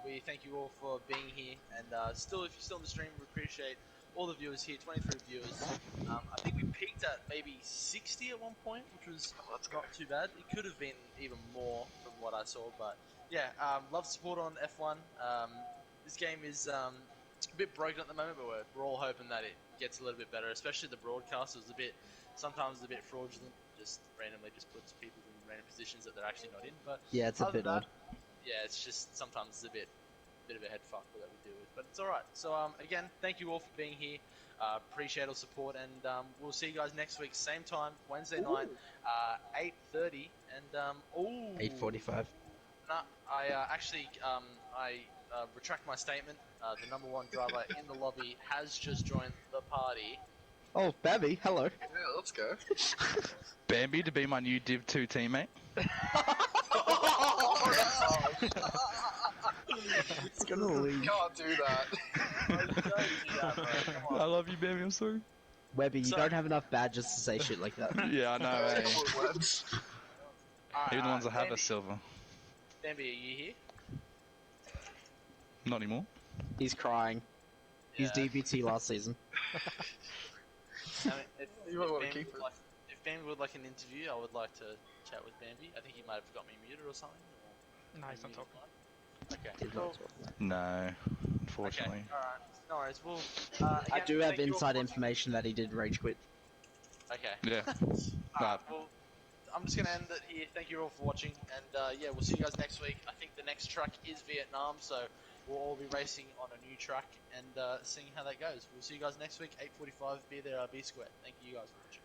we thank you all for being here. And still, if you're still on the stream, we appreciate all the viewers here, 23 viewers. I think we peaked at maybe 60 at one point, which was not too bad. It could have been even more from what I saw. But yeah, love support on F1. This game is... a bit broken at the moment, but we're all hoping that it gets a little bit better, especially the broadcast is sometimes a bit fraudulent, just randomly just puts people in random positions that they're actually not in. But Yeah, it's a other bit than odd. that, yeah, it's just sometimes it's a bit of a head fuck that we deal with, but it's alright. So again, thank you all for being here. Appreciate all support, and we'll see you guys next week, same time, Wednesday night, 8:30, and 8:45. no, I retract my statement. The number 1 driver in the lobby has just joined the party. Oh, Babby, hello. Yeah, let's go. Bambi to be my new Div 2 teammate. It's gonna leave. Can't do that. Don't do that, bro. Come I on. love you, Bambi. I'm sorry. Webby, you So- don't have enough badges to say shit like that. Yeah, I know. Eh? Couple of words. Alright, Even the ones that have Bambi, are silver. Bambi, are you here? Not anymore. He's crying. He's Yeah. DVT last season. I mean, You might wanna Bambi keep would it. like, if Bambi would like an interview, I would like to chat with Bambi. I think he might have got me muted or something. Or No, he's not talking. Okay. Did Cool. not talk. No, unfortunately. Okay. Alright. No worries. Well, I again, do have thank you all inside for watching. information that he did rage quit. Okay. Yeah. Alright, well, I'm just going to end it here. Thank you all for watching, and yeah, we'll see you guys next week. I think the next track is Vietnam, so we'll all be racing on a new track and seeing how that goes. We'll see you guys next week, 8:45. Be there, be square. Thank you guys for watching.